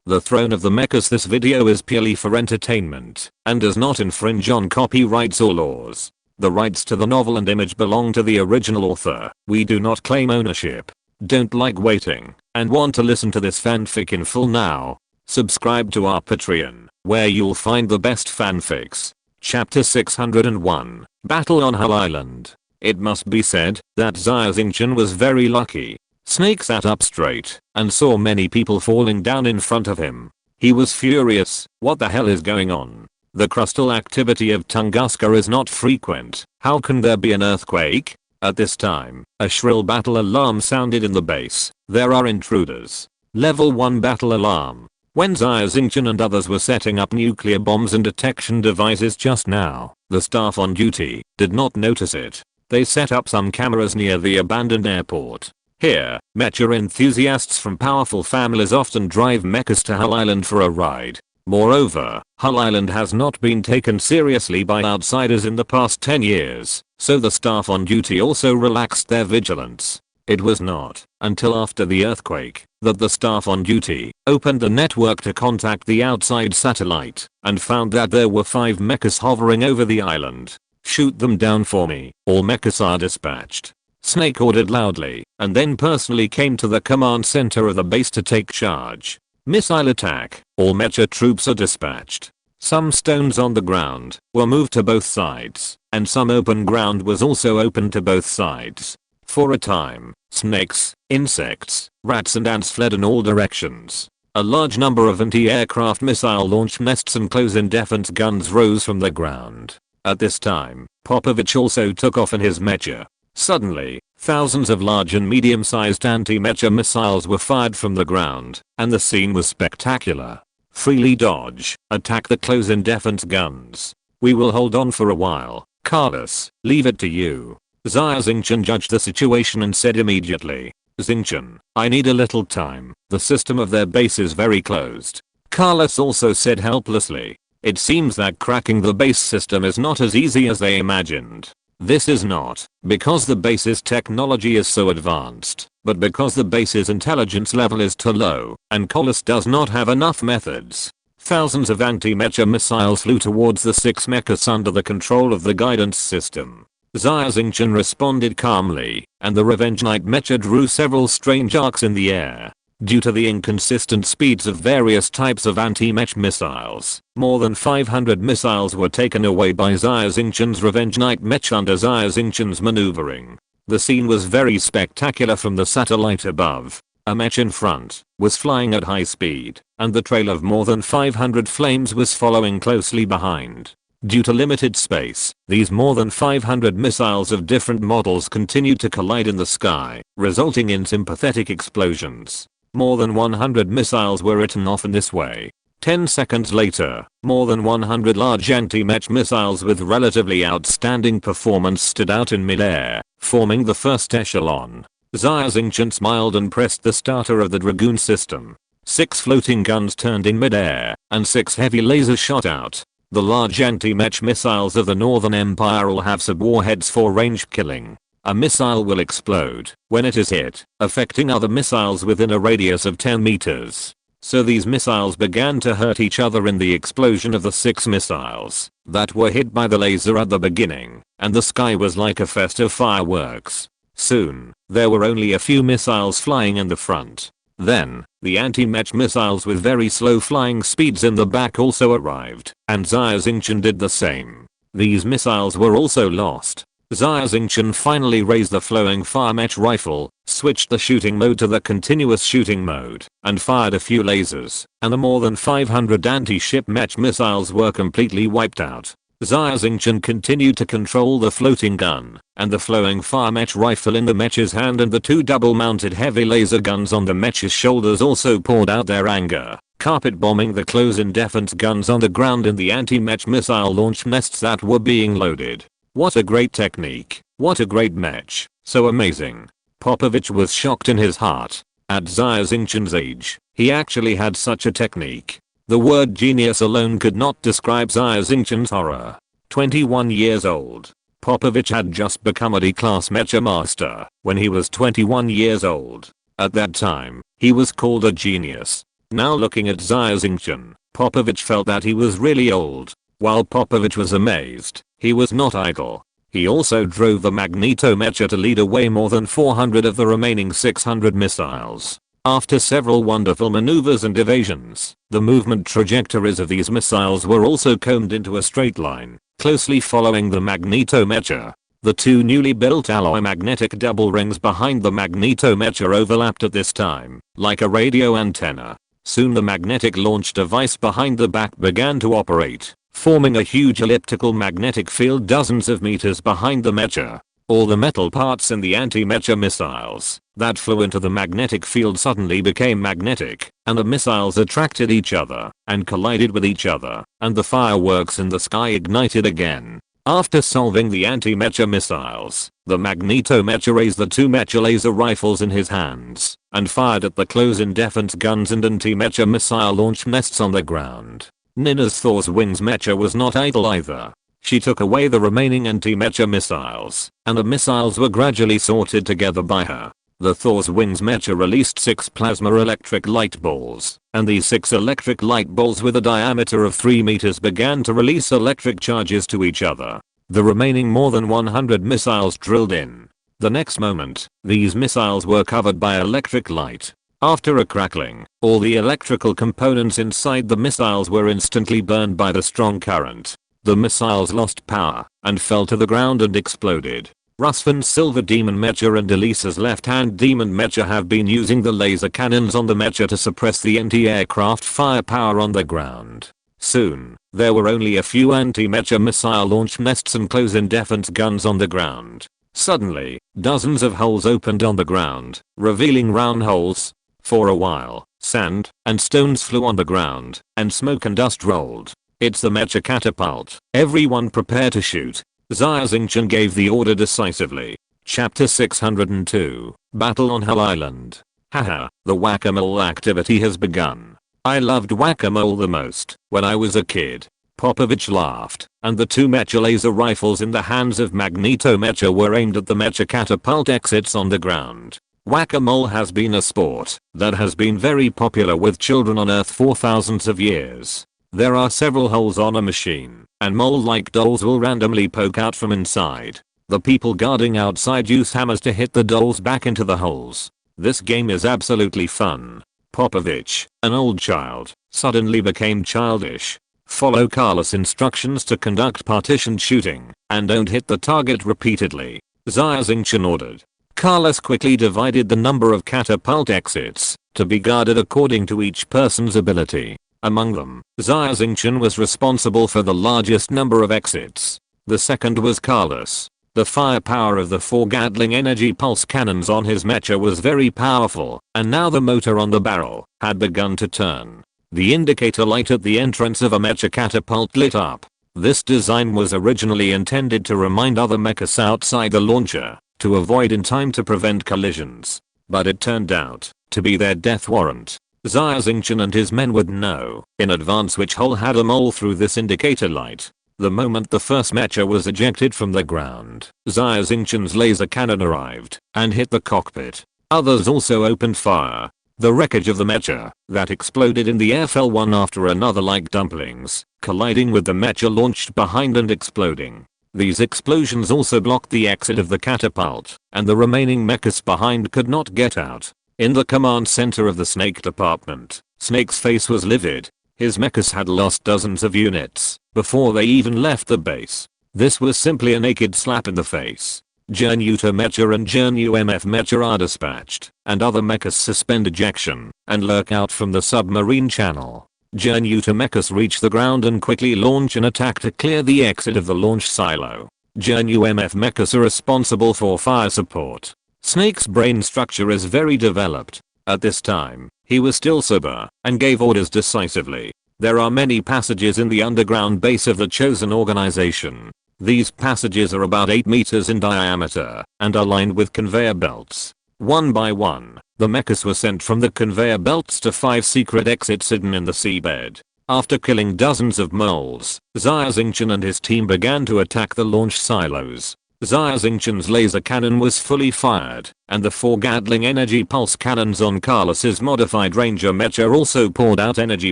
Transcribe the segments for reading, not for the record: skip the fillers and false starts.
The Throne of the Mechas. This video is purely for entertainment and does not infringe on copyrights or laws. The rights to the novel and image belong to the original author. We do not claim ownership. Don't like waiting and want to listen to this fanfic in full now? Subscribe to our Patreon, where you'll find the best fanfics. Chapter 601, Battle on Hull Island. It must be said that Xia Xingchen was very lucky. Snake sat up straight and saw many people falling down in front of him. He was furious. What the hell is going on? The crustal activity of Tunguska is not frequent. How can there be an earthquake? At this time, a shrill battle alarm sounded in the base. There are intruders. Level 1 battle alarm. When Xia Xingchen and others were setting up nuclear bombs and detection devices just now, the staff on duty did not notice it. They set up some cameras near the abandoned airport. Here, mecha enthusiasts from powerful families often drive mechas to Hull Island for a ride. Moreover, Hull Island has not been taken seriously by outsiders in the past 10 years, so the staff on duty also relaxed their vigilance. It was not until after the earthquake that the staff on duty opened the network to contact the outside satellite and found that there were 5 mechas hovering over the island. Shoot them down for me. All mechas are dispatched. Snake ordered loudly and then personally came to the command center of the base to take charge. Missile attack. All mecha troops are dispatched. Some stones on the ground were moved to both sides and some open ground was also opened to both sides. For a time, snakes, insects, rats and ants fled in all directions. A large number of anti-aircraft missile launch nests and close-in defense guns rose from the ground. At this time, Popovich also took off in his mecha. Suddenly, thousands of large and medium-sized anti-mecha missiles were fired from the ground, and the scene was spectacular. Freely dodge, attack the close-in defense guns. We will hold on for a while. Carlos, leave it to you. Xia Xingchen judged the situation and said immediately, Xingchen, I need a little time. The system of their base is very closed. Carlos also said helplessly, it seems that cracking the base system is not as easy as they imagined. This is not because the base's technology is so advanced, but because the base's intelligence level is too low, and Carlos does not have enough methods. Thousands of anti-mecha missiles flew towards the 6 mechas under the control of the guidance system. Xia Xingchen responded calmly, and the Revenge Knight mecha drew several strange arcs in the air. Due to the inconsistent speeds of various types of anti-mech missiles, more than 500 missiles were taken away by Xia Xingchen's Revenge Knight mech under Xia Xingchen's maneuvering. The scene was very spectacular from the satellite above. A mech in front was flying at high speed, and the trail of more than 500 flames was following closely behind. Due to limited space, these more than 500 missiles of different models continued to collide in the sky, resulting in sympathetic explosions. More than 100 missiles were written off in this way. 10 seconds later, more than 100 large anti-mech missiles with relatively outstanding performance stood out in midair, forming the first echelon. Xia Xingchen smiled and pressed the starter of the Dragoon system. 6 floating guns turned in midair, and 6 heavy lasers shot out. The large anti-mech missiles of the Northern Empire will have subwarheads for range killing. A missile will explode when it is hit, affecting other missiles within a radius of 10 meters. So these missiles began to hurt each other in the explosion of the 6 missiles that were hit by the laser at the beginning, and the sky was like a fest of fireworks. Soon, there were only a few missiles flying in the front. Then, the anti-mech missiles with very slow flying speeds in the back also arrived, and Xia Xingchen did the same. These missiles were also lost. Xia Xingchen finally raised the flowing fire mech rifle, switched the shooting mode to the continuous shooting mode, and fired a few lasers, and the more than 500 anti-ship mech missiles were completely wiped out. Xia Xingchen continued to control the floating gun, and the flowing fire mech rifle in the mech's hand and the 2 double-mounted heavy laser guns on the mech's shoulders also poured out their anger, carpet bombing the close-in defense guns on the ground in the anti-mech missile launch nests that were being loaded. What a great technique. What a great mech. So amazing. Popovich was shocked in his heart. At Xia Xingchen's age, he actually had such a technique. The word genius alone could not describe Xia Xingchen's horror. 21 years old. Popovich had just become a D-class mecha master when he was 21 years old. At that time, he was called a genius. Now looking at Xia Xingchen, Popovich felt that he was really old. While Popovich was amazed, he was not idle. He also drove the Magneto Mecha to lead away more than 400 of the remaining 600 missiles. After several wonderful maneuvers and evasions, the movement trajectories of these missiles were also combed into a straight line, closely following the Magneto Mecha. The two newly built alloy magnetic double rings behind the Magneto Mecha overlapped at this time, like a radio antenna. Soon the magnetic launch device behind the back began to operate, forming a huge elliptical magnetic field dozens of meters behind the Mecha. All the metal parts in the anti-Mecha missiles that flew into the magnetic field suddenly became magnetic, and the missiles attracted each other and collided with each other, and the fireworks in the sky ignited again. After solving the anti-Mecha missiles, the Magneto Mecha raised the two Mecha laser rifles in his hands and fired at the close-in defense guns and anti-Mecha missile launch nests on the ground. Nina's Thor's Wings Mecha was not idle either. She took away the remaining anti-Mecha missiles, and the missiles were gradually sorted together by her. The Thor's Wings Mecha released 6 plasma electric light balls, and these 6 electric light balls with a diameter of 3 meters began to release electric charges to each other. The remaining more than 100 missiles drilled in. The next moment, these missiles were covered by electric light. After a crackling, all the electrical components inside the missiles were instantly burned by the strong current. The missiles lost power and fell to the ground and exploded. Rusvan's Silver Demon Mecha and Elisa's left-hand Demon Mecha have been using the laser cannons on the Mecha to suppress the anti-aircraft firepower on the ground. Soon, there were only a few anti-Mecha missile launch nests and close-in defense guns on the ground. Suddenly, dozens of holes opened on the ground, revealing round holes. For a while, sand and stones flew on the ground, and smoke and dust rolled. It's the Mecha catapult. Everyone prepare to shoot. Xia Xingchen gave the order decisively. Chapter 602. Battle on Hell Island. Haha, the whack-a-mole activity has begun. I loved whack-a-mole the most when I was a kid. Popovich laughed, and the two Mecha laser rifles in the hands of Magneto Mecha were aimed at the Mecha catapult exits on the ground. Whack-a-mole has been a sport that has been very popular with children on Earth for thousands of years. There are several holes on a machine, and mole-like dolls will randomly poke out from inside. The people guarding outside use hammers to hit the dolls back into the holes. This game is absolutely fun. Popovich, an old child, suddenly became childish. Follow Carlos' instructions to conduct partition shooting, and don't hit the target repeatedly, Xia Xingchen ordered. Carlos quickly divided the number of catapult exits to be guarded according to each person's ability. Among them, Xia Xingchen was responsible for the largest number of exits. The second was Carlos. The firepower of the 4 Gatling energy pulse cannons on his Mecha was very powerful, and now the motor on the barrel had begun to turn. The indicator light at the entrance of a Mecha catapult lit up. This design was originally intended to remind other mechas outside the launcher to avoid in time to prevent collisions, but it turned out to be their death warrant. Xia Xingchen and his men would know in advance which hole had a mole through this indicator light. The moment the first Mecha was ejected from the ground, Xia Xingchen's laser cannon arrived and hit the cockpit. Others also opened fire. The wreckage of the Mecha that exploded in the air fell one after another like dumplings, colliding with the Mecha launched behind and exploding. These explosions also blocked the exit of the catapult, and the remaining mechas behind could not get out. In the command center of the Snake department, Snake's face was livid. His mechas had lost dozens of units before they even left the base. This was simply a naked slap in the face. Jernuta Mecha and Jernu MF Mecha are dispatched, and other mechas suspend ejection and lurk out from the submarine channel. Jernuta Mechas reach the ground and quickly launch an attack to clear the exit of the launch silo. Jernu MF Mechas are responsible for fire support. Snake's brain structure is very developed. At this time, he was still sober and gave orders decisively. There are many passages in the underground base of the chosen organization. These passages are about 8 meters in diameter and are lined with conveyor belts. One by one, the mechas were sent from the conveyor belts to 5 secret exits hidden in the seabed. After killing dozens of moles, Xia Xingchen and his team began to attack the launch silos. Xia Xingchen's laser cannon was fully fired, and the 4 Gatling energy pulse cannons on Carlos's modified Ranger mecha also poured out energy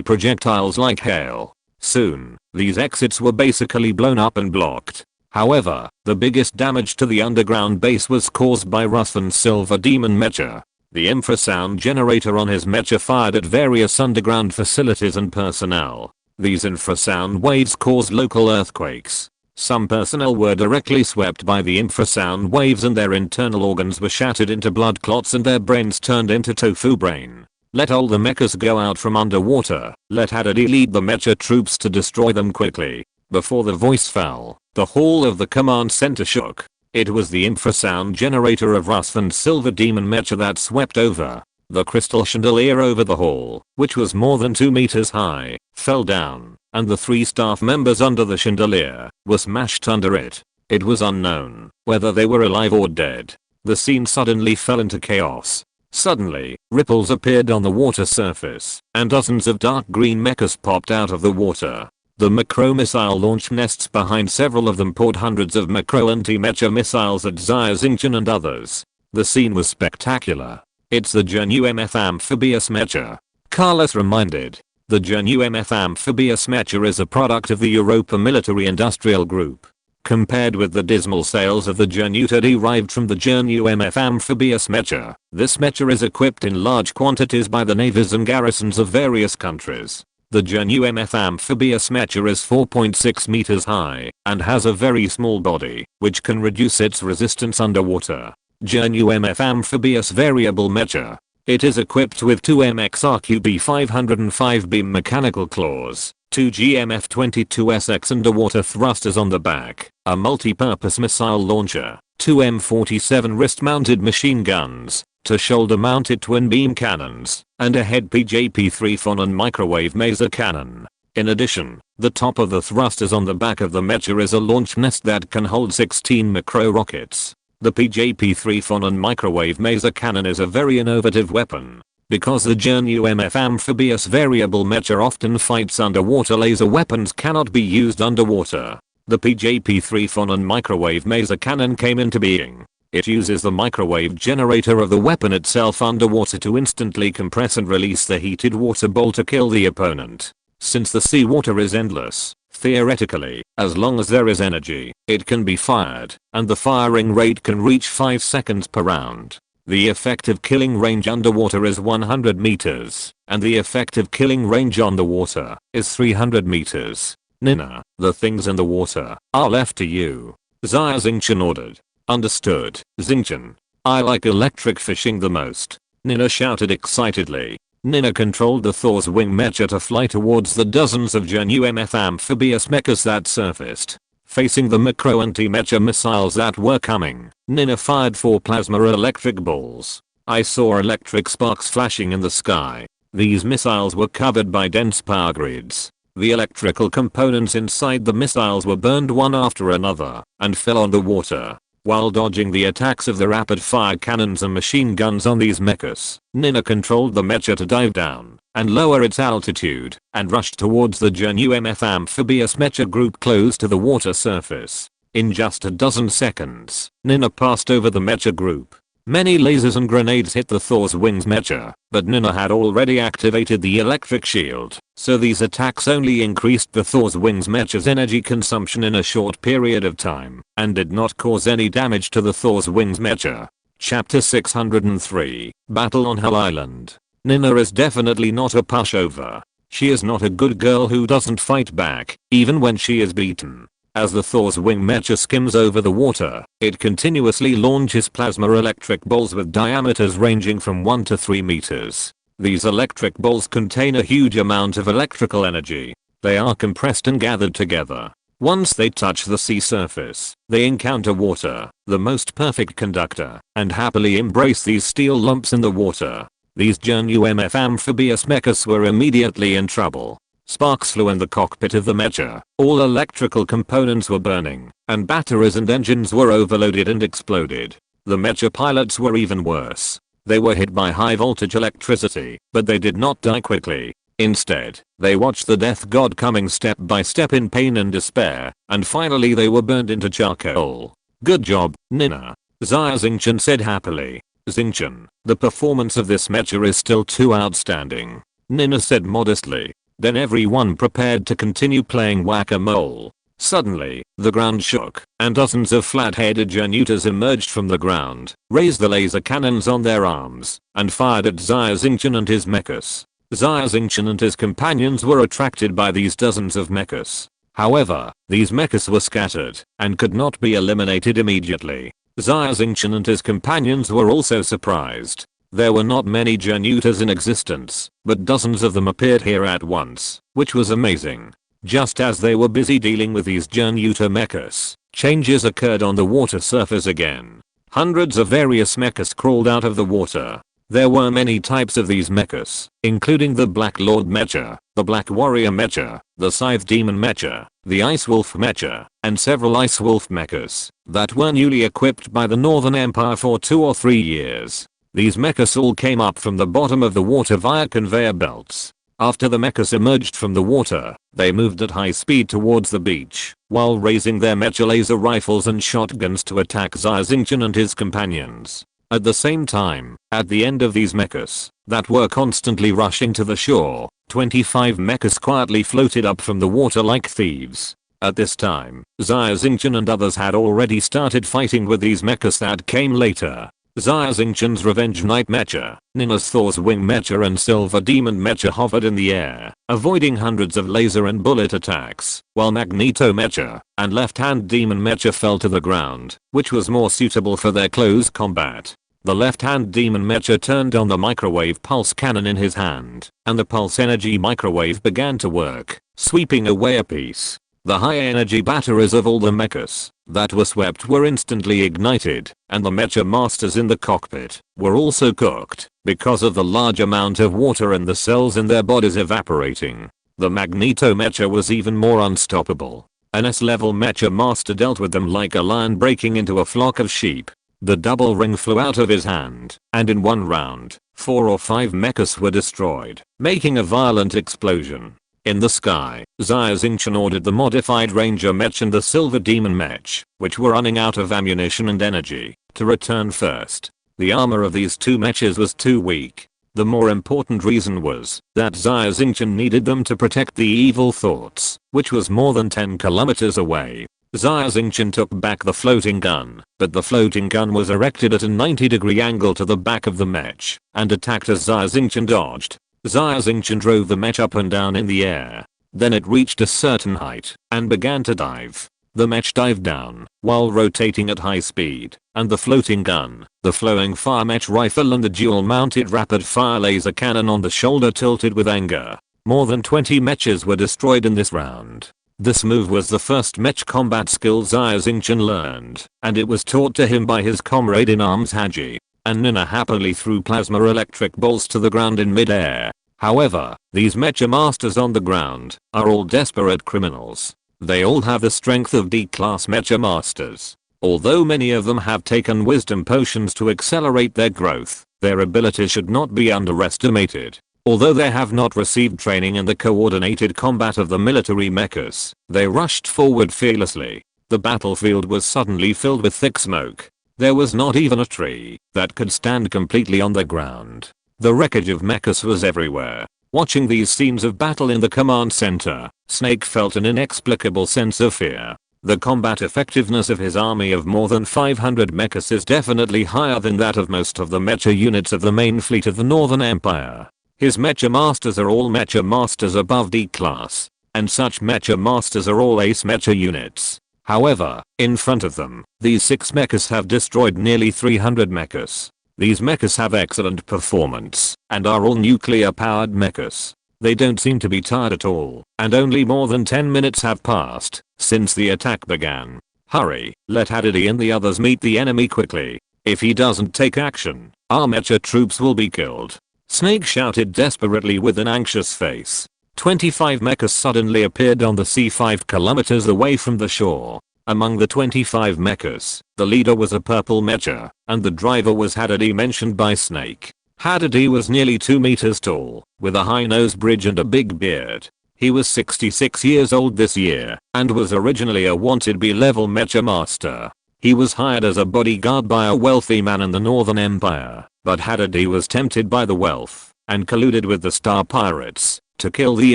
projectiles like hail. Soon, these exits were basically blown up and blocked. However, the biggest damage to the underground base was caused by Ruthven's Silver Demon mecha. The infrasound generator on his mecha fired at various underground facilities and personnel. These infrasound waves caused local earthquakes. Some personnel were directly swept by the infrasound waves and their internal organs were shattered into blood clots and their brains turned into tofu brain. Let all the mechas go out from underwater. Let Hadadi lead the mecha troops to destroy them quickly. Before the voice fell, the hall of the command center shook. It was the infrasound generator of Ruthven's Silver Demon mecha that swept over. The crystal chandelier over the hall, which was more than 2 meters high, fell down, and the 3 staff members under the chandelier were smashed under it. It was unknown whether they were alive or dead. The scene suddenly fell into chaos. Suddenly, ripples appeared on the water surface, and dozens of dark green mechas popped out of the water. The macro missile launch nests behind several of them poured hundreds of macro anti-mecha missiles at Xia Xingchen and others. The scene was spectacular. It's the Zhenyu MF amphibious mecha. Carlos reminded. The Zhenyu MF amphibious mecha is a product of the Europa Military Industrial Group. Compared with the dismal sales of the Zhenyuta derived from the Zhenyu MF amphibious mecha, this mecha is equipped in large quantities by the navies and garrisons of various countries. The Zhenyu MF amphibious mecha is 4.6 meters high and has a very small body, which can reduce its resistance underwater. Zhenyu MF amphibious variable mecha. It is equipped with 2 MXRQB 505 beam mechanical claws, 2 GMF-22SX underwater thrusters on the back, a multi-purpose missile launcher, 2 M47 wrist-mounted machine guns, 2 shoulder-mounted twin-beam cannons, and a head PJP-3 phonon microwave maser cannon. In addition, the top of the thrusters on the back of the mecha is a launch nest that can hold 16 macro rockets. The PJP-3 phonon microwave maser cannon is a very innovative weapon. Because the Zhenyu MF amphibious variable mecha often fights underwater, laser weapons cannot be used underwater. The PJP-3 phonon microwave maser cannon came into being. It uses the microwave generator of the weapon itself underwater to instantly compress and release the heated water bowl to kill the opponent. Since the seawater is endless, theoretically, as long as there is energy, it can be fired, and the firing rate can reach 5 seconds per round. The effective killing range underwater is 100 meters, and the effective killing range on the water is 300 meters. Nina, the things in the water are left to you. Xia Xingchen ordered. Understood, Xingchen. I like electric fishing the most. Nina shouted excitedly. Nina controlled the Thor's wing mecha to fly towards the dozens of Zhenyu MF amphibious mechas that surfaced. Facing the macro anti-mecha missiles that were coming, Nina fired 4 plasma electric balls. I saw electric sparks flashing in the sky. These missiles were covered by dense power grids. The electrical components inside the missiles were burned one after another and fell on the water. While dodging the attacks of the rapid-fire cannons and machine guns on these mechas, Nina controlled the mecha to dive down and lower its altitude and rushed towards the Zhenyu MF amphibious mecha group close to the water surface. In just a dozen seconds, Nina passed over the mecha group. Many lasers and grenades hit the Thor's wings mecha, but Nina had already activated the electric shield, so these attacks only increased the Thor's wings mecha's energy consumption in a short period of time, and did not cause any damage to the Thor's wings mecha. Chapter 603, Battle on Hell Island. Nina is definitely not a pushover. She is not a good girl who doesn't fight back, even when she is beaten. As the Thor's wing mecha skims over the water, it continuously launches plasma electric balls with diameters ranging from 1 to 3 meters. These electric balls contain a huge amount of electrical energy. They are compressed and gathered together. Once they touch the sea surface, they encounter water, the most perfect conductor, and happily embrace these steel lumps in the water. These Zhenyu MF amphibious mechas were immediately in trouble. Sparks flew in the cockpit of the mecha, all electrical components were burning, and batteries and engines were overloaded and exploded. The mecha pilots were even worse. They were hit by high voltage electricity, but they did not die quickly. Instead, they watched the death god coming step by step in pain and despair, and finally they were burned into charcoal. Good job, Nina. Xia Xingchen said happily. Xingchen, the performance of this mecha is still too outstanding, Nina said modestly. Then everyone prepared to continue playing whack-a-mole. Suddenly, the ground shook, and dozens of flat-headed Janutas emerged from the ground, raised the laser cannons on their arms, and fired at Xia Xingchen and his mechas. Xia Xingchen and his companions were attracted by these dozens of mechas. However, these mechas were scattered, and could not be eliminated immediately. Xia Xingchen and his companions were also surprised. There were not many Janutas in existence, but dozens of them appeared here at once, which was amazing. Just as they were busy dealing with these Januta mechas, changes occurred on the water surface again. Hundreds of various mechas crawled out of the water. There were many types of these mechas, including the Black Lord mecha, the Black Warrior mecha, the Scythe Demon mecha, the Ice Wolf mecha, and several Ice Wolf mechas that were newly equipped by the Northern Empire for 2 or 3 years. These mechas all came up from the bottom of the water via conveyor belts. After the mechas emerged from the water, they moved at high speed towards the beach, while raising their mecha laser rifles and shotguns to attack Xia Xingchen and his companions. At the same time, at the end of these mechas, that were constantly rushing to the shore, 25 mechas quietly floated up from the water like thieves. At this time, Xia Xingchen and others had already started fighting with these mechas that came later. Xia Xingchen's Revenge Knight mecha, Nina's Thor's Wing mecha and Silver Demon mecha hovered in the air, avoiding hundreds of laser and bullet attacks, while Magneto mecha and Left-Hand Demon mecha fell to the ground, which was more suitable for their close combat. The Left-Hand Demon mecha turned on the microwave pulse cannon in his hand, and the pulse energy microwave began to work, sweeping away a piece. The high energy batteries of all the mechas that were swept were instantly ignited, and the mecha masters in the cockpit were also cooked because of the large amount of water in the cells in their bodies evaporating. The Magneto mecha was even more unstoppable. An S-level mecha master dealt with them like a lion breaking into a flock of sheep. The double ring flew out of his hand, and in one round, 4 or 5 mechas were destroyed, making a violent explosion. In the sky, Xia Xingchen ordered the modified Ranger mech and the Silver Demon mech, which were running out of ammunition and energy, to return first. The armor of these two mechas was too weak. The more important reason was that Xia Xingchen needed them to protect the evil thoughts, which was more than 10 kilometers away. Xia Xingchen took back the floating gun, but the floating gun was erected at a 90-degree angle to the back of the mech, and attacked as Xia Xingchen dodged. Xia Xingchen drove the mech up and down in the air. Then it reached a certain height and began to dive. The mech dived down while rotating at high speed, and the floating gun, the flowing fire mech rifle and the dual-mounted rapid-fire laser cannon on the shoulder tilted with anger. More than 20 mechas were destroyed in this round. This move was the first mech combat skill Xia Xingchen learned, and it was taught to him by his comrade in arms Haji. And Nina happily threw plasma electric bolts to the ground in mid-air. However, these mecha masters on the ground are all desperate criminals. They all have the strength of D-class mecha masters. Although many of them have taken wisdom potions to accelerate their growth, their abilities should not be underestimated. Although they have not received training in the coordinated combat of the military mechas, they rushed forward fearlessly. The battlefield was suddenly filled with thick smoke. There was not even a tree that could stand completely on the ground. The wreckage of mechas was everywhere. Watching these scenes of battle in the command center, Snake felt an inexplicable sense of fear. The combat effectiveness of his army of more than 500 mechas is definitely higher than that of most of the mecha units of the main fleet of the Northern Empire. His mecha masters are all mecha masters above D class, and such mecha masters are all ace mecha units. However, in front of them, these 6 mechas have destroyed nearly 300 mechas. These mechas have excellent performance, and are all nuclear-powered mechas. They don't seem to be tired at all, and only more than 10 minutes have passed since the attack began. Hurry, let Hadidi and the others meet the enemy quickly. If he doesn't take action, our mecha troops will be killed. Snake shouted desperately with an anxious face. 25 mechas suddenly appeared on the sea 5 kilometers away from the shore. Among the 25 mechas, the leader was a purple mecha, and the driver was Hadidi mentioned by Snake. Hadidi was nearly 2 meters tall, with a high nose bridge and a big beard. He was 66 years old this year, and was originally a wanted B-level mecha master. He was hired as a bodyguard by a wealthy man in the Northern Empire, but Hadadi was tempted by the wealth and colluded with the Star Pirates to kill the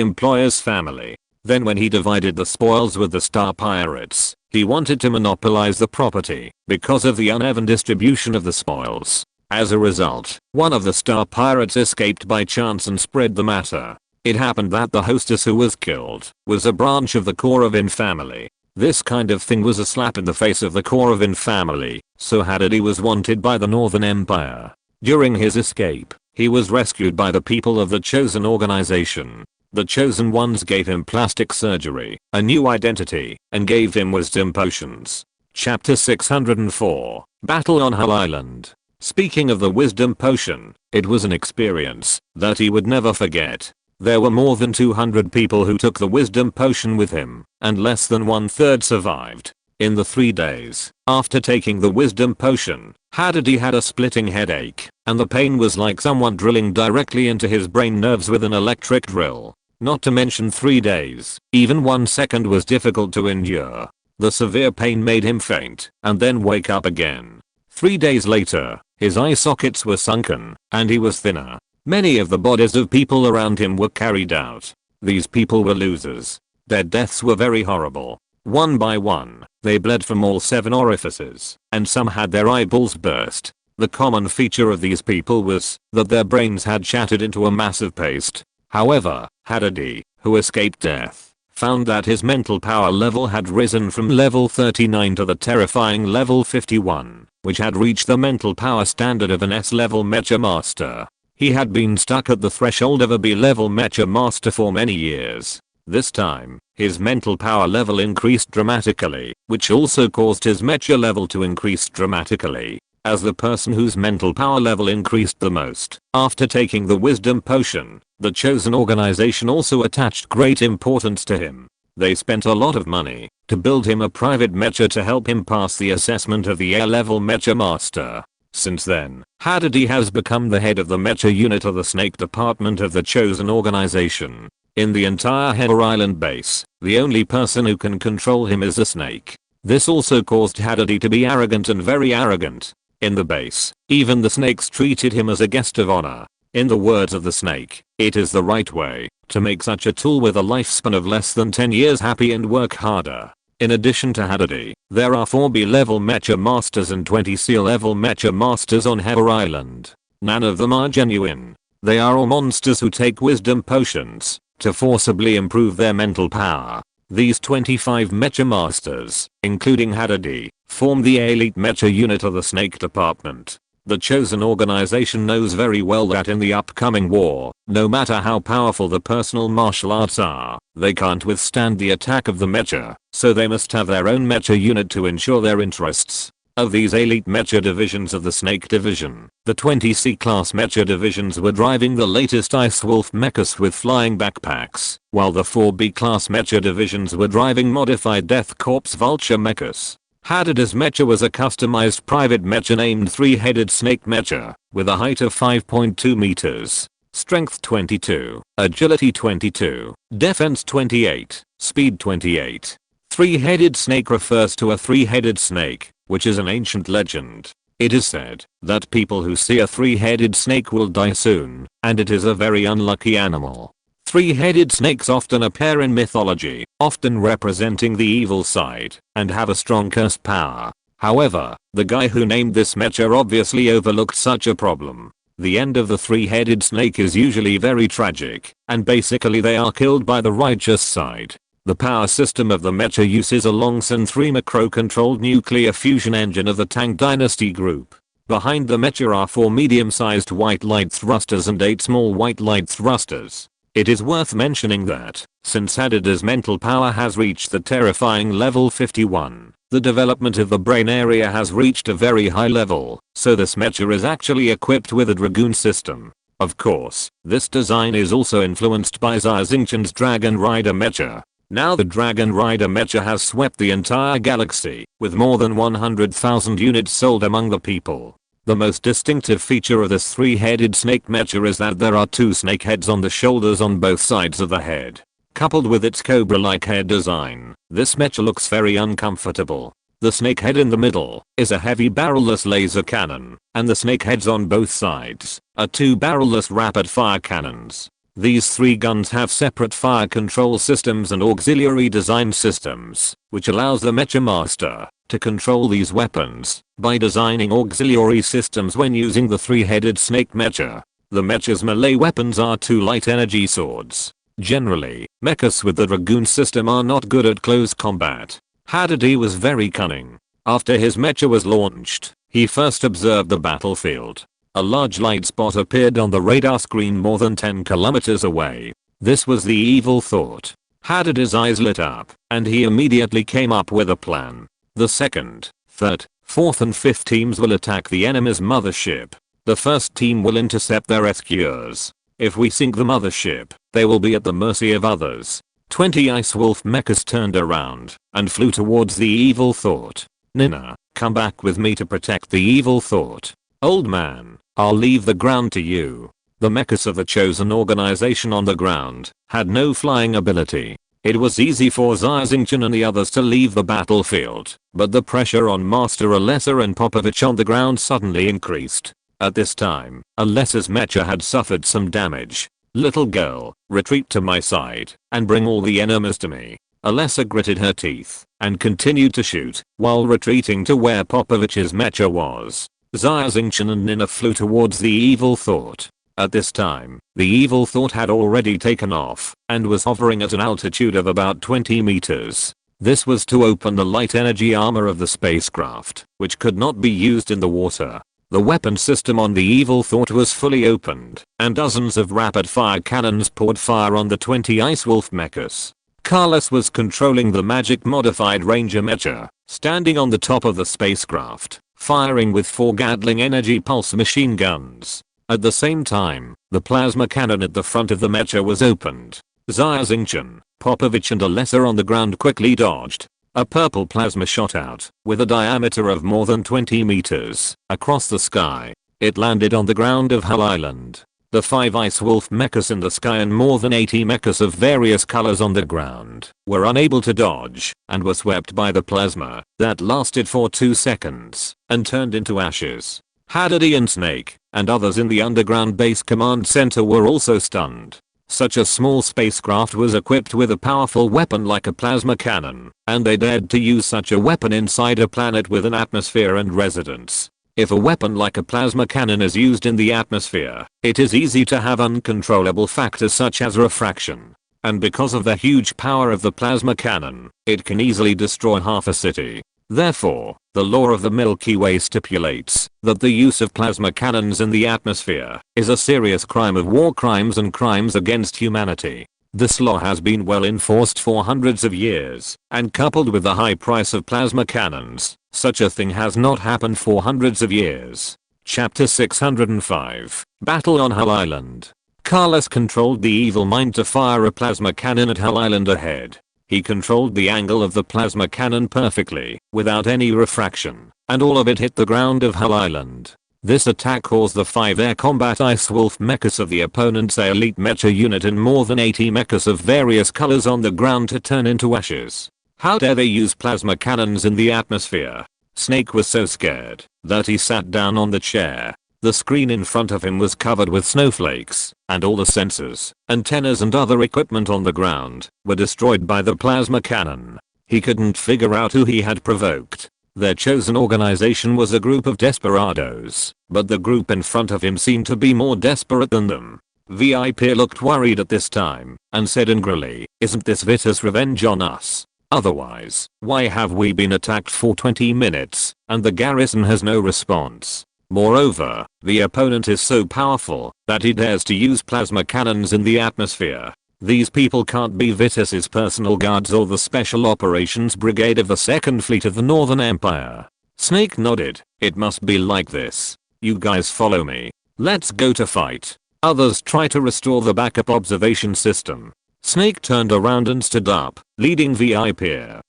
employer's family. Then when he divided the spoils with the Star Pirates, he wanted to monopolize the property because of the uneven distribution of the spoils. As a result, one of the Star Pirates escaped by chance and spread the matter. It happened that the hostess who was killed was a branch of the Korovin family. This kind of thing was a slap in the face of the Korovin family, so Hadadi was wanted by the Northern Empire. During his escape, he was rescued by the people of the Chosen organization. The Chosen Ones gave him plastic surgery, a new identity, and gave him wisdom potions. Chapter 604, Battle on Hull Island. Speaking of the wisdom potion, it was an experience that he would never forget. There were more than 200 people who took the wisdom potion with him, and less than 1/3 survived. In the 3 days after taking the wisdom potion, Hadadi had a splitting headache, and the pain was like someone drilling directly into his brain nerves with an electric drill. Not to mention 3 days, even 1 second was difficult to endure. The severe pain made him faint, and then wake up again. 3 days later, his eye sockets were sunken, and he was thinner. Many of the bodies of people around him were carried out. These people were losers. Their deaths were very horrible. One by one, they bled from all 7 orifices, and some had their eyeballs burst. The common feature of these people was that their brains had shattered into a massive paste. However, Hadadi, who escaped death, found that his mental power level had risen from level 39 to the terrifying level 51, which had reached the mental power standard of an S-level Mecha Master. He had been stuck at the threshold of a B-level Mecha Master for many years. This time, his mental power level increased dramatically, which also caused his Mecha level to increase dramatically. As the person whose mental power level increased the most, after taking the wisdom potion, the Chosen organization also attached great importance to him. They spent a lot of money to build him a private mecha to help him pass the assessment of the A-level Mecha Master. Since then, Hadadi has become the head of the Mecha unit of the Snake Department of the Chosen organization. In the entire Heather Island base, the only person who can control him is a snake. This also caused Hadadi to be arrogant and very arrogant. In the base, even the snakes treated him as a guest of honor. In the words of the snake, it is the right way to make such a tool with a lifespan of less than 10 years happy and work harder. In addition to Hadadi, there are 4 B-level Mecha Masters and 20 C-level Mecha Masters on Heather Island. None of them are genuine. They are all monsters who take wisdom potions to forcibly improve their mental power. These 25 Mecha Masters, including Hadadi, form the elite Mecha unit of the Snake Department. The Chosen organization knows very well that in the upcoming war, no matter how powerful the personal martial arts are, they can't withstand the attack of the Mecha, so they must have their own Mecha unit to ensure their interests. Of these elite Mecha divisions of the Snake Division, the 20 C-class Mecha divisions were driving the latest Ice Wolf Mechas with flying backpacks, while the 4 B-class Mecha divisions were driving modified Death Corps Vulture Mechas. Hadadi's Mecha was a customized private Mecha named 3-headed Snake Mecha, with a height of 5.2 meters, strength 22, agility 22, defense 28, speed 28. 3-headed snake refers to a 3-headed snake, which is an ancient legend. It is said that people who see a 3-headed snake will die soon, and it is a very unlucky animal. 3-headed snakes often appear in mythology, often representing the evil side, and have a strong curse power. However, the guy who named this mecha obviously overlooked such a problem. The end of the 3-headed snake is usually very tragic, and basically they are killed by the righteous side. The power system of the mecha uses a Longson 3 macro-controlled nuclear fusion engine of the Tang Dynasty group. Behind the mecha are 4 medium-sized white light thrusters and 8 small white light thrusters. It is worth mentioning that, since Hadadi's mental power has reached the terrifying level 51, the development of the brain area has reached a very high level, so this mecha is actually equipped with a Dragoon system. Of course, this design is also influenced by Xia Xingchen's Dragon Rider mecha. Now the Dragon Rider mecha has swept the entire galaxy, with more than 100,000 units sold among the people. The most distinctive feature of this 3-headed snake mecha is that there are 2 snake heads on the shoulders on both sides of the head. Coupled with its cobra-like head design, this mecha looks very uncomfortable. The snake head in the middle is a heavy barrelless laser cannon, and the snake heads on both sides are two barrelless rapid fire cannons. These three guns have separate fire control systems and auxiliary design systems, which allows the mecha master to control these weapons by designing auxiliary systems when using the three-headed snake mecha. The mecha's melee weapons are two light energy swords. Generally, mechas with the Dragoon system are not good at close combat. Hadidi was very cunning. After his mecha was launched, he first observed the battlefield. A large light spot appeared on the radar screen more than 10 kilometers away. This was the evil thought. Hadidi's eyes lit up, and he immediately came up with a plan. The second, third, fourth and fifth teams will attack the enemy's mothership. The first team will intercept their rescuers. If we sink the mothership, they will be at the mercy of others. 20 Ice Wolf mechas turned around and flew towards the evil thought. Nina, come back with me to protect the evil thought. Old man, I'll leave the ground to you. The mechas of the chosen organization on the ground had no flying ability. It was easy for Xia Xingchen and the others to leave the battlefield, but the pressure on Master Alessa and Popovich on the ground suddenly increased. At this time, Alessa's mecha had suffered some damage. Little girl, retreat to my side and bring all the enemies to me. Alessa gritted her teeth and continued to shoot while retreating to where Popovich's mecha was. Xia Xingchen and Nina flew towards the evil thought. At this time, the evil thought had already taken off and was hovering at an altitude of about 20 meters. This was to open the light energy armor of the spacecraft, which could not be used in the water. The weapon system on the evil thought was fully opened, and dozens of rapid fire cannons poured fire on the 20 Ice Wolf mechas. Carlos was controlling the magic modified Ranger mecha, standing on the top of the spacecraft, firing with 4 Gatling energy pulse machine guns. At the same time, the plasma cannon at the front of the mecha was opened. Xia Xingchen, Popovich and Alessa on the ground quickly dodged. A purple plasma shot out, with a diameter of more than 20 meters, across the sky. It landed on the ground of Hull Island. The 5 Ice Wolf mechas in the sky and more than 80 mechas of various colors on the ground were unable to dodge and were swept by the plasma that lasted for 2 seconds and turned into ashes. Hadidi and Snake and others in the underground base command center were also stunned. Such a small spacecraft was equipped with a powerful weapon like a plasma cannon, and they dared to use such a weapon inside a planet with an atmosphere and residents. If a weapon like a plasma cannon is used in the atmosphere, it is easy to have uncontrollable factors such as refraction. And because of the huge power of the plasma cannon, it can easily destroy half a city. Therefore, the law of the Milky Way stipulates that the use of plasma cannons in the atmosphere is a serious crime of war crimes and crimes against humanity. This law has been well enforced for hundreds of years, and coupled with the high price of plasma cannons, such a thing has not happened for hundreds of years. Chapter 605, Battle on Hull Island. Carlos controlled the evil mind to fire a plasma cannon at Hull Island ahead. He controlled the angle of the plasma cannon perfectly, without any refraction, and all of it hit the ground of Hull Island. This attack caused the 5 air combat Ice Wolf mechas of the opponent's elite mecha unit and more than 80 mechas of various colors on the ground to turn into ashes. How dare they use plasma cannons in the atmosphere? Snake was so scared that he sat down on the chair. The screen in front of him was covered with snowflakes, and all the sensors, antennas and other equipment on the ground were destroyed by the plasma cannon. He couldn't figure out who he had provoked. Their chosen organization was a group of desperados, but the group in front of him seemed to be more desperate than them. VIP looked worried at this time, and said angrily, "Isn't this Vita's revenge on us? Otherwise, why have we been attacked for 20 minutes, and the garrison has no response? Moreover, the opponent is so powerful that he dares to use plasma cannons in the atmosphere. These people can't be Vitus's personal guards or the Special Operations Brigade of the 2nd Fleet of the Northern Empire." Snake nodded. "It must be like this. You guys follow me. Let's go to fight." Others try to restore the backup observation system. Snake turned around and stood up, leading VIP,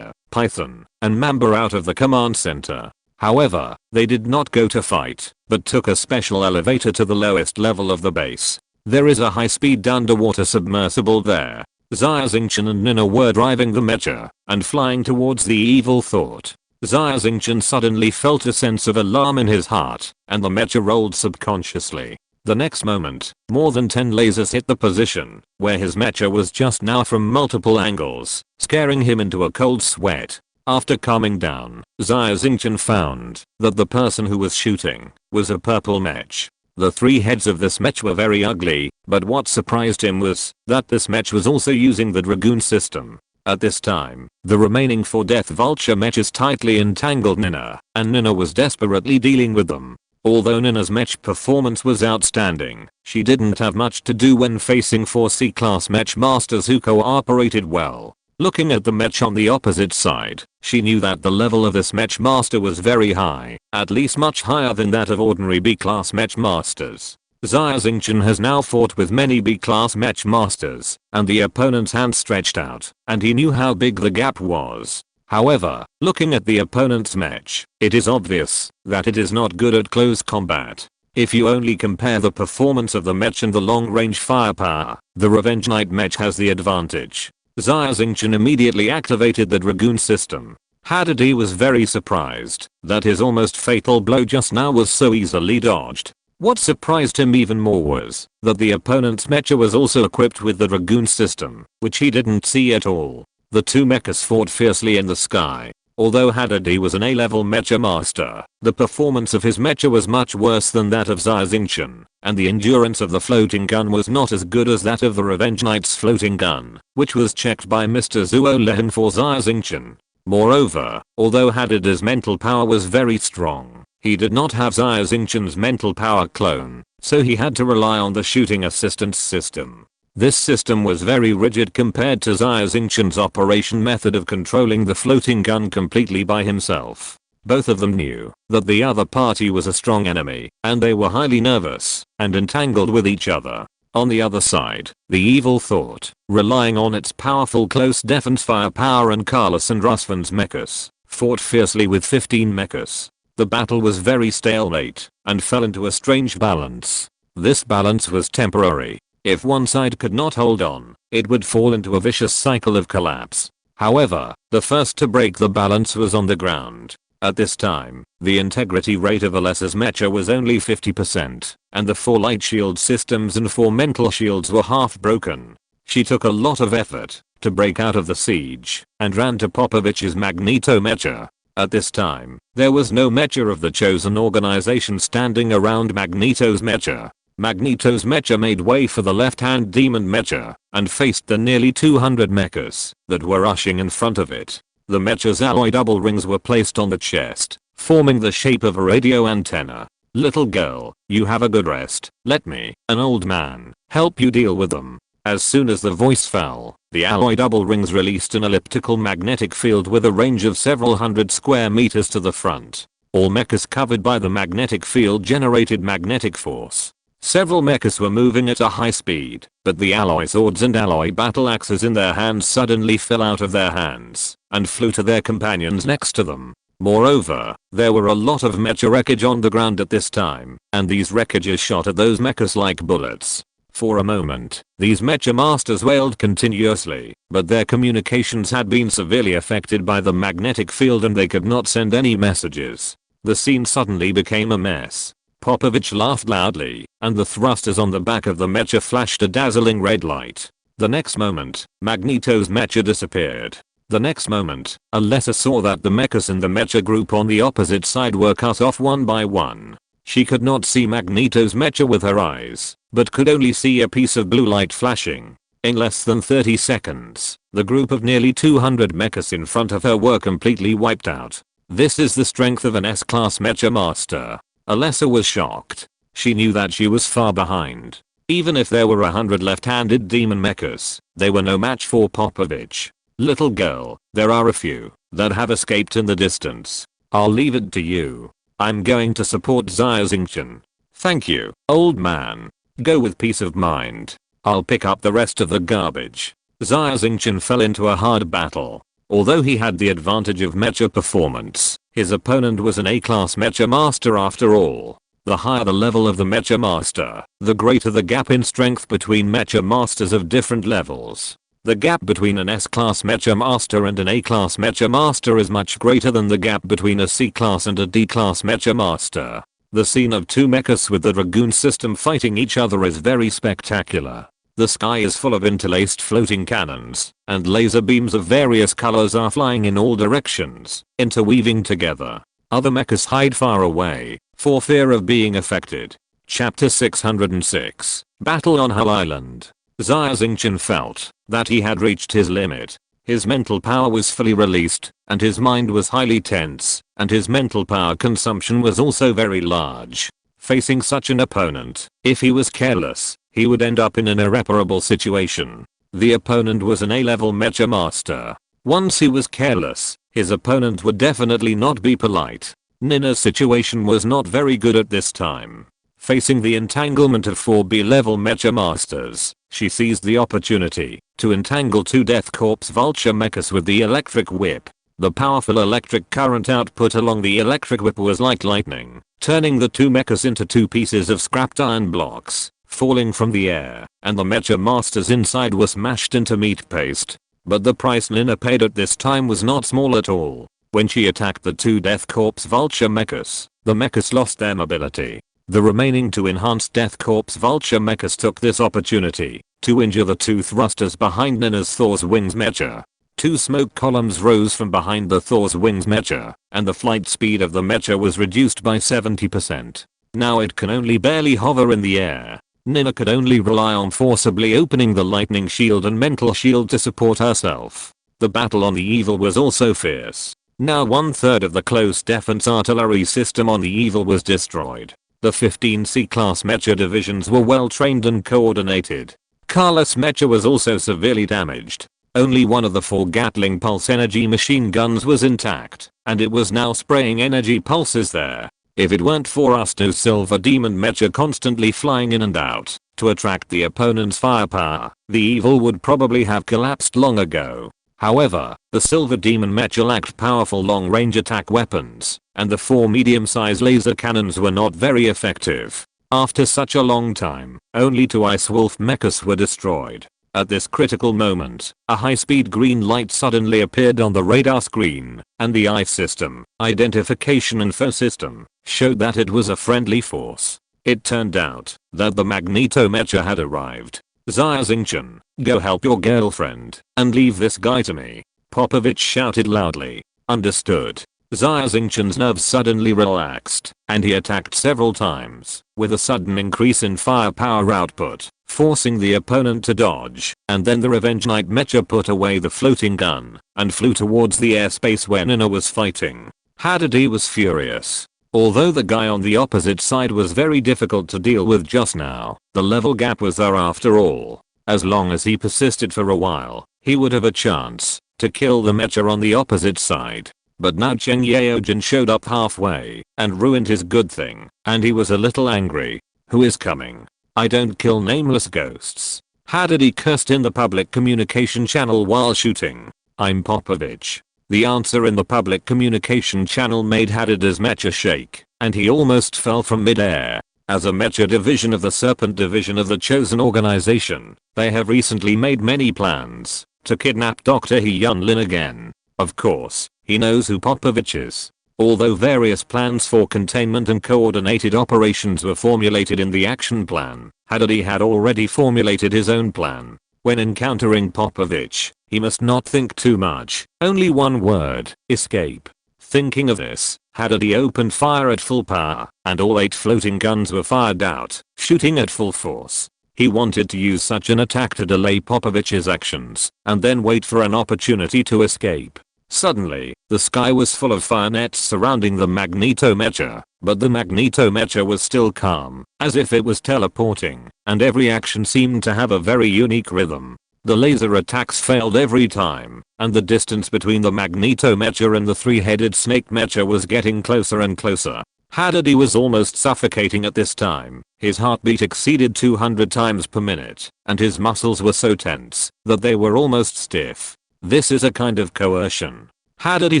Python, and Mamba out of the command center. However, they did not go to fight, but took a special elevator to the lowest level of the base. There is a high-speed underwater submersible there. Xia Xingchen and Nina were driving the mecha, and flying towards the evil thought. Xia Xingchen suddenly felt a sense of alarm in his heart, and the mecha rolled subconsciously. The next moment, more than 10 lasers hit the position where his mecha was just now from multiple angles, scaring him into a cold sweat. After calming down, Xia Xingchen found that the person who was shooting was a purple mech. The 3 heads of this mech were very ugly, but what surprised him was that this mech was also using the Dragoon system. At this time, the remaining 4 Death Vulture mechas tightly entangled Nina, and Nina was desperately dealing with them. Although Nina's mech performance was outstanding, she didn't have much to do when facing 4 C-class mech masters who cooperated well. Looking at the mech on the opposite side, she knew that the level of this mech master was very high, at least much higher than that of ordinary B-class mech masters. Xia Xingchen has now fought with many B-class mech masters, and the opponent's hand stretched out, and he knew how big the gap was. However, looking at the opponent's mech, it is obvious that it is not good at close combat. If you only compare the performance of the mech and the long-range firepower, the Revenge Knight mech has the advantage. Xia Xingchen immediately activated the Dragoon system. Hadadi was very surprised that his almost fatal blow just now was so easily dodged. What surprised him even more was that the opponent's mecha was also equipped with the Dragoon system, which he didn't see at all. The 2 mechas fought fiercely in the sky. Although Hadadi was an A-level mecha master, the performance of his mecha was much worse than that of Xia Xingchen, and the endurance of the floating gun was not as good as that of the Revenge Knight's floating gun, which was checked by Mr. Zhuo Lehen for Xia Xingchen. Moreover, although Hadadi's mental power was very strong, he did not have Xia Xingchen's mental power clone, so he had to rely on the shooting assistance system. This system was very rigid compared to Xia Xingchen's operation method of controlling the floating gun completely by himself. Both of them knew that the other party was a strong enemy, and they were highly nervous and entangled with each other. On the other side, the evil thought, relying on its powerful close defense firepower and Carlos and Rusvan's mechas, fought fiercely with 15 mechas. The battle was very stalemate and fell into a strange balance. This balance was temporary. If one side could not hold on, it would fall into a vicious cycle of collapse. However, the first to break the balance was on the ground. At this time, the integrity rate of Alessa's mecha was only 50%, and the 4 light shield systems and 4 mental shields were half broken. She took a lot of effort to break out of the siege and ran to Popovich's Magneto mecha. At this time, there was no mecha of the chosen organization standing around Magneto's mecha. Magneto's mecha made way for the left-hand demon mecha and faced the nearly 200 mechas that were rushing in front of it. The mecha's alloy double rings were placed on the chest, forming the shape of a radio antenna. Little girl, you have a good rest. Let me, an old man, help you deal with them. As soon as the voice fell, the alloy double rings released an elliptical magnetic field with a range of several hundred square meters to the front. All mechas covered by the magnetic field generated magnetic force. Several mechas were moving at a high speed, but the alloy swords and alloy battle axes in their hands suddenly fell out of their hands and flew to their companions next to them. Moreover, there were a lot of mecha wreckage on the ground at this time, and these wreckages shot at those mechas like bullets. For a moment, these mecha masters wailed continuously, but their communications had been severely affected by the magnetic field and they could not send any messages. The scene suddenly became a mess. Popovich laughed loudly, and the thrusters on the back of the mecha flashed a dazzling red light. The next moment, Magneto's mecha disappeared. The next moment, Alessa saw that the mechas in the mecha group on the opposite side were cut off one by one. She could not see Magneto's mecha with her eyes, but could only see a piece of blue light flashing. In less than 30 seconds, the group of nearly 200 mechas in front of her were completely wiped out. This is the strength of an S-class mecha master. Alessa was shocked. She knew that she was far behind. Even if there were 100 left-handed demon mechas, they were no match for Popovich. Little girl, there are a few that have escaped in the distance. I'll leave it to you. I'm going to support Xia Xingchen. Thank you, old man. Go with peace of mind. I'll pick up the rest of the garbage. Xia Xingchen fell into a hard battle. Although he had the advantage of mecha performance, his opponent was an A-class mecha master after all. The higher the level of the mecha master, the greater the gap in strength between mecha masters of different levels. The gap between an S-class Mecha Master and an A-class Mecha Master is much greater than the gap between a C-class and a D-class Mecha Master. The scene of two mechas with the Dragoon system fighting each other is very spectacular. The sky is full of interlaced floating cannons, and laser beams of various colors are flying in all directions, interweaving together. Other mechas hide far away, for fear of being affected. Chapter 606, Battle on Hull Island. Xia Xingchen felt that he had reached his limit. His mental power was fully released, and his mind was highly tense, and his mental power consumption was also very large. Facing such an opponent, if he was careless, he would end up in an irreparable situation. The opponent was an A-level Mecha Master. Once he was careless, his opponent would definitely not be polite. Nina's situation was not very good at this time. Facing the entanglement of 4 B-level Mecha Masters, she seized the opportunity to entangle 2 Death Corps Vulture Mechas with the electric whip. The powerful electric current output along the electric whip was like lightning, turning the 2 mechas into 2 pieces of scrapped iron blocks, falling from the air, and the Mecha Masters inside were smashed into meat paste. But the price Nina paid at this time was not small at all. When she attacked the 2 Death Corps Vulture Mechas, the mechas lost their mobility. The remaining 2 enhanced Death Corps Vulture Mechas took this opportunity to injure the 2 thrusters behind Nina's Thor's Wings Mecha. 2 smoke columns rose from behind the Thor's Wings Mecha, and the flight speed of the Mecha was reduced by 70%. Now it can only barely hover in the air. Nina could only rely on forcibly opening the lightning shield and mental shield to support herself. The battle on the Evil was also fierce. Now 1/3 of the close defense artillery system on the Evil was destroyed. The 15 C-class Mecha divisions were well trained and coordinated. Carlos Mecha was also severely damaged. Only one of the 4 Gatling pulse energy machine guns was intact, and it was now spraying energy pulses there. If it weren't for Asto Silver Demon Mecha constantly flying in and out to attract the opponent's firepower, the Evil would probably have collapsed long ago. However, the Silver Demon Mecha lacked powerful long-range attack weapons, and the 4 medium-sized laser cannons were not very effective. After such a long time, only 2 Ice Wolf mechas were destroyed. At this critical moment, a high-speed green light suddenly appeared on the radar screen, and the ICE system, Identification Info System, showed that it was a friendly force. It turned out that the Magneto Mecha had arrived. Xia Xingchen, go help your girlfriend, and leave this guy to me, Popovich shouted loudly. Understood. Xia Xingchen's nerves suddenly relaxed, and he attacked several times, with a sudden increase in firepower output, forcing the opponent to dodge, and then the Revenge Knight Mecha put away the floating gun, and flew towards the airspace where Nina was fighting. Hadady was furious. Although the guy on the opposite side was very difficult to deal with just now, the level gap was there after all. As long as he persisted for a while, he would have a chance to kill the Mecha on the opposite side. But now Cheng Yaojin showed up halfway and ruined his good thing, and he was a little angry. Who is coming? I don't kill nameless ghosts. Hadady cursed in the public communication channel while shooting. I'm Popovich. The answer in the public communication channel made Hadady's Mecha shake, and he almost fell from mid-air. As a Mecha division of the Serpent Division of the Chosen Organization, they have recently made many plans to kidnap Dr. He Yun-Lin again. Of course, he knows who Popovich is. Although various plans for containment and coordinated operations were formulated in the action plan, Hadady had already formulated his own plan. When encountering Popovich, he must not think too much. Only one word: escape. Thinking of this, Hadady opened fire at full power, and all 8 floating guns were fired out, shooting at full force. He wanted to use such an attack to delay Popovich's actions, and then wait for an opportunity to escape. Suddenly, the sky was full of fire nets surrounding the Magneto Mecha, but the Magneto Mecha was still calm, as if it was teleporting, and every action seemed to have a very unique rhythm. The laser attacks failed every time, and the distance between the Magneto Mecha and the 3-headed Snake Mecha was getting closer and closer. Hadady was almost suffocating at this time. His heartbeat exceeded 200 times per minute, and his muscles were so tense that they were almost stiff. This is a kind of coercion. Hadady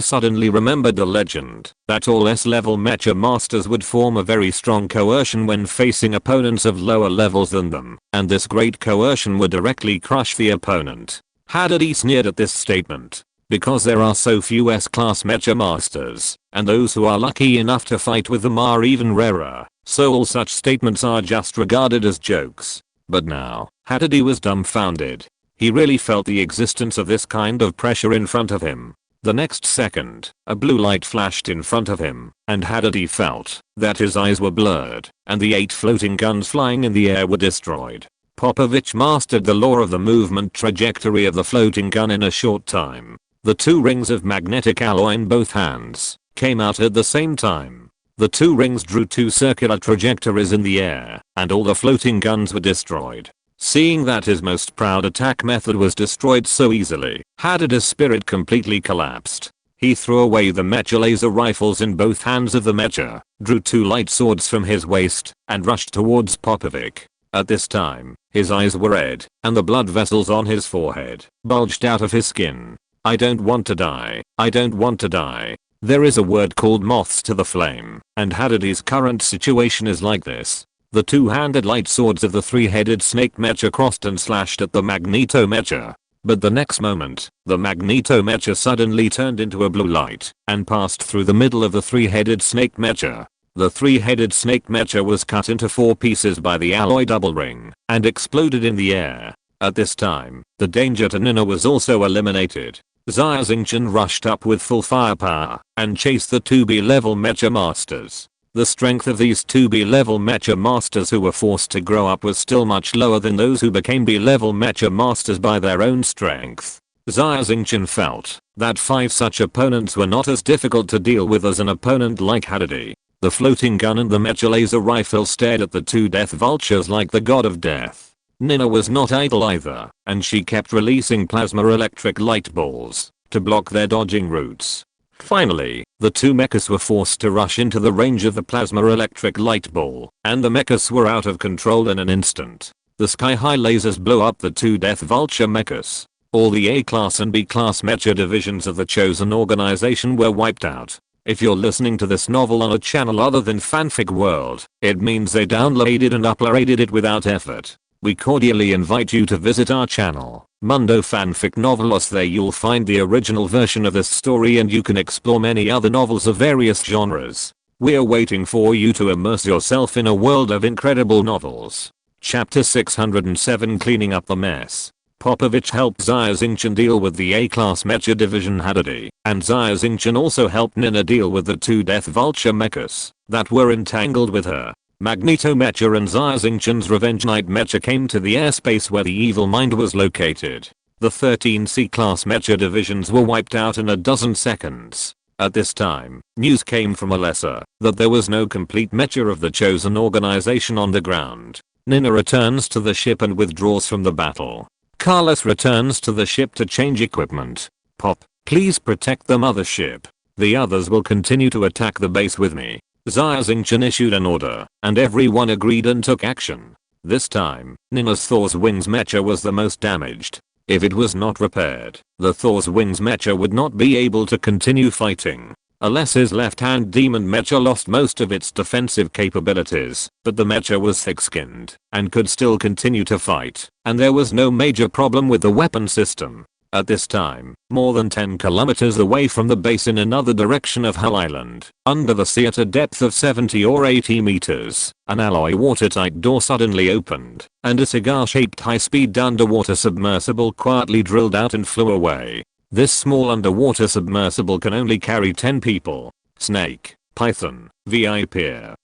suddenly remembered the legend that all S-level Mecha Masters would form a very strong coercion when facing opponents of lower levels than them, and this great coercion would directly crush the opponent. Hadady sneered at this statement. Because there are so few S-class mecha masters, and those who are lucky enough to fight with them are even rarer, so all such statements are just regarded as jokes. But now, Hadady was dumbfounded. He really felt the existence of this kind of pressure in front of him. The next second, a blue light flashed in front of him, and Hadady felt that his eyes were blurred, and the 8 floating guns flying in the air were destroyed. Popovich mastered the law of the movement trajectory of the floating gun in a short time. The 2 rings of magnetic alloy in both hands came out at the same time. The 2 rings drew 2 circular trajectories in the air, and all the floating guns were destroyed. Seeing that his most proud attack method was destroyed so easily, Hadady's spirit completely collapsed. He threw away the mecha laser rifles in both hands of the mecha, drew 2 light swords from his waist, and rushed towards Popovich. At this time, his eyes were red, and the blood vessels on his forehead bulged out of his skin. I don't want to die. I don't want to die. There is a word called moths to the flame, and Hadady's current situation is like this. The 2-handed light swords of the 3-headed snake mecha crossed and slashed at the Magneto mecha. But the next moment, the Magneto mecha suddenly turned into a blue light and passed through the middle of the 3-headed snake mecha. The 3-headed snake mecha was cut into 4 pieces by the alloy double ring and exploded in the air. At this time, the danger to Nina was also eliminated. Xia Xingchen rushed up with full firepower and chased the 2B level mecha masters. The strength of these 2B level mecha masters who were forced to grow up was still much lower than those who became B level mecha masters by their own strength. Xia Xingchen felt that 5 such opponents were not as difficult to deal with as an opponent like Hadady. The floating gun and the mecha laser rifle stared at the 2 death vultures like the god of death. Nina was not idle either, and she kept releasing plasma electric light balls to block their dodging routes. Finally, the 2 mechas were forced to rush into the range of the plasma electric light ball, and the mechas were out of control in an instant. The sky-high lasers blew up the 2 death vulture mechas. All the A-class and B-class mecha divisions of the chosen organization were wiped out. If you're listening to this novel on a channel other than Fanfic World, it means they downloaded and uploaded it without effort. We cordially invite you to visit our channel, Mundo Fanfic Novelos. There you'll find the original version of this story and you can explore many other novels of various genres. We're waiting for you to immerse yourself in a world of incredible novels. Chapter 607, Cleaning Up the Mess. Popovich helped Xia Xingchen deal with the A-class mecha division Hadady, and Xia Xingchen also helped Nina deal with the 2 death vulture mechas that were entangled with her. Magneto mecha and Xia Xingchen's Revenge Knight mecha came to the airspace where the evil mind was located. The 13 C-class mecha divisions were wiped out in a dozen seconds. At this time, news came from Alessa that there was no complete mecha of the chosen organization on the ground. Nina returns to the ship and withdraws from the battle. Carlos returns to the ship to change equipment. Pop, please protect the mothership. The others will continue to attack the base with me. Xia Xingchen issued an order, and everyone agreed and took action. This time, Nina's Thor's Wings mecha was the most damaged. If it was not repaired, the Thor's Wings mecha would not be able to continue fighting. Alessa's left-hand demon mecha lost most of its defensive capabilities, but the mecha was thick-skinned and could still continue to fight, and there was no major problem with the weapon system. At this time, more than 10 kilometers away from the base in another direction of Hull Island, under the sea at a depth of 70 or 80 meters, an alloy watertight door suddenly opened, and a cigar-shaped high-speed underwater submersible quietly drilled out and flew away. This small underwater submersible can only carry 10 people. Snake, Python, Viper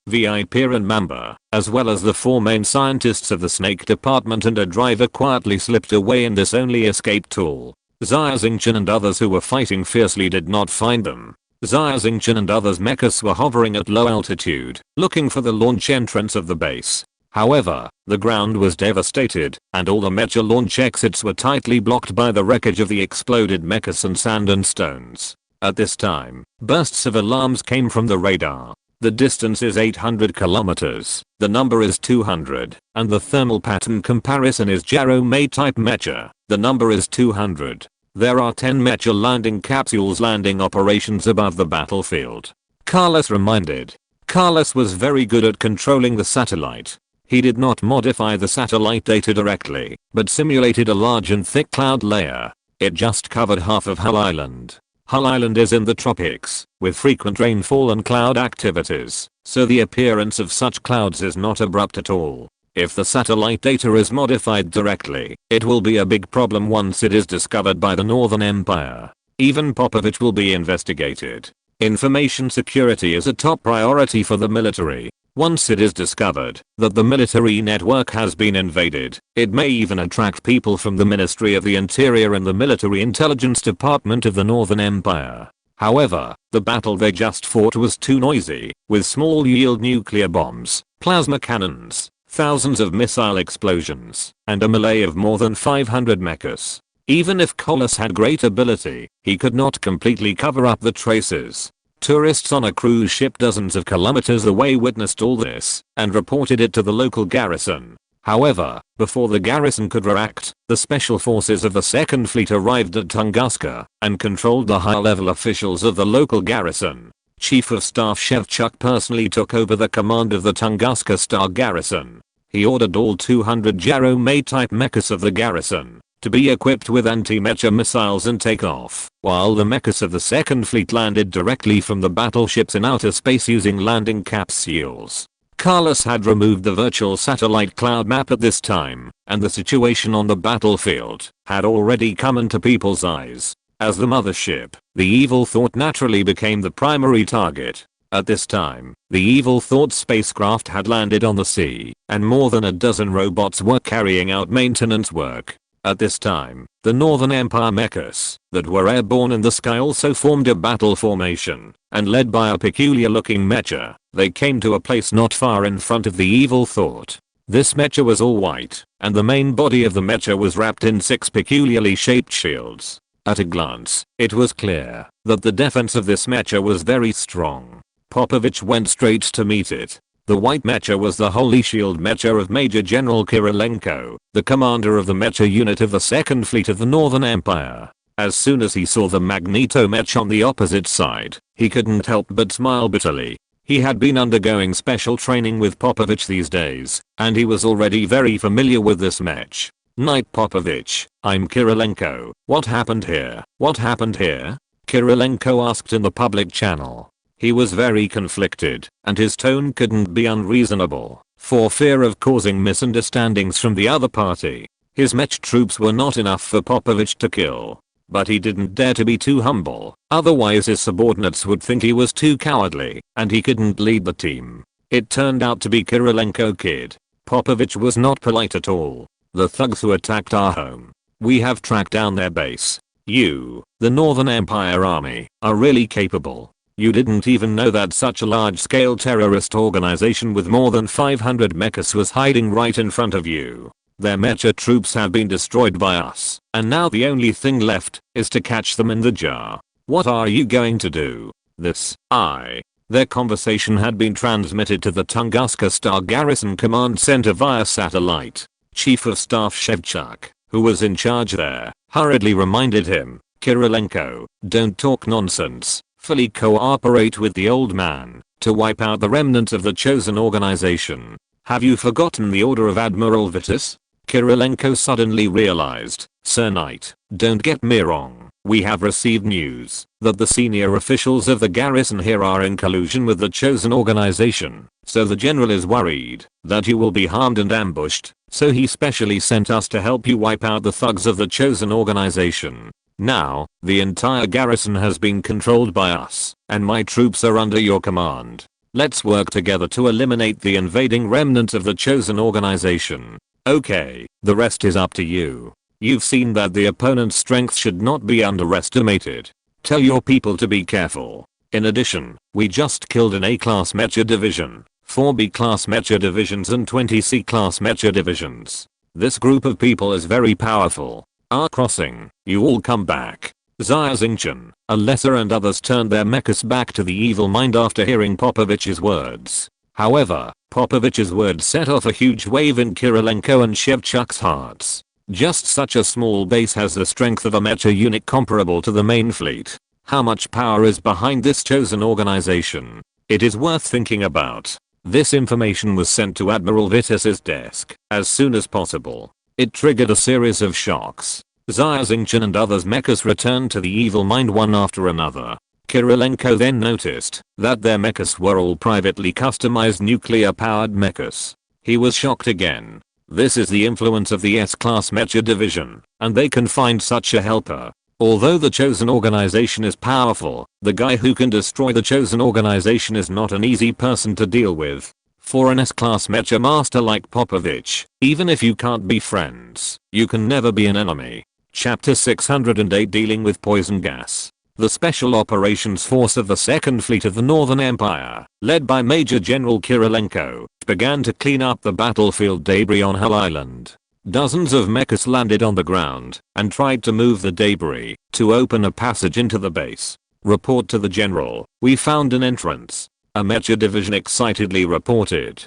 and Mamba, as well as the 4 main scientists of the Snake Department and a driver quietly slipped away in this only escape tool. Xia Xingchen and others who were fighting fiercely did not find them. Xia Xingchen and others mechas were hovering at low altitude, looking for the launch entrance of the base. However, the ground was devastated, and all the mecha launch exits were tightly blocked by the wreckage of the exploded mechas and sand and stones. At this time, bursts of alarms came from the radar. The distance is 800 kilometers, the number is 200, and the thermal pattern comparison is Jarome type mecha, the number is 200. There are 10 mecha landing capsules landing operations above the battlefield. Carlos reminded. Carlos was very good at controlling the satellite. He did not modify the satellite data directly, but simulated a large and thick cloud layer. It just covered half of Hull Island. Hull Island is in the tropics, with frequent rainfall and cloud activities, so the appearance of such clouds is not abrupt at all. If the satellite data is modified directly, it will be a big problem once it is discovered by the Northern Empire. Even Popovich will be investigated. Information security is a top priority for the military. Once it is discovered that the military network has been invaded, it may even attract people from the Ministry of the Interior and the Military Intelligence Department of the Northern Empire. However, the battle they just fought was too noisy, with small yield nuclear bombs, plasma cannons, thousands of missile explosions, and a melee of more than 500 mechas. Even if Colossus had great ability, he could not completely cover up the traces. Tourists on a cruise ship dozens of kilometers away witnessed all this and reported it to the local garrison. However, before the garrison could react, the special forces of the 2nd Fleet arrived at Tunguska and controlled the high-level officials of the local garrison. Chief of Staff Shevchuk personally took over the command of the Tunguska Star Garrison. He ordered all 200 Jaromay-type mechas of the garrison to be equipped with anti-mecha missiles and take off, while the mechas of the 2nd Fleet landed directly from the battleships in outer space using landing capsules. Carlos had removed the virtual satellite cloud map at this time, and the situation on the battlefield had already come into people's eyes. As the mothership, the Evil Thought naturally became the primary target. At this time, the Evil Thought spacecraft had landed on the sea, and more than a dozen robots were carrying out maintenance work. At this time, the Northern Empire mechas that were airborne in the sky also formed a battle formation, and led by a peculiar looking mecha, they came to a place not far in front of the Evil Thought. This mecha was all white, and the main body of the mecha was wrapped in 6 peculiarly shaped shields. At a glance, it was clear that the defense of this mecha was very strong. Popovich went straight to meet it. The white mecha was the Holy Shield mecha of Major General Kirilenko, the commander of the mecha unit of the 2nd Fleet of the Northern Empire. As soon as he saw the Magneto mecha on the opposite side, he couldn't help but smile bitterly. He had been undergoing special training with Popovich these days, and he was already very familiar with this mech. Knight Popovich, I'm Kirilenko. What happened here? What happened here? Kirilenko asked in the public channel. He was very conflicted, and his tone couldn't be unreasonable, for fear of causing misunderstandings from the other party. His mech troops were not enough for Popovich to kill. But he didn't dare to be too humble, otherwise his subordinates would think he was too cowardly, and he couldn't lead the team. It turned out to be Kirilenko Kid. Popovich was not polite at all. The thugs who attacked our home. We have tracked down their base. You, the Northern Empire Army, are really capable. You didn't even know that such a large-scale terrorist organization with more than 500 mechas was hiding right in front of you. Their mecha troops have been destroyed by us, and now the only thing left is to catch them in the jar. What are you going to do? Their conversation had been transmitted to the Tunguska Star Garrison Command Center via satellite. Chief of Staff Shevchuk, who was in charge there, hurriedly reminded him, Kirilenko, don't talk nonsense. Fully cooperate with the old man to wipe out the remnants of the chosen organization. Have you forgotten the order of Admiral Vitus? Kirilenko suddenly realized. Sir Knight, don't get me wrong. We have received news that the senior officials of the garrison here are in collusion with the chosen organization. So the general is worried that you will be harmed and ambushed. So he specially sent us to help you wipe out the thugs of the chosen organization. Now, the entire garrison has been controlled by us, and my troops are under your command. Let's work together to eliminate the invading remnants of the chosen organization. Okay, the rest is up to you. You've seen that the opponent's strength should not be underestimated. Tell your people to be careful. In addition, we just killed an A-class mecha division, 4 B-class mecha divisions and 20 C-class mecha divisions. This group of people is very powerful. Our crossing, you all come back. Xia Xingchen, a lesser and others turned their mechas back to the evil mind after hearing Popovich's words. However, Popovich's words set off a huge wave in Kirilenko and Shevchuk's hearts. Just such a small base has the strength of a mecha unit comparable to the main fleet. How much power is behind this chosen organization? It is worth thinking about. This information was sent to Admiral Vitus's desk as soon as possible. It triggered a series of shocks. Xia Xingchen and others mechas returned to the evil mind one after another. Kirilenko then noticed that their mechas were all privately customized nuclear-powered mechas. He was shocked again. This is the influence of the S-class mecha division, and they can find such a helper. Although the chosen organization is powerful, the guy who can destroy the chosen organization is not an easy person to deal with. For an S-class mecha master like Popovich, even if you can't be friends, you can never be an enemy. Chapter 608 Dealing with Poison Gas. The Special Operations Force of the Second Fleet of the Northern Empire, led by Major General Kirilenko, began to clean up the battlefield debris on Hell Island. Dozens of mechas landed on the ground and tried to move the debris to open a passage into the base. Report to the general, we found an entrance. A mecha division excitedly reported.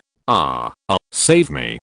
Save me.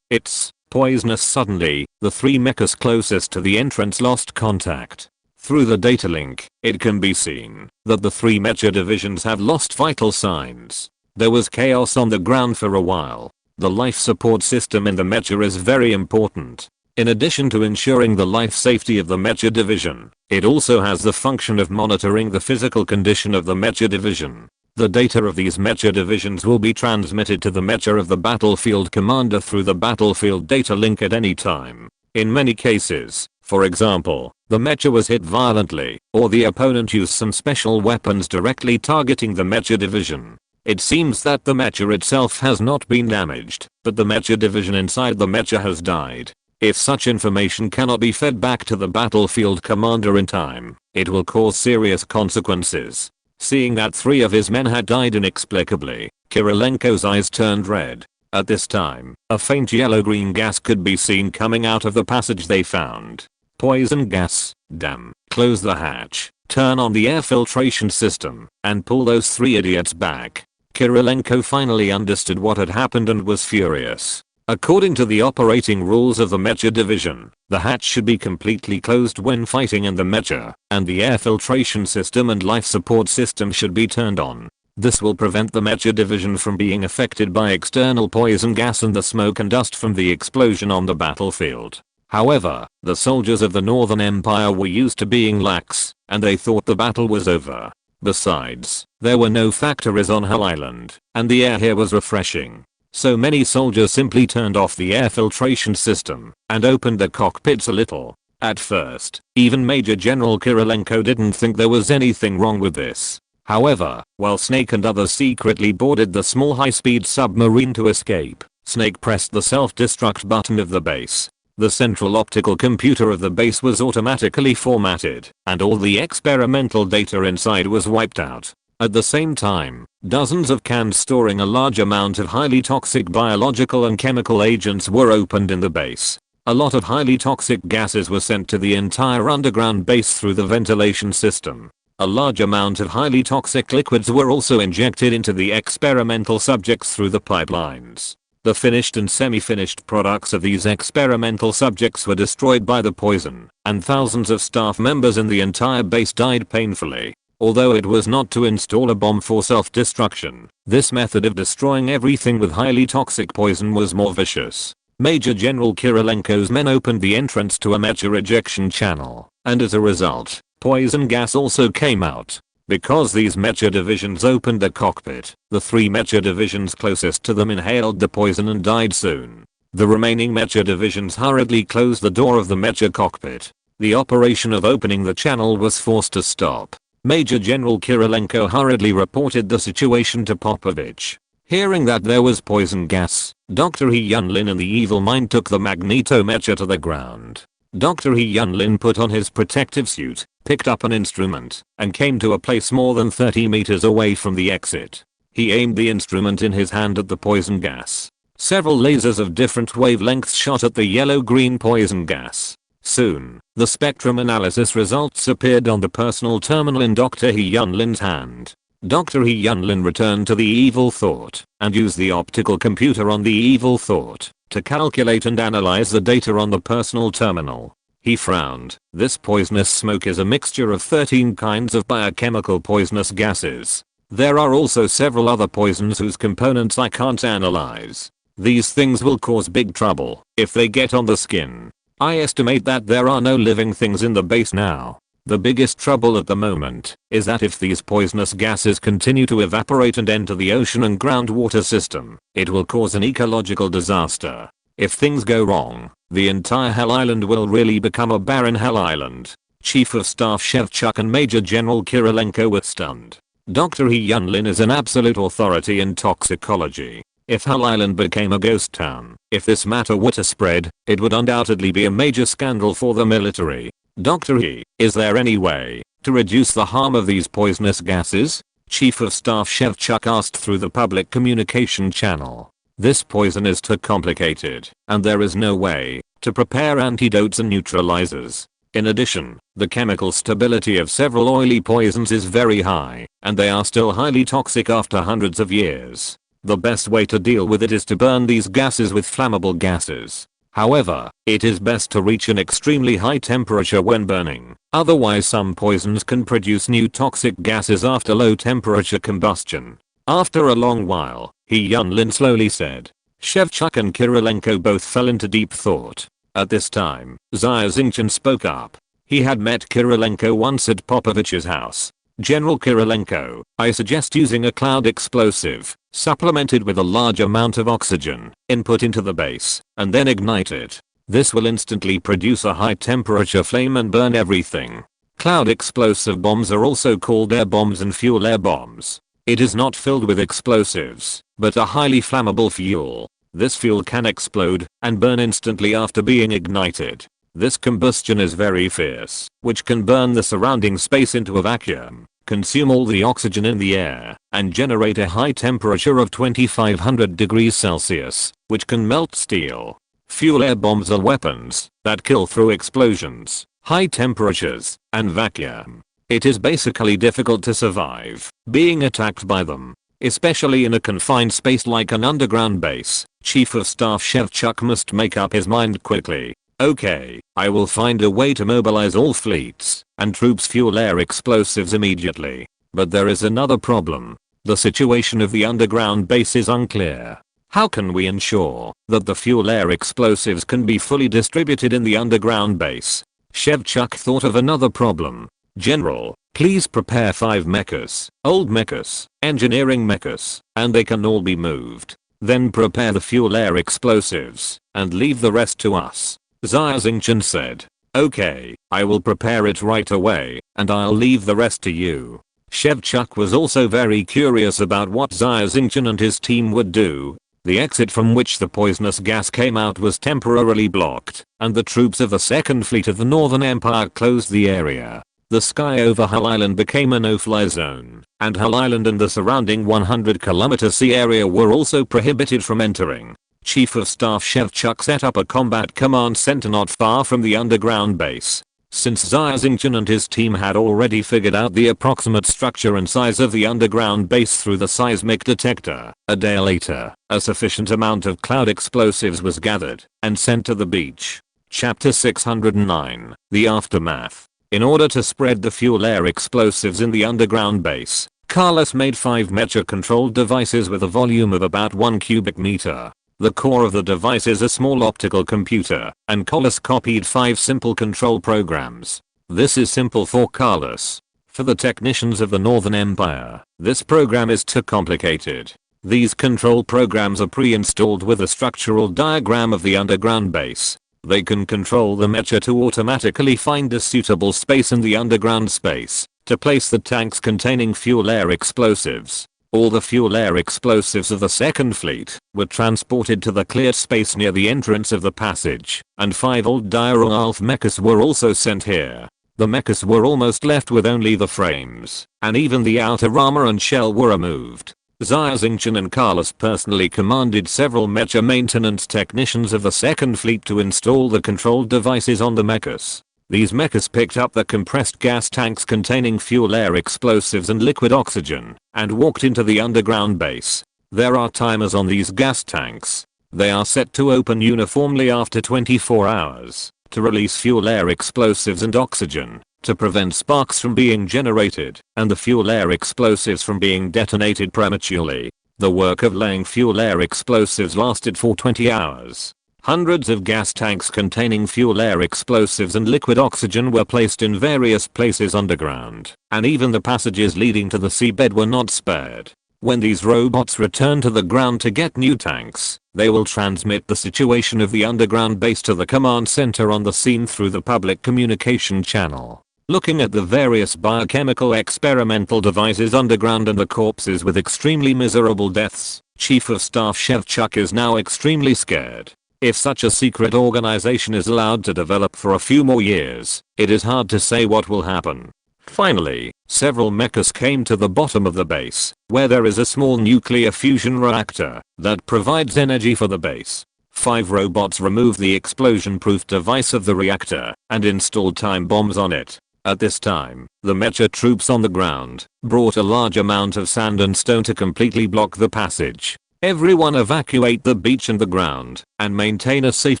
It's poisonous. Suddenly, the three mechas closest to the entrance lost contact. Through the data link, it can be seen that the three mecha divisions have lost vital signs. There was chaos on the ground for a while. The life support system in the mecha is very important. In addition to ensuring the life safety of the mecha division, it also has the function of monitoring the physical condition of the mecha division. The data of these mecha divisions will be transmitted to the mecha of the battlefield commander through the battlefield data link at any time. In many cases, for example, the mecha was hit violently, or the opponent used some special weapons directly targeting the mecha division. It seems that the mecha itself has not been damaged, but the mecha division inside the mecha has died. If such information cannot be fed back to the battlefield commander in time, it will cause serious consequences. Seeing that 3 of his men had died inexplicably, Kirilenko's eyes turned red. At this time, a faint yellow-green gas could be seen coming out of the passage they found. Poison gas. Damn. Close the hatch, turn on the air filtration system, and pull those 3 idiots back. Kirilenko finally understood what had happened and was furious. According to the operating rules of the mecha division, the hatch should be completely closed when fighting in the mecha, and the air filtration system and life support system should be turned on. This will prevent the mecha division from being affected by external poison gas and the smoke and dust from the explosion on the battlefield. However, the soldiers of the Northern Empire were used to being lax, and they thought the battle was over. Besides, there were no factories on Hell Island, and the air here was refreshing. So many soldiers simply turned off the air filtration system and opened the cockpits a little. At first, even Major General Kirilenko didn't think there was anything wrong with this. However, while Snake and others secretly boarded the small high-speed submarine to escape, Snake pressed the self-destruct button of the base. The central optical computer of the base was automatically formatted, and all the experimental data inside was wiped out. At the same time, dozens of cans storing a large amount of highly toxic biological and chemical agents were opened in the base. A lot of highly toxic gases were sent to the entire underground base through the ventilation system. A large amount of highly toxic liquids were also injected into the experimental subjects through the pipelines. The finished and semi-finished products of these experimental subjects were destroyed by the poison, and thousands of staff members in the entire base died painfully. Although it was not to install a bomb for self-destruction, this method of destroying everything with highly toxic poison was more vicious. Major General Kirilenko's men opened the entrance to a mecha ejection channel, and as a result, poison gas also came out. Because these mecha divisions opened the cockpit, the 3 mecha divisions closest to them inhaled the poison and died soon. The remaining mecha divisions hurriedly closed the door of the mecha cockpit. The operation of opening the channel was forced to stop. Major General Kirilenko hurriedly reported the situation to Popovich. Hearing that there was poison gas, Dr. He Yunlin and the evil mind took the magneto mecha to the ground. Dr. He Yunlin put on his protective suit, picked up an instrument, and came to a place more than 30 meters away from the exit. He aimed the instrument in his hand at the poison gas. Several lasers of different wavelengths shot at the yellow-green poison gas. Soon, the spectrum analysis results appeared on the personal terminal in Dr. He Yunlin's hand. Dr. He Yunlin returned to the evil thought and used the optical computer on the evil thought to calculate and analyze the data on the personal terminal. He frowned. This poisonous smoke is a mixture of 13 kinds of biochemical poisonous gases. There are also several other poisons whose components I can't analyze. These things will cause big trouble if they get on the skin. I estimate that there are no living things in the base now. The biggest trouble at the moment is that if these poisonous gases continue to evaporate and enter the ocean and groundwater system, it will cause an ecological disaster. If things go wrong, the entire Hell Island will really become a barren Hell Island. Chief of Staff Shevchuk and Major General Kirilenko were stunned. Dr. He Yunlin is an absolute authority in toxicology. If Hell Island became a ghost town, if this matter were to spread, it would undoubtedly be a major scandal for the military. Dr. He, is there any way to reduce the harm of these poisonous gases? Chief of Staff Shevchuk asked through the public communication channel. This poison is too complicated, and there is no way to prepare antidotes and neutralizers. In addition, the chemical stability of several oily poisons is very high, and they are still highly toxic after hundreds of years. The best way to deal with it is to burn these gases with flammable gases. However, it is best to reach an extremely high temperature when burning, otherwise some poisons can produce new toxic gases after low temperature combustion. After a long while, He Yunlin slowly said. Shevchuk and Kirilenko both fell into deep thought. At this time, Xia Xingchen spoke up. He had met Kirilenko once at Popovich's house. General Kirilenko, I suggest using a cloud explosive, supplemented with a large amount of oxygen, input into the base, and then ignite it. This will instantly produce a high temperature flame and burn everything. Cloud explosive bombs are also called air bombs and fuel air bombs. It is not filled with explosives, but a highly flammable fuel. This fuel can explode and burn instantly after being ignited. This combustion is very fierce, which can burn the surrounding space into a vacuum, consume all the oxygen in the air, and generate a high temperature of 2500 degrees Celsius, which can melt steel. Fuel air bombs are weapons that kill through explosions, high temperatures, and vacuum. It is basically difficult to survive being attacked by them, especially in a confined space like an underground base. Chief of Staff Shevchuk must make up his mind quickly. Okay, I will find a way to mobilize all fleets and troops fuel air explosives immediately. But there is another problem. The situation of the underground base is unclear. How can we ensure that the fuel air explosives can be fully distributed in the underground base? Shevchuk thought of another problem. General, please prepare 5 mechas, old mechas, engineering mechas, and they can all be moved. Then prepare the fuel air explosives and leave the rest to us. Xia Xingchen said. Okay, I will prepare it right away, and I'll leave the rest to you. Shevchuk was also very curious about what Xia Xingchen and his team would do. The exit from which the poisonous gas came out was temporarily blocked, and the troops of the Second Fleet of the Northern Empire closed the area. The sky over Hell Island became a no-fly zone, and Hell Island and the surrounding 100-kilometer sea area were also prohibited from entering. Chief of Staff Shevchuk set up a combat command center not far from the underground base. Since Xia Xingchen and his team had already figured out the approximate structure and size of the underground base through the seismic detector, a day later, a sufficient amount of cloud explosives was gathered and sent to the beach. Chapter 609, The Aftermath. In order to spread the fuel air explosives in the underground base, Carlos made 5 mecha-controlled devices with a volume of about 1 cubic meter. The core of the device is a small optical computer, and Carlos copied 5 simple control programs. This is simple for Carlos. For the technicians of the Northern Empire, this program is too complicated. These control programs are pre-installed with a structural diagram of the underground base. They can control the mecha to automatically find a suitable space in the underground space to place the tanks containing fuel air explosives. All the fuel air explosives of the Second Fleet were transported to the cleared space near the entrance of the passage, and 5 old Direwolf mechas were also sent here. The mechas were almost left with only the frames, and even the outer armor and shell were removed. Xia Xingchen and Carlos personally commanded several mecha maintenance technicians of the Second Fleet to install the control devices on the mechas. These mechas picked up the compressed gas tanks containing fuel air explosives and liquid oxygen, and walked into the underground base. There are timers on these gas tanks. They are set to open uniformly after 24 hours, to release fuel air explosives and oxygen. to prevent sparks from being generated and the fuel air explosives from being detonated prematurely. The work of laying fuel air explosives lasted for 20 hours. Hundreds of gas tanks containing fuel air explosives and liquid oxygen were placed in various places underground, and even the passages leading to the seabed were not spared. When these robots return to the ground to get new tanks, they will transmit the situation of the underground base to the command center on the scene through the public communication channel. Looking at the various biochemical experimental devices underground and the corpses with extremely miserable deaths, Chief of Staff Shevchuk is now extremely scared. If such a secret organization is allowed to develop for a few more years, it is hard to say what will happen. Finally, several mechas came to the bottom of the base, where there is a small nuclear fusion reactor that provides energy for the base. 5 robots removed the explosion-proof device of the reactor and installed time bombs on it. At this time, the mecha troops on the ground brought a large amount of sand and stone to completely block the passage. Everyone evacuate the beach and the ground and maintain a safe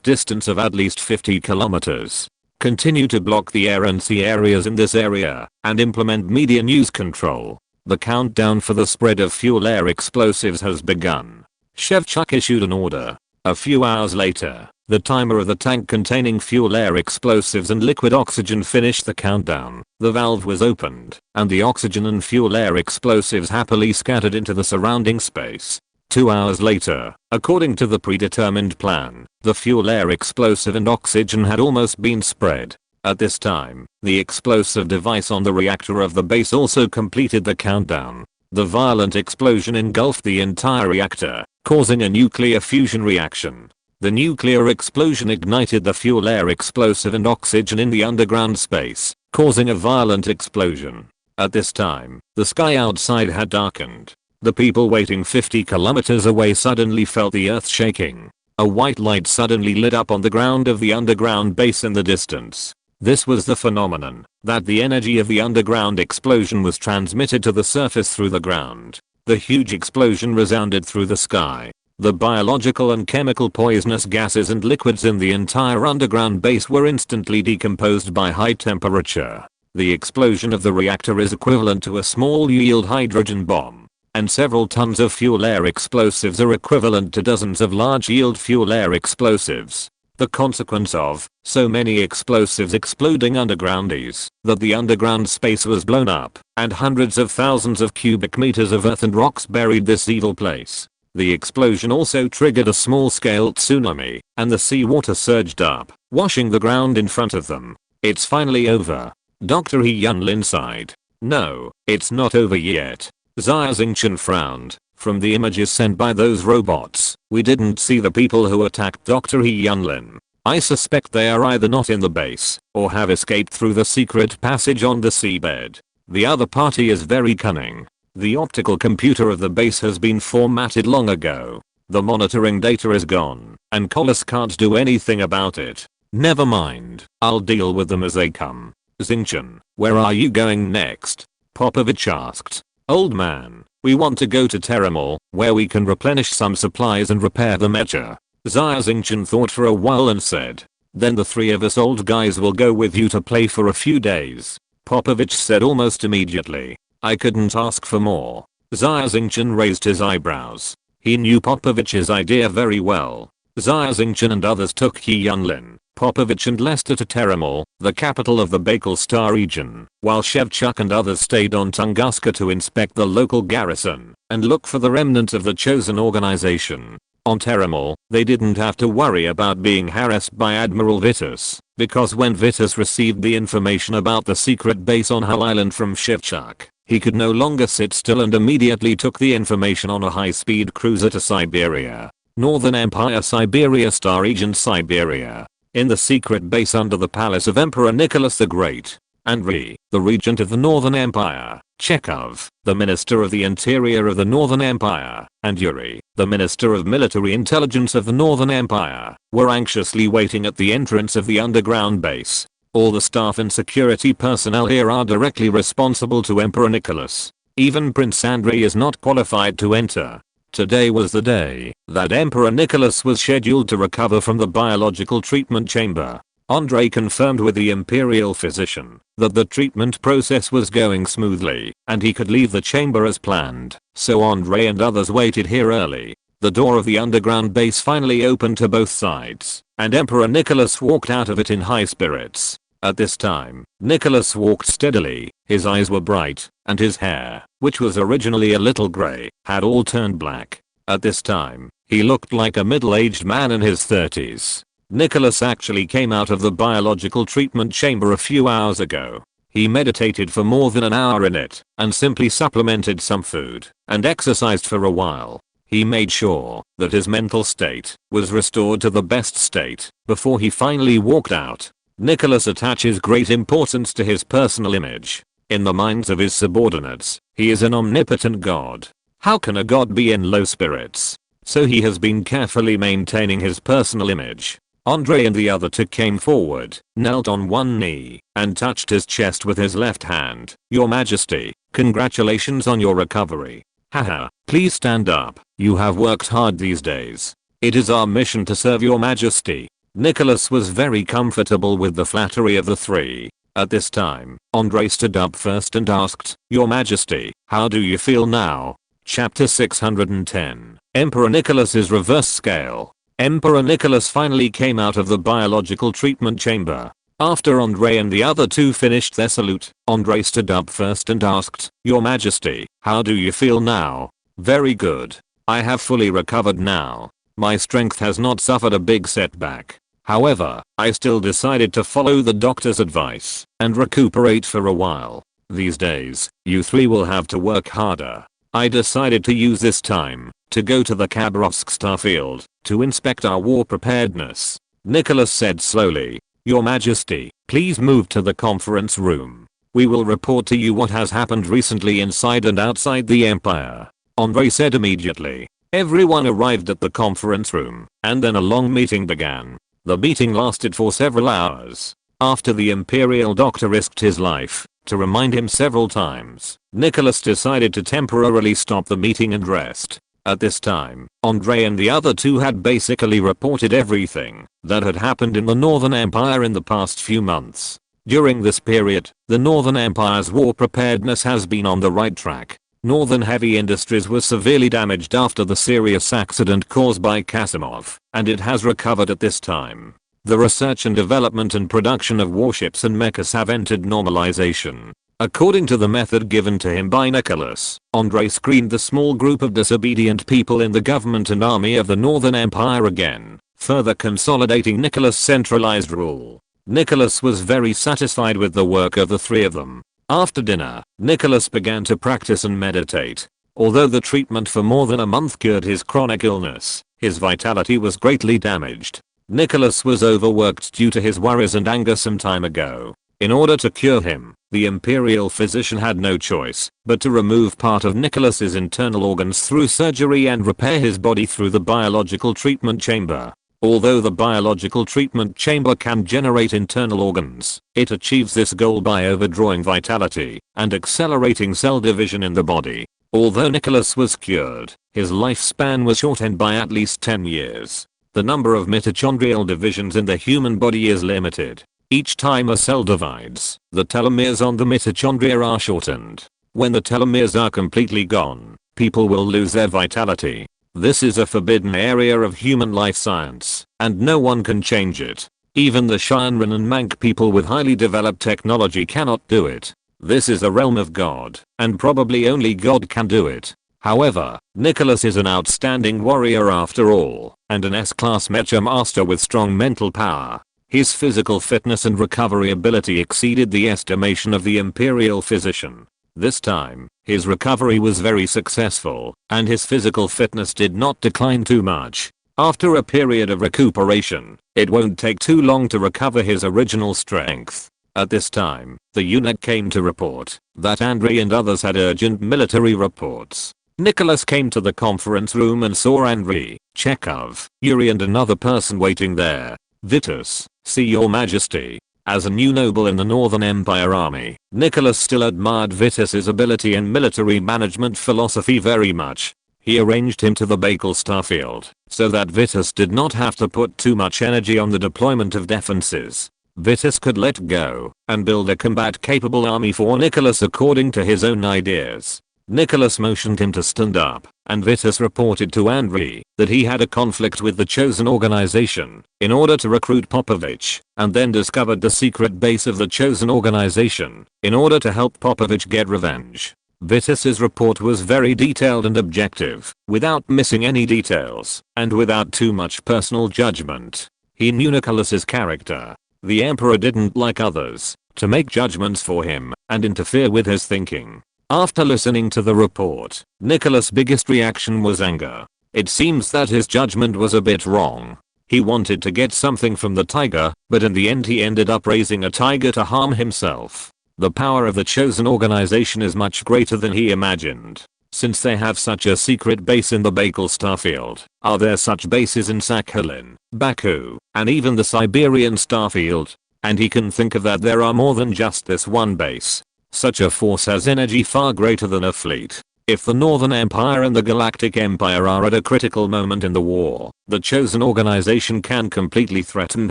distance of at least 50 kilometers. Continue to block the air and sea areas in this area and implement media news control. The countdown for the spread of fuel air explosives has begun. Shevchuk issued an order. A few hours later, the timer of the tank containing fuel air explosives and liquid oxygen finished the countdown. The valve was opened, and the oxygen and fuel air explosives happily scattered into the surrounding space. 2 hours later, according to the predetermined plan, the fuel air explosive and oxygen had almost been spread. At this time, the explosive device on the reactor of the base also completed the countdown. The violent explosion engulfed the entire reactor, causing a nuclear fusion reaction. The nuclear explosion ignited the fuel air explosive and oxygen in the underground space, causing a violent explosion. At this time, the sky outside had darkened. The people waiting 50 kilometers away suddenly felt the earth shaking. A white light suddenly lit up on the ground of the underground base in the distance. This was the phenomenon that the energy of the underground explosion was transmitted to the surface through the ground. The huge explosion resounded through the sky. The biological and chemical poisonous gases and liquids in the entire underground base were instantly decomposed by high temperature. The explosion of the reactor is equivalent to a small yield hydrogen bomb, and several tons of fuel air explosives are equivalent to dozens of large yield fuel air explosives. The consequence of so many explosives exploding underground is that the underground space was blown up, and hundreds of thousands of cubic meters of earth and rocks buried this evil place. The explosion also triggered a small-scale tsunami, and the seawater surged up, washing the ground in front of them. It's finally over. Dr. He Yunlin sighed. No, it's not over yet. Xia Xingchen frowned. From the images sent by those robots, we didn't see the people who attacked Dr. He Yunlin. I suspect they are either not in the base, or have escaped through the secret passage on the seabed. The other party is very cunning. The optical computer of the base has been formatted long ago. The monitoring data is gone, and Colossus can't do anything about it. Never mind, I'll deal with them as they come. Xingchen, where are you going next? Popovich asked. Old man, we want to go to Terramore, where we can replenish some supplies and repair the mecha. Xia Xingchen thought for a while and said. Then the 3 of us old guys will go with you to play for a few days. Popovich said almost immediately. I couldn't ask for more. Xia Xingchen raised his eyebrows. He knew Popovich's idea very well. Xia Xingchen and others took He Yunlin, Popovich and Lester to Terramore, the capital of the Baikal Star region, while Shevchuk and others stayed on Tunguska to inspect the local garrison and look for the remnants of the chosen organization. On Terramore, they didn't have to worry about being harassed by Admiral Vitus, because when Vitus received the information about the secret base on Hull Island from Shevchuk, he could no longer sit still and immediately took the information on a high-speed cruiser to Siberia. Northern Empire Siberia Star Region Siberia. In the secret base under the palace of Emperor Nicholas the Great. Andrei, the regent of the Northern Empire, Chekhov, the Minister of the Interior of the Northern Empire, and Yuri, the Minister of Military Intelligence of the Northern Empire, were anxiously waiting at the entrance of the underground base. All the staff and security personnel here are directly responsible to Emperor Nicholas. Even Prince Andrei is not qualified to enter. Today was the day that Emperor Nicholas was scheduled to recover from the biological treatment chamber. Andre confirmed with the Imperial physician that the treatment process was going smoothly and he could leave the chamber as planned, so Andre and others waited here early. The door of the underground base finally opened to both sides, and Emperor Nicholas walked out of it in high spirits. At this time, Nicholas walked steadily, his eyes were bright, and his hair, which was originally a little grey, had all turned black. At this time, he looked like a middle-aged man in his 30s. Nicholas actually came out of the biological treatment chamber a few hours ago. He meditated for more than an hour in it, and simply supplemented some food, and exercised for a while. He made sure that his mental state was restored to the best state before he finally walked out. Nicholas attaches great importance to his personal image. In the minds of his subordinates, he is an omnipotent god. How can a god be in low spirits? So he has been carefully maintaining his personal image. Andre and the other two came forward, knelt on one knee, and touched his chest with his left hand. Your Majesty, congratulations on your recovery. Haha, please stand up. You have worked hard these days. It is our mission to serve your Majesty. Nicholas was very comfortable with the flattery of the three. At this time, Andre stood up first and asked, Your Majesty, how do you feel now? Chapter 610. Emperor Nicholas's reverse scale. Emperor Nicholas finally came out of the biological treatment chamber. After Andre and the other two finished their salute, Andre stood up first and asked, Your Majesty, how do you feel now? Very good. I have fully recovered now. My strength has not suffered a big setback. However, I still decided to follow the doctor's advice and recuperate for a while. These days, you three will have to work harder. I decided to use this time to go to the Khabarovsk starfield to inspect our war preparedness. Nicholas said slowly, Your Majesty, please move to the conference room. We will report to you what has happened recently inside and outside the Empire. Andre said immediately. Everyone arrived at the conference room, and then a long meeting began. The meeting lasted for several hours. After the Imperial doctor risked his life to remind him several times, Nicholas decided to temporarily stop the meeting and rest. At this time, Andre and the other two had basically reported everything that had happened in the Northern Empire in the past few months. During this period, the Northern Empire's war preparedness has been on the right track. Northern heavy industries were severely damaged after the serious accident caused by Kasimov, and it has recovered at this time. The research and development and production of warships and mechas have entered normalization. According to the method given to him by Nicholas, Andre screened the small group of disobedient people in the government and army of the Northern Empire again, further consolidating Nicholas' centralized rule. Nicholas was very satisfied with the work of the three of them. After dinner, Nicholas began to practice and meditate. Although the treatment for more than a month cured his chronic illness, his vitality was greatly damaged. Nicholas was overworked due to his worries and anger some time ago. In order to cure him, the Imperial physician had no choice but to remove part of Nicholas's internal organs through surgery and repair his body through the biological treatment chamber. Although the biological treatment chamber can generate internal organs, it achieves this goal by overdrawing vitality and accelerating cell division in the body. Although Nicholas was cured, his lifespan was shortened by at least 10 years. The number of mitochondrial divisions in the human body is limited. Each time a cell divides, the telomeres on the mitochondria are shortened. When the telomeres are completely gone, people will lose their vitality. This is a forbidden area of human life science, and no one can change it. Even the Shinran and Mank people with highly developed technology cannot do it. This is a realm of God, and probably only God can do it. However, Nicholas is an outstanding warrior after all, and an S-class mecha master with strong mental power. His physical fitness and recovery ability exceeded the estimation of the Imperial physician. This time, his recovery was very successful, and his physical fitness did not decline too much. After a period of recuperation, it won't take too long to recover his original strength. At this time, the eunuch came to report that Andre and others had urgent military reports. Nicholas came to the conference room and saw Andrei, Chekhov, Yuri and another person waiting there. Vitus, see your majesty. As a new noble in the Northern Empire army, Nicholas still admired Vitus's ability and military management philosophy very much. He arranged him to the Baikal starfield, so that Vitus did not have to put too much energy on the deployment of defenses. Vitus could let go and build a combat-capable army for Nicholas according to his own ideas. Nicholas motioned him to stand up, and Vitus reported to Andrei that he had a conflict with the chosen organization in order to recruit Popovich, and then discovered the secret base of the chosen organization in order to help Popovich get revenge. Vitus's report was very detailed and objective, without missing any details, and without too much personal judgment. He knew Nicholas's character. The emperor didn't like others to make judgments for him and interfere with his thinking. After listening to the report, Nicholas' biggest reaction was anger. It seems that his judgment was a bit wrong. He wanted to get something from the tiger, but in the end he ended up raising a tiger to harm himself. The power of the chosen organization is much greater than he imagined. Since they have such a secret base in the Baikal starfield, are there such bases in Sakhalin, Baku, and even the Siberian starfield? And he can think of that there are more than just this one base. Such a force has energy far greater than a fleet. If the Northern Empire and the Galactic Empire are at a critical moment in the war, the chosen organization can completely threaten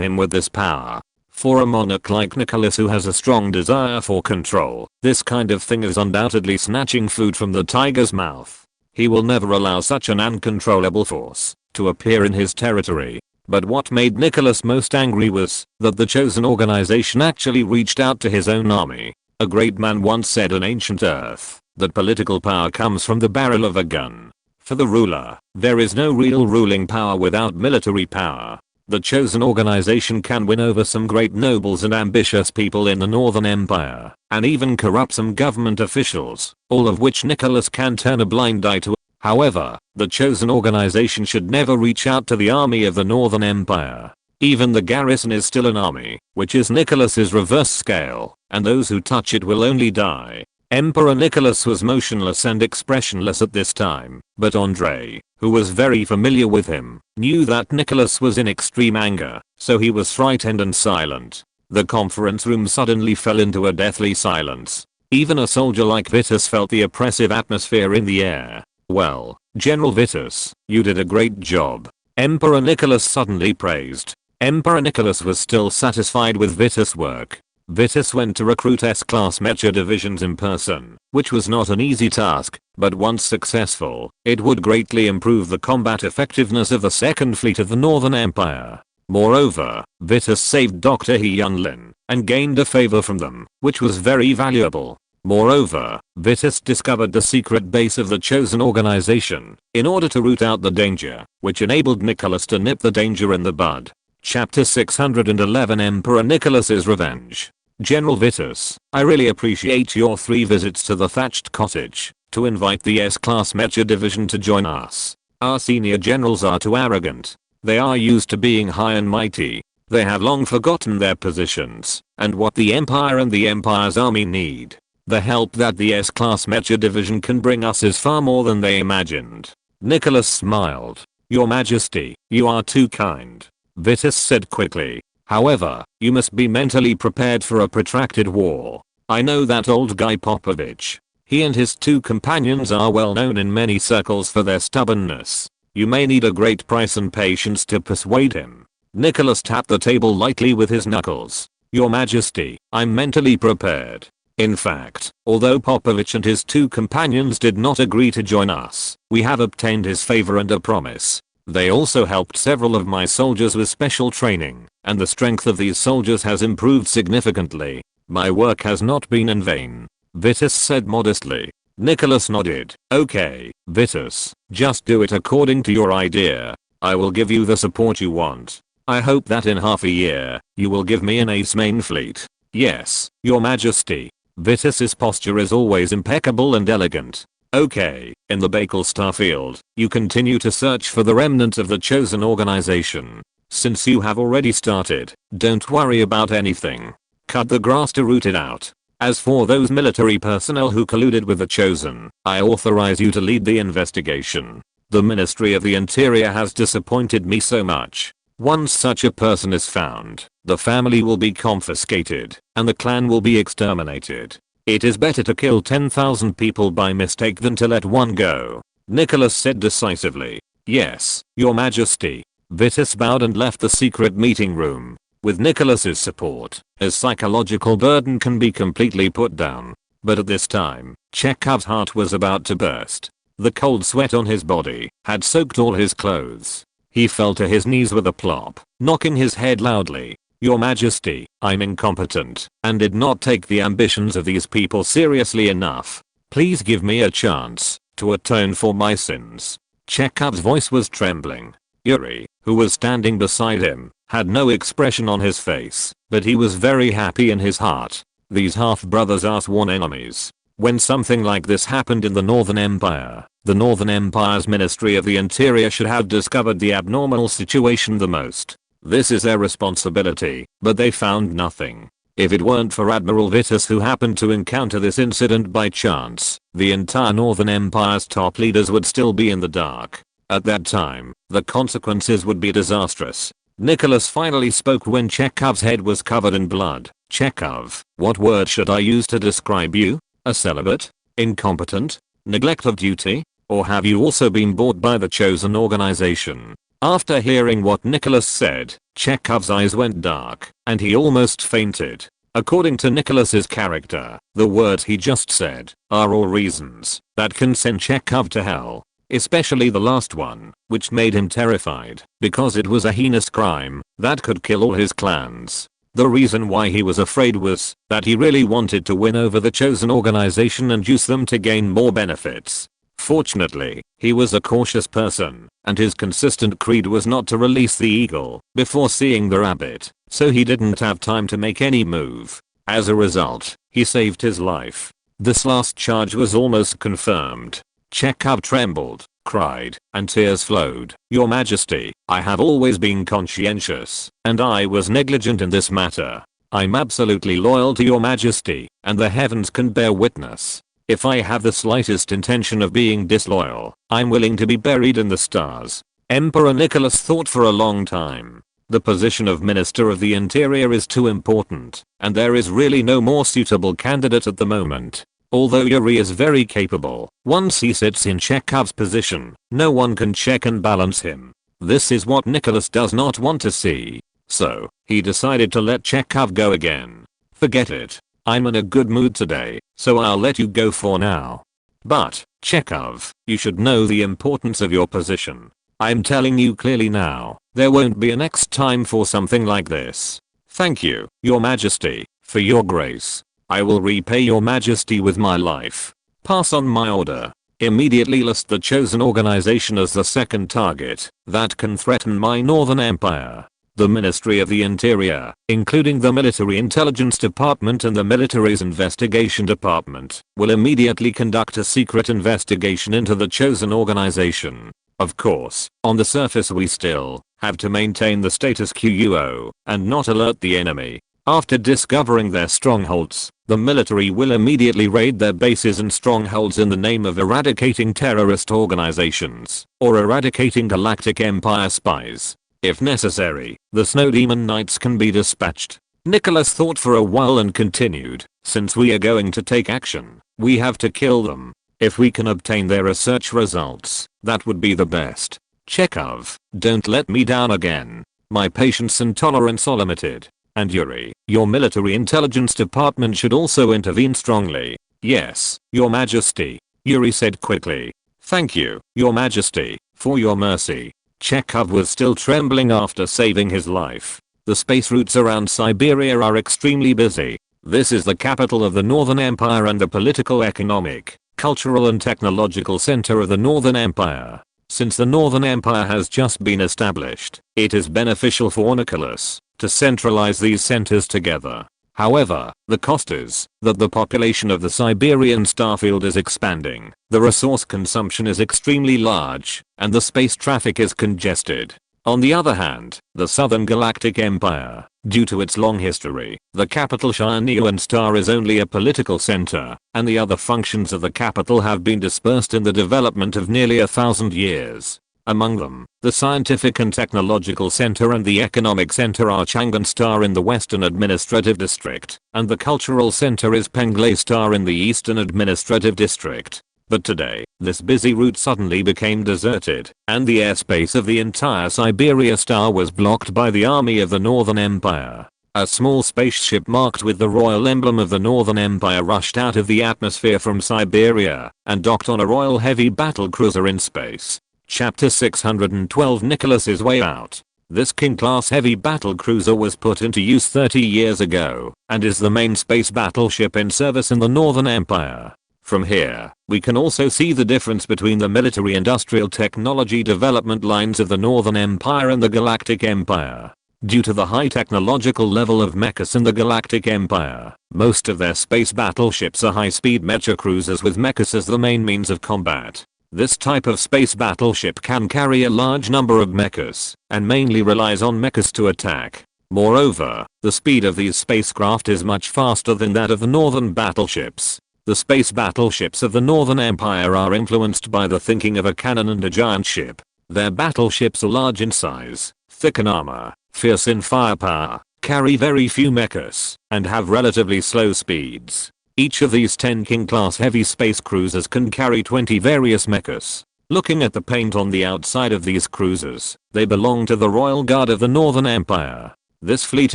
him with this power. For a monarch like Nicholas who has a strong desire for control, this kind of thing is undoubtedly snatching food from the tiger's mouth. He will never allow such an uncontrollable force to appear in his territory. But what made Nicholas most angry was that the chosen organization actually reached out to his own army. A great man once said on ancient Earth that political power comes from the barrel of a gun. For the ruler, there is no real ruling power without military power. The chosen organization can win over some great nobles and ambitious people in the Northern Empire, and even corrupt some government officials, all of which Nicholas can turn a blind eye to. However, the chosen organization should never reach out to the army of the Northern Empire. Even the garrison is still an army, which is Nicholas's reverse scale, and those who touch it will only die. Emperor Nicholas was motionless and expressionless at this time, but Andrei, who was very familiar with him, knew that Nicholas was in extreme anger, so he was frightened and silent. The conference room suddenly fell into a deathly silence. Even a soldier like Vitus felt the oppressive atmosphere in the air. "Well, General Vitus, you did a great job," Emperor Nicholas suddenly praised. Emperor Nicholas was still satisfied with Vitus' work. Vitus went to recruit S-class mecha divisions in person, which was not an easy task, but once successful, it would greatly improve the combat effectiveness of the Second Fleet of the Northern Empire. Moreover, Vitus saved Dr. He Yunlin and gained a favor from them, which was very valuable. Moreover, Vitus discovered the secret base of the chosen organization in order to root out the danger, which enabled Nicholas to nip the danger in the bud. Chapter 611 Emperor Nicholas's Revenge. General Vitus, I really appreciate your 3 visits to the thatched cottage to invite the S-class mecha division to join us. Our senior generals are too arrogant. They are used to being high and mighty. They have long forgotten their positions and what the Empire and the Empire's army need. The help that the S-class mecha division can bring us is far more than they imagined. Nicholas smiled. Your Majesty, you are too kind, Vitus said quickly. However, you must be mentally prepared for a protracted war. I know that old guy Popovich. He and his 2 companions are well known in many circles for their stubbornness. You may need a great price and patience to persuade him. Nicholas tapped the table lightly with his knuckles. Your Majesty, I'm mentally prepared. In fact, although Popovich and his 2 companions did not agree to join us, we have obtained his favor and a promise. They also helped several of my soldiers with special training, and the strength of these soldiers has improved significantly. My work has not been in vain, Vitus said modestly. Nicholas nodded. Okay, Vitus, just do it according to your idea. I will give you the support you want. I hope that in half a year, you will give me an ace main fleet. Yes, Your Majesty. Vitus's posture is always impeccable and elegant. Okay, in the Baikal starfield, you continue to search for the remnants of the chosen organization. Since you have already started, don't worry about anything. Cut the grass to root it out. As for those military personnel who colluded with the chosen, I authorize you to lead the investigation. The Ministry of the Interior has disappointed me so much. Once such a person is found, the family will be confiscated, and the clan will be exterminated. It is better to kill 10,000 people by mistake than to let one go, Nicholas said decisively. Yes, Your Majesty. Vitus bowed and left the secret meeting room. With Nicholas's support, his psychological burden can be completely put down. But at this time, Chekhov's heart was about to burst. The cold sweat on his body had soaked all his clothes. He fell to his knees with a plop, knocking his head loudly. Your Majesty, I'm incompetent and did not take the ambitions of these people seriously enough. Please give me a chance to atone for my sins. Chekhov's voice was trembling. Yuri, who was standing beside him, had no expression on his face, but he was very happy in his heart. These half-brothers are sworn enemies. When something like this happened in the Northern Empire, the Northern Empire's Ministry of the Interior should have discovered the abnormal situation the most. This is their responsibility, but they found nothing. If it weren't for Admiral Vitus, who happened to encounter this incident by chance, the entire Northern Empire's top leaders would still be in the dark. At that time, the consequences would be disastrous. Nicholas finally spoke when Chekhov's head was covered in blood. Chekhov, what word should I use to describe you? A celibate? Incompetent? Neglect of duty? Or have you also been bought by the chosen organization? After hearing what Nicholas said, Chekhov's eyes went dark, and he almost fainted. According to Nicholas's character, the words he just said are all reasons that can send Chekhov to hell. Especially the last one, which made him terrified, because it was a heinous crime that could kill all his clans. The reason why he was afraid was that he really wanted to win over the chosen organization and use them to gain more benefits. Fortunately, he was a cautious person, and his consistent creed was not to release the eagle before seeing the rabbit, so he didn't have time to make any move. As a result, he saved his life. This last charge was almost confirmed. Chekhov trembled, cried, and tears flowed. Your Majesty, I have always been conscientious, and I was negligent in this matter. I'm absolutely loyal to your Majesty, and the heavens can bear witness. If I have the slightest intention of being disloyal, I'm willing to be buried in the stars. Emperor Nicholas thought for a long time. The position of Minister of the Interior is too important, and there is really no more suitable candidate at the moment. Although Yuri is very capable, once he sits in Chekhov's position, no one can check and balance him. This is what Nicholas does not want to see. So, he decided to let Chekhov go again. Forget it. I'm in a good mood today, so I'll let you go for now. But, Chekhov, you should know the importance of your position. I'm telling you clearly now, there won't be a next time for something like this. Thank you, Your Majesty, for your grace. I will repay your Majesty with my life. Pass on my order. Immediately list the chosen organization as the second target that can threaten my Northern Empire. The Ministry of the Interior, including the Military Intelligence Department and the Military's Investigation Department, will immediately conduct a secret investigation into the chosen organization. Of course, on the surface we still have to maintain the status quo and not alert the enemy. After discovering their strongholds, the military will immediately raid their bases and strongholds in the name of eradicating terrorist organizations or eradicating Galactic Empire spies. If necessary, the Snow Demon Knights can be dispatched. Nicholas thought for a while and continued, since we are going to take action, we have to kill them. If we can obtain their research results, that would be the best. Chekhov, don't let me down again. My patience and tolerance are limited. And Yuri, your military intelligence department should also intervene strongly. Yes, Your Majesty, Yuri said quickly. Thank you, Your Majesty, for your mercy. Chekhov was still trembling after saving his life. The space routes around Siberia are extremely busy. This is the capital of the Northern Empire and the political, economic, cultural and technological center of the Northern Empire. Since the Northern Empire has just been established, it is beneficial for Nicholas to centralize these centers together. However, the cost is that the population of the Siberian starfield is expanding, the resource consumption is extremely large, and the space traffic is congested. On the other hand, the Southern Galactic Empire, due to its long history, the capital Shinean Star is only a political center, and the other functions of the capital have been dispersed in the development of nearly 1,000 years. Among them, the Scientific and Technological Center and the Economic Center are Chang'an Star in the Western Administrative District, and the Cultural Center is Penglai Star in the Eastern Administrative District. But today, this busy route suddenly became deserted, and the airspace of the entire Siberia star was blocked by the army of the Northern Empire. A small spaceship marked with the royal emblem of the Northern Empire rushed out of the atmosphere from Siberia and docked on a royal heavy battle cruiser in space. Chapter 612 Nicholas's Way Out. This King-class heavy battle cruiser was put into use 30 years ago and is the main space battleship in service in the Northern Empire. From here, we can also see the difference between the military-industrial technology development lines of the Northern Empire and the Galactic Empire. Due to the high technological level of mechas in the Galactic Empire, most of their space battleships are high-speed mecha cruisers with mechas as the main means of combat. This type of space battleship can carry a large number of mechas, and mainly relies on mechas to attack. Moreover, the speed of these spacecraft is much faster than that of the Northern battleships. The space battleships of the Northern Empire are influenced by the thinking of a cannon and a giant ship. Their battleships are large in size, thick in armor, fierce in firepower, carry very few mechas, and have relatively slow speeds. Each of these 10 King-class heavy space cruisers can carry 20 various mechas. Looking at the paint on the outside of these cruisers, they belong to the Royal Guard of the Northern Empire. This fleet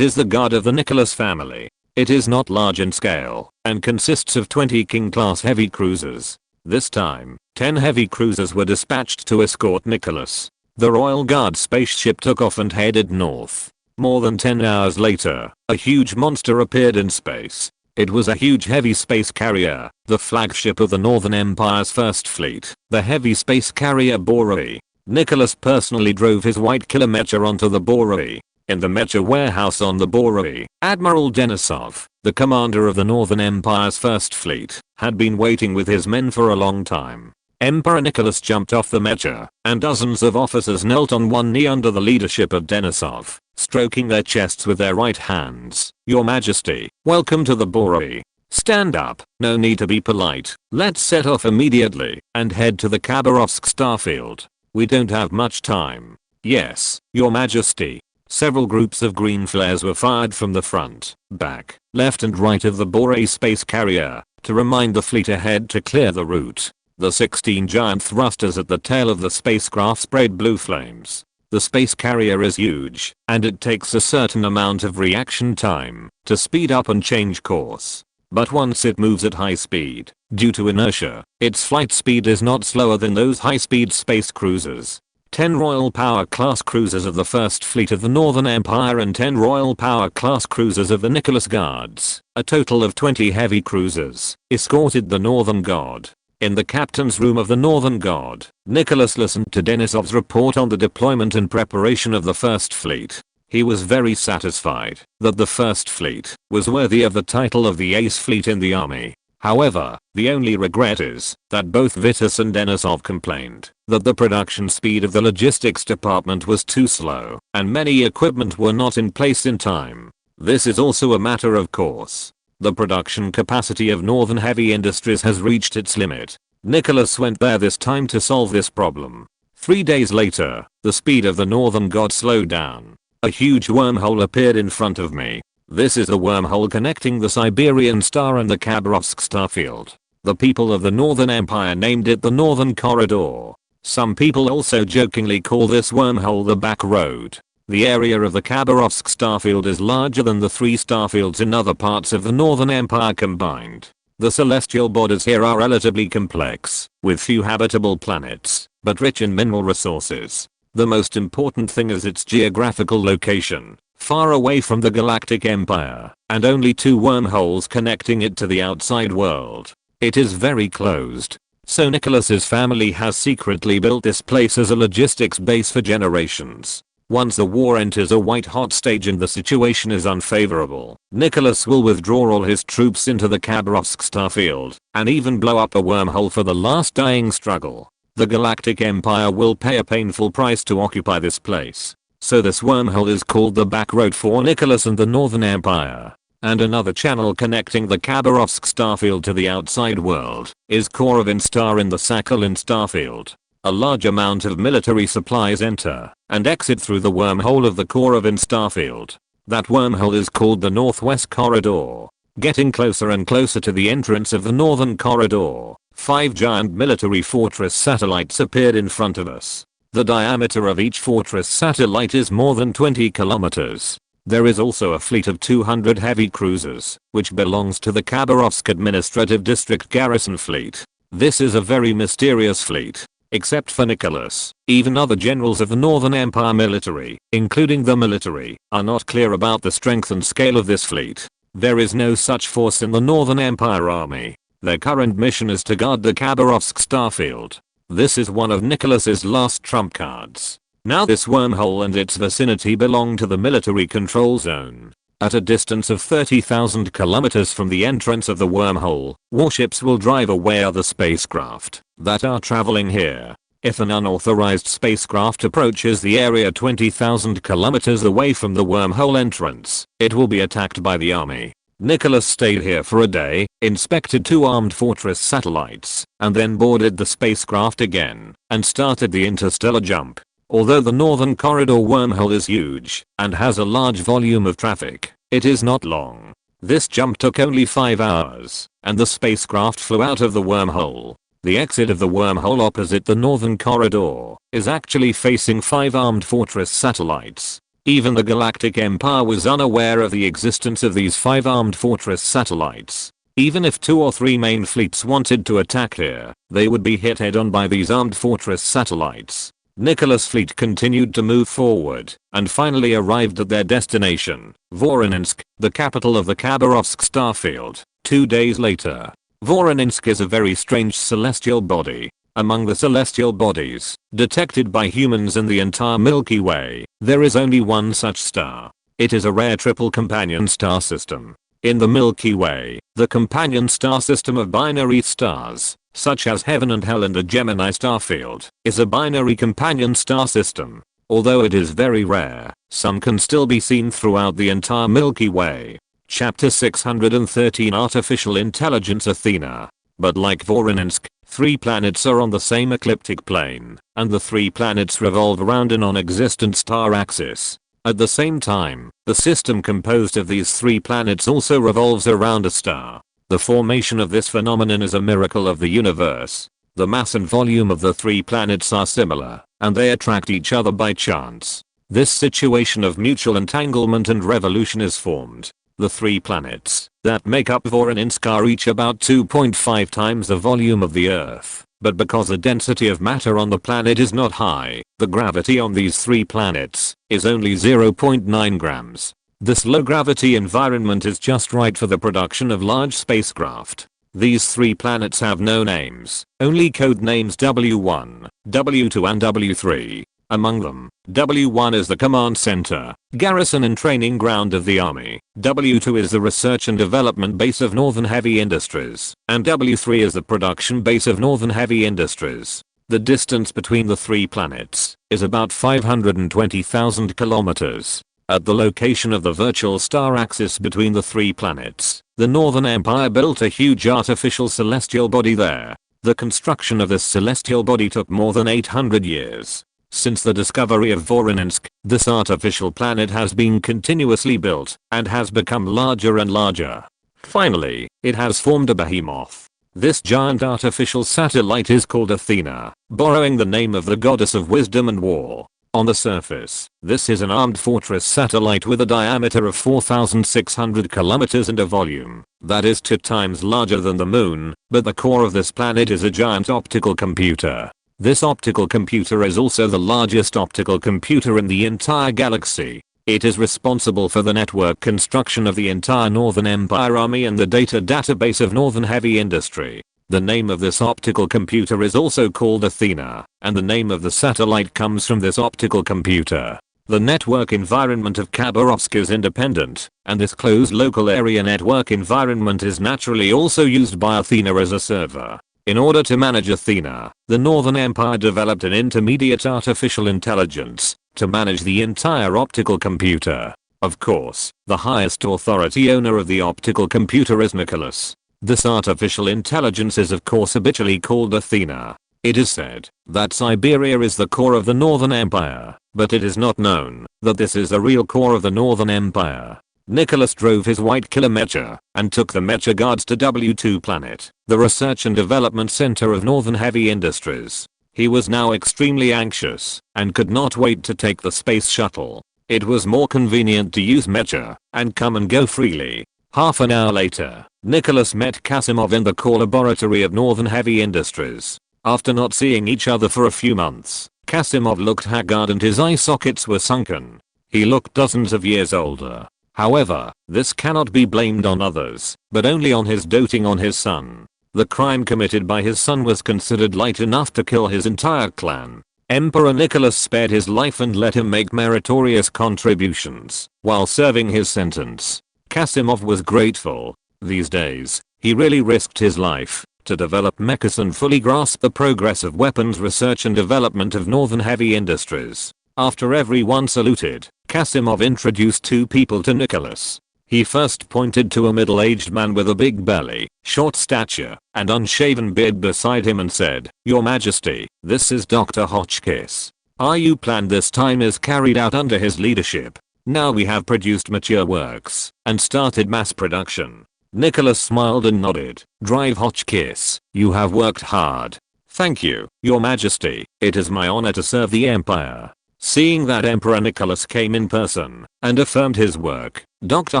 is the Guard of the Nicholas family. It is not large in scale, and consists of 20 King-class heavy cruisers. This time, 10 heavy cruisers were dispatched to escort Nicholas. The Royal Guard spaceship took off and headed north. More than 10 hours later, a huge monster appeared in space. It was a huge heavy space carrier, the flagship of the Northern Empire's first fleet, the heavy space carrier Bravery. Nicholas personally drove his white killer mecha onto the Bravery. In the mecha warehouse on the Bravery, Admiral Denisov, the commander of the Northern Empire's first fleet, had been waiting with his men for a long time. Emperor Nicholas jumped off the mecha, and dozens of officers knelt on one knee under the leadership of Denisov, stroking their chests with their right hands. "Your Majesty, welcome to the Bravery. Stand up, no need to be polite. Let's set off immediately and head to the Khabarovsk starfield. We don't have much time." "Yes, Your Majesty." Several groups of green flares were fired from the front, back, left and right of the Bravery space carrier to remind the fleet ahead to clear the route. The 16 giant thrusters at the tail of the spacecraft sprayed blue flames. The space carrier is huge, and it takes a certain amount of reaction time to speed up and change course. But once it moves at high speed, due to inertia, its flight speed is not slower than those high-speed space cruisers. 10 Royal Power class cruisers of the First Fleet of the Northern Empire and 10 Royal Power class cruisers of the Nicholas Guards, a total of 20 heavy cruisers, escorted the Northern Guard. In the captain's room of the Northern Guard, Nicholas listened to Denisov's report on the deployment and preparation of the First Fleet. He was very satisfied that the First Fleet was worthy of the title of the Ace Fleet in the army. However, the only regret is that both Vitus and Denisov complained that the production speed of the logistics department was too slow, and many equipment were not in place in time. This is also a matter of course. The production capacity of Northern Heavy Industries has reached its limit. Nicholas went there this time to solve this problem. 3 days later, the speed of the Northern God slowed down. A huge wormhole appeared in front of me. This is the wormhole connecting the Siberian Star and the Khabarovsk starfield. The people of the Northern Empire named it the Northern Corridor. Some people also jokingly call this wormhole the back road. The area of the Khabarovsk starfield is larger than the 3 starfields in other parts of the Northern Empire combined. The celestial bodies here are relatively complex, with few habitable planets, but rich in mineral resources. The most important thing is its geographical location, far away from the Galactic Empire, and only 2 wormholes connecting it to the outside world. It is very closed. So Nicholas's family has secretly built this place as a logistics base for generations. Once the war enters a white-hot stage and the situation is unfavorable, Nicholas will withdraw all his troops into the Khabarovsk starfield, and even blow up a wormhole for the last dying struggle. The Galactic Empire will pay a painful price to occupy this place. So this wormhole is called the back road for Nicholas and the Northern Empire. And another channel connecting the Khabarovsk starfield to the outside world is Korovin Star in the Sakhalin starfield. A large amount of military supplies enter and exit through the wormhole of the Korovin starfield. That wormhole is called the Northwest Corridor. Getting closer and closer to the entrance of the Northern Corridor, 5 giant military fortress satellites appeared in front of us. The diameter of each fortress satellite is more than 20 kilometers. There is also a fleet of 200 heavy cruisers, which belongs to the Khabarovsk Administrative District Garrison Fleet. This is a very mysterious fleet. Except for Nicholas, even other generals of the Northern Empire military, including the military, are not clear about the strength and scale of this fleet. There is no such force in the Northern Empire army. Their current mission is to guard the Khabarovsk starfield. This is one of Nicholas's last trump cards. Now this wormhole and its vicinity belong to the military control zone. At a distance of 30,000 kilometers from the entrance of the wormhole, warships will drive away other spacecraft that are traveling here. If an unauthorized spacecraft approaches the area 20,000 kilometers away from the wormhole entrance, it will be attacked by the army. Nicholas stayed here for a day, inspected 2 armed fortress satellites, and then boarded the spacecraft again and started the interstellar jump. Although the Northern Corridor wormhole is huge and has a large volume of traffic, it is not long. This jump took only 5 hours, and the spacecraft flew out of the wormhole. The exit of the wormhole opposite the Northern Corridor is actually facing 5 armed fortress satellites. Even the Galactic Empire was unaware of the existence of these 5 armed fortress satellites. Even if 2 or 3 main fleets wanted to attack here, they would be hit head on by these armed fortress satellites. Nicholas' fleet continued to move forward and finally arrived at their destination, Voronezh, the capital of the Khabarovsk starfield. 2 days later. Voronezh is a very strange celestial body. Among the celestial bodies detected by humans in the entire Milky Way, there is only one such star. It is a rare triple companion star system. In the Milky Way, the companion star system of binary stars, such as Heaven and Hell and the Gemini starfield, is a binary companion star system. Although it is very rare, some can still be seen throughout the entire Milky Way. Chapter 613 Artificial Intelligence Athena. But like Voronezh, 3 planets are on the same ecliptic plane, and the 3 planets revolve around a non-existent star axis. At the same time, the system composed of these 3 planets also revolves around a star. The formation of this phenomenon is a miracle of the universe. The mass and volume of the 3 planets are similar, and they attract each other by chance. This situation of mutual entanglement and revolution is formed. The 3 planets that make up Voronezh are each about 2.5 times the volume of the Earth, but because the density of matter on the planet is not high, the gravity on these 3 planets is only 0.9 grams. This low gravity environment is just right for the production of large spacecraft. These 3 planets have no names, only code names W1, W2 and W3. Among them, W1 is the command center, garrison and training ground of the army, W2 is the research and development base of Northern Heavy Industries, and W3 is the production base of Northern Heavy Industries. The distance between the 3 planets is about 520,000 kilometers. At the location of the virtual star axis between the 3 planets, the Northern Empire built a huge artificial celestial body there. The construction of this celestial body took more than 800 years. Since the discovery of Voronezh, this artificial planet has been continuously built and has become larger and larger. Finally, it has formed a behemoth. This giant artificial satellite is called Athena, borrowing the name of the goddess of wisdom and war. On the surface, this is an armed fortress satellite with a diameter of 4,600 kilometers and a volume that is 2 times larger than the moon, but the core of this planet is a giant optical computer. This optical computer is also the largest optical computer in the entire galaxy. It is responsible for the network construction of the entire Northern Empire Army and the data database of Northern Heavy Industry. The name of this optical computer is also called Athena, and the name of the satellite comes from this optical computer. The network environment of Khabarovsk is independent, and this closed local area network environment is naturally also used by Athena as a server. In order to manage Athena, the Northern Empire developed an intermediate artificial intelligence to manage the entire optical computer. Of course, the highest authority owner of the optical computer is Nicholas. This artificial intelligence is of course habitually called Athena. It is said that Siberia is the core of the Northern Empire, but it is not known that this is the real core of the Northern Empire. Nicholas drove his white killer mecha and took the mecha guards to W2 Planet, the research and development center of Northern Heavy Industries. He was now extremely anxious and could not wait to take the space shuttle. It was more convenient to use mecha and come and go freely. Half an hour later, Nicholas met Kasimov in the core laboratory of Northern Heavy Industries. After not seeing each other for a few months, Kasimov looked haggard and his eye sockets were sunken. He looked dozens of years older. However, this cannot be blamed on others, but only on his doting on his son. The crime committed by his son was considered light enough to kill his entire clan. Emperor Nicholas spared his life and let him make meritorious contributions while serving his sentence. Kasimov was grateful. These days, he really risked his life to develop mechas and fully grasp the progress of weapons research and development of Northern Heavy Industries. After everyone saluted, Kasimov introduced two people to Nicholas. He first pointed to a middle-aged man with a big belly, short stature, and unshaven beard beside him and said, "Your Majesty, this is Dr. Hotchkiss. Our plan this time is carried out under his leadership. Now we have produced mature works and started mass production." Nicholas smiled and nodded. "Drive Hotchkiss, you have worked hard." "Thank you, Your Majesty. It is my honor to serve the Empire." Seeing that Emperor Nicholas came in person and affirmed his work, Dr.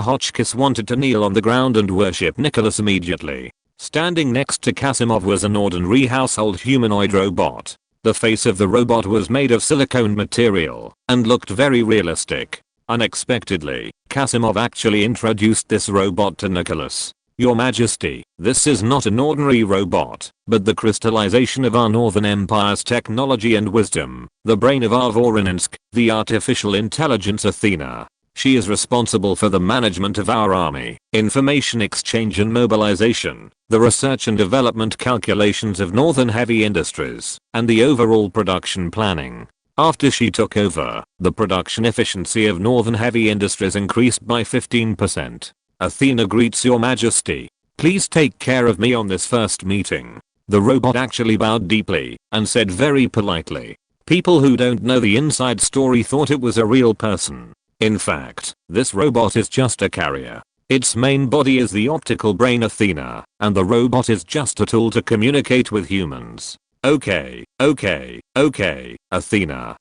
Hotchkiss wanted to kneel on the ground and worship Nicholas immediately. Standing next to Kasimov was an ordinary household humanoid robot. The face of the robot was made of silicone material and looked very realistic. Unexpectedly, Kasimov actually introduced this robot to Nicholas. "Your Majesty, this is not an ordinary robot, but the crystallization of our Northern Empire's technology and wisdom, the brain of our Voronezh, the artificial intelligence Athena. She is responsible for the management of our army, information exchange and mobilization, the research and development calculations of Northern Heavy Industries, and the overall production planning." After she took over, the production efficiency of Northern Heavy Industries increased by 15%. "Athena greets Your Majesty. Please take care of me on this first meeting." The robot actually bowed deeply and said very politely. People who don't know the inside story thought it was a real person. In fact, this robot is just a carrier. Its main body is the optical brain Athena, and the robot is just a tool to communicate with humans. Okay, Athena,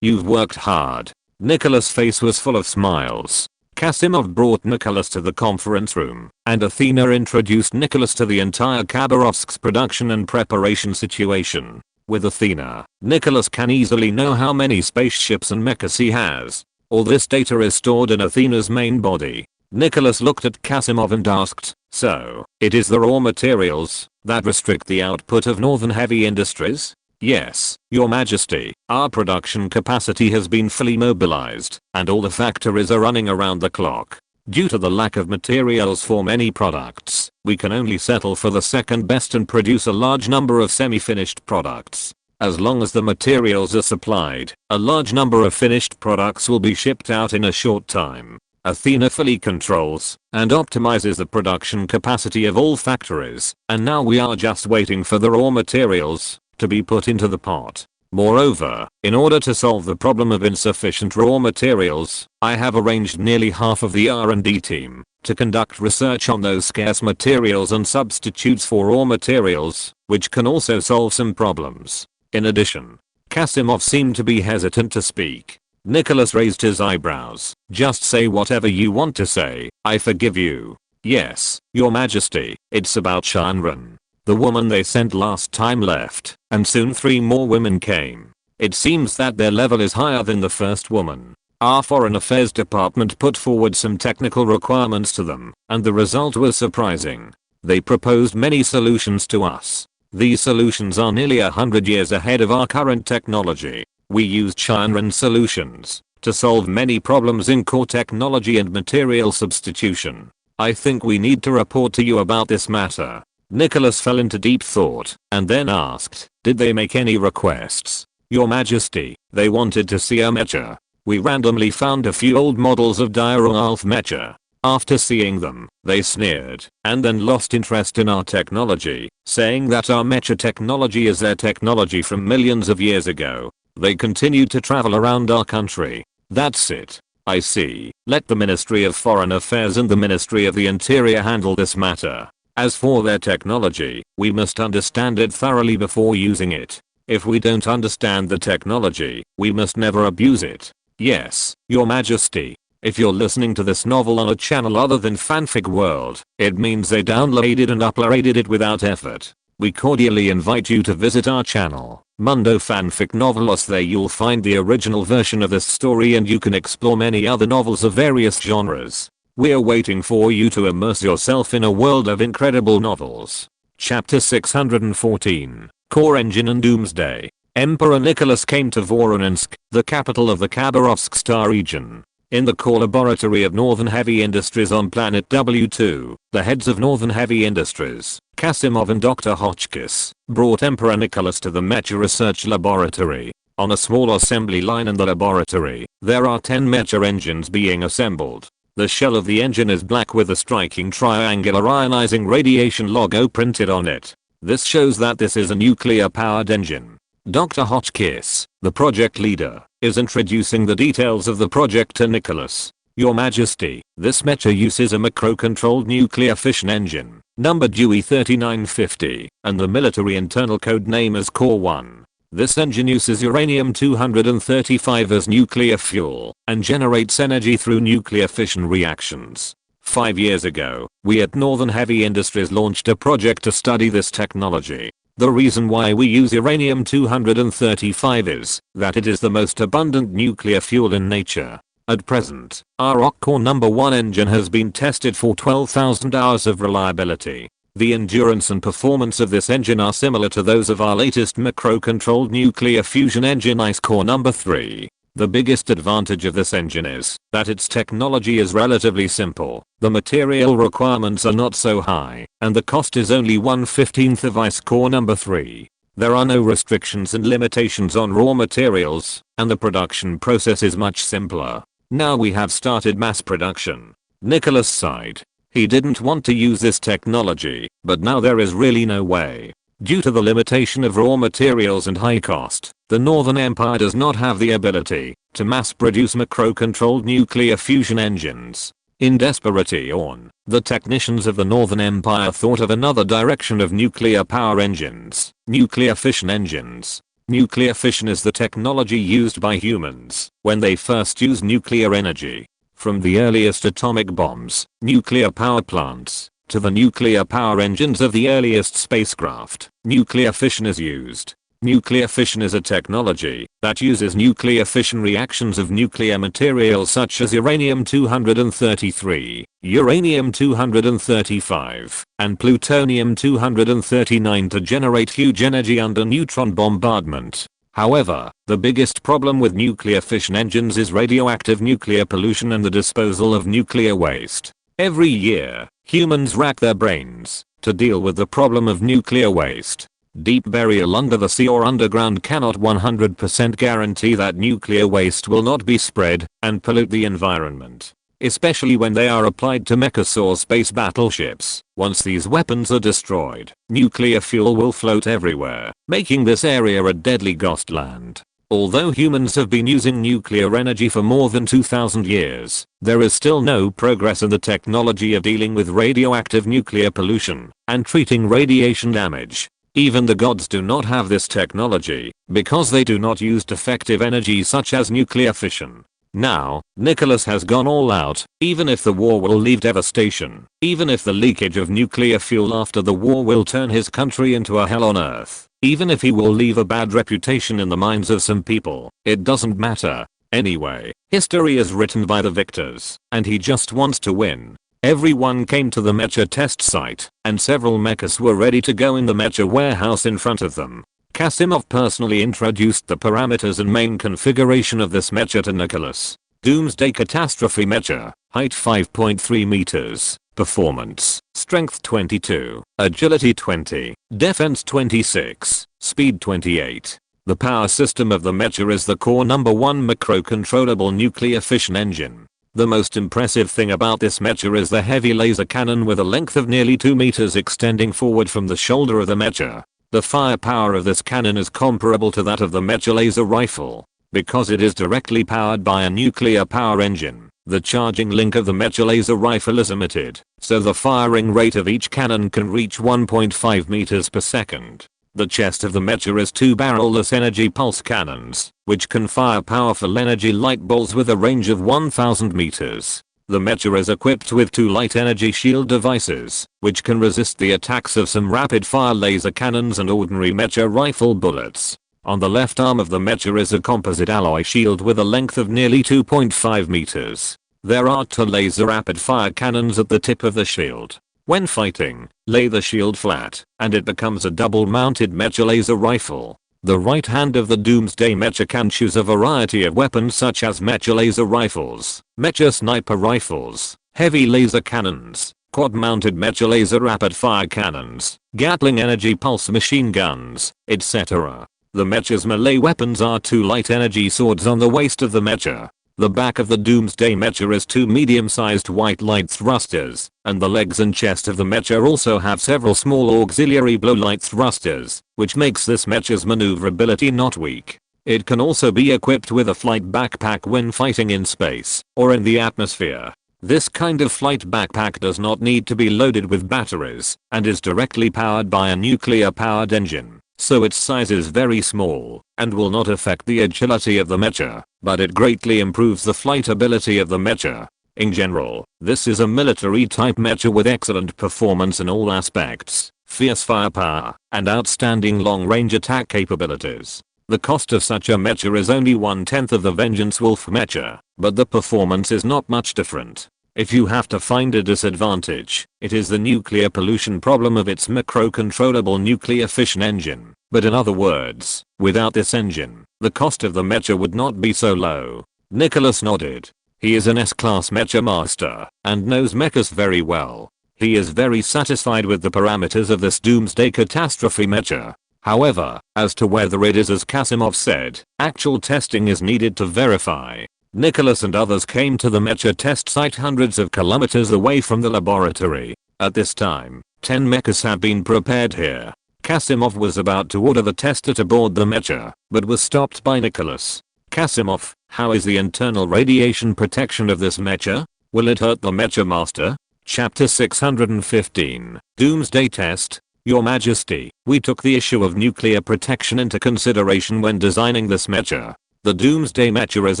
you've worked hard." Nicholas' face was full of smiles. Kasimov brought Nicholas to the conference room, and Athena introduced Nicholas to the entire Khabarovsk's production and preparation situation. With Athena, Nicholas can easily know how many spaceships and mechas he has. All this data is stored in Athena's main body. Nicholas looked at Kasimov and asked, "So, it is the raw materials that restrict the output of Northern Heavy Industries?" "Yes, Your Majesty. Our production capacity has been fully mobilized, and all the factories are running around the clock. Due to the lack of materials for many products, we can only settle for the second best and produce a large number of semi-finished products. As long as the materials are supplied, a large number of finished products will be shipped out in a short time. Athena fully controls and optimizes the production capacity of all factories, and now we are just waiting for the raw materials to be put into the pot. Moreover, in order to solve the problem of insufficient raw materials, I have arranged nearly half of the R&D team to conduct research on those scarce materials and substitutes for raw materials, which can also solve some problems." In addition, Kasimov seemed to be hesitant to speak. Nicholas raised his eyebrows. "Just say whatever you want to say, I forgive you." "Yes, Your Majesty, it's about Shanran. The woman they sent last time left, and soon 3 more women came. It seems that their level is higher than the first woman. Our Foreign Affairs Department put forward some technical requirements to them, and the result was surprising. They proposed many solutions to us. These solutions are nearly 100 years ahead of our current technology. We used Shanran solutions to solve many problems in core technology and material substitution. I think we need to report to you about this matter." Nicholas fell into deep thought and then asked, "Did they make any requests?" "Your Majesty, they wanted to see a mecha. We randomly found a few old models of Diarolf mecha. After seeing them, they sneered and then lost interest in our technology, saying that our mecha technology is their technology from millions of years ago. They continued to travel around our country. That's it. I see. Let the Ministry of Foreign Affairs and the Ministry of the Interior handle this matter. As for their technology, we must understand it thoroughly before using it. If we don't understand the technology, we must never abuse it. Yes, Your Majesty. If you're listening to this novel on a channel other than Fanfic World, it means they downloaded and uploaded it without effort. We cordially invite you to visit our channel, Mundo Fanfic Novelos. There you'll find the original version of this story and you can explore many other novels of various genres. We're waiting for you to immerse yourself in a world of incredible novels. Chapter 614, Core Engine and Doomsday. Emperor Nicholas came to Voronezh, the capital of the Khabarovsk Star region. In the core laboratory of Northern Heavy Industries on planet W2, the heads of Northern Heavy Industries, Kasimov and Dr. Hotchkiss, brought Emperor Nicholas to the Mecha Research Laboratory. On a small assembly line in the laboratory, there are 10 Mecha engines being assembled. The shell of the engine is black with a striking triangular ionizing radiation logo printed on it. This shows that this is a nuclear-powered engine. Dr. Hotchkiss, the project leader, is introducing the details of the project to Nicholas. Your Majesty, this mecha uses a macro-controlled nuclear fission engine, numbered Dewey 3950, and the military internal code name is Core 1. This engine uses uranium-235 as nuclear fuel, and generates energy through nuclear fission reactions. 5 years ago, we at Northern Heavy Industries launched a project to study this technology. The reason why we use uranium-235 is that it is the most abundant nuclear fuel in nature. At present, our Rock Core No. 1 engine has been tested for 12,000 hours of reliability. The endurance and performance of this engine are similar to those of our latest macro-controlled nuclear fusion engine Ice Core No. 3. The biggest advantage of this engine is that its technology is relatively simple, the material requirements are not so high, and the cost is only 1/15 of Ice Core No. 3. There are no restrictions and limitations on raw materials, and the production process is much simpler. Now we have started mass production. Nicholas sighed. He didn't want to use this technology, but now there is really no way. Due to the limitation of raw materials and high cost, the Northern Empire does not have the ability to mass produce macro-controlled nuclear fusion engines. In desperation, the technicians of the Northern Empire thought of another direction of nuclear power engines, nuclear fission engines. Nuclear fission is the technology used by humans when they first use nuclear energy. From the earliest atomic bombs, nuclear power plants, to the nuclear power engines of the earliest spacecraft, nuclear fission is used. Nuclear fission is a technology that uses nuclear fission reactions of nuclear materials such as uranium-233, uranium-235, and plutonium-239 to generate huge energy under neutron bombardment. However, the biggest problem with nuclear fission engines is radioactive nuclear pollution and the disposal of nuclear waste. Every year, humans rack their brains to deal with the problem of nuclear waste. Deep burial under the sea or underground cannot 100% guarantee that nuclear waste will not be spread and pollute the environment, especially when they are applied to Mechas or space battleships. Once these weapons are destroyed, nuclear fuel will float everywhere, making this area a deadly ghost land. Although humans have been using nuclear energy for more than 2,000 years, there is still no progress in the technology of dealing with radioactive nuclear pollution and treating radiation damage. Even the gods do not have this technology because they do not use defective energy such as nuclear fission. Now, Nicholas has gone all out, even if the war will leave devastation, even if the leakage of nuclear fuel after the war will turn his country into a hell on earth, even if he will leave a bad reputation in the minds of some people, it doesn't matter. Anyway, history is written by the victors, and he just wants to win. Everyone came to the mecha test site, and several mechas were ready to go in the mecha warehouse in front of them. Kasimov personally introduced the parameters and main configuration of this mecha to Nicholas. Doomsday Catastrophe Mecha, height 5.3 meters, performance, strength 22, agility 20, defense 26, speed 28. The power system of the mecha is the Core No. 1 macro-controllable nuclear fission engine. The most impressive thing about this mecha is the heavy laser cannon with a length of nearly 2 meters extending forward from the shoulder of the mecha. The firepower of this cannon is comparable to that of the mecha laser rifle. because it is directly powered by a nuclear power engine. The charging link of the mecha laser rifle is emitted, so the firing rate of each cannon can reach 1.5 meters per second. The chest of the mecha is 2 barrel-less energy pulse cannons, which can fire powerful energy light balls with a range of 1000 meters. The mecha is equipped with 2 light energy shield devices, which can resist the attacks of some rapid-fire laser cannons and ordinary mecha rifle bullets. On the left arm of the mecha is a composite alloy shield with a length of nearly 2.5 meters. There are 2 laser rapid-fire cannons at the tip of the shield. When fighting, lay the shield flat, and it becomes a double-mounted mecha laser rifle. The right hand of the Doomsday mecha can choose a variety of weapons such as mecha laser rifles, mecha sniper rifles, heavy laser cannons, quad-mounted mecha laser rapid-fire cannons, Gatling energy pulse machine guns, etc. The mecha's melee weapons are 2 light energy swords on the waist of the mecha. The back of the Doomsday mecha is 2 medium-sized white light thrusters, and the legs and chest of the mecha also have several small auxiliary blow light thrusters, which makes this mecha's maneuverability not weak. It can also be equipped with a flight backpack when fighting in space or in the atmosphere. This kind of flight backpack does not need to be loaded with batteries and is directly powered by a nuclear-powered engine. So its size is very small and will not affect the agility of the mecha, but it greatly improves the flight ability of the mecha. In general, this is a military type mecha with excellent performance in all aspects, fierce firepower, and outstanding long-range attack capabilities. The cost of such a mecha is only 1/10 of the Vengeance Wolf mecha, but the performance is not much different. If you have to find a disadvantage, it is the nuclear pollution problem of its micro-controllable nuclear fission engine. But in other words, without this engine, the cost of the mecha would not be so low. Nicholas nodded. He is an S-class mecha master and knows mechas very well. He is very satisfied with the parameters of this Doomsday Catastrophe mecha. However, as to whether it is as Kasimov said, actual testing is needed to verify. Nicholas and others came to the mecha test site hundreds of kilometers away from the laboratory. At this time, 10 mechas have been prepared here. Kasimov was about to order the tester to board the mecha, but was stopped by Nicholas. Kasimov, how is the internal radiation protection of this mecha? Will it hurt the mecha master? Chapter 615, Doomsday Test. Your Majesty, we took the issue of nuclear protection into consideration when designing this mecha. The Doomsday mecha is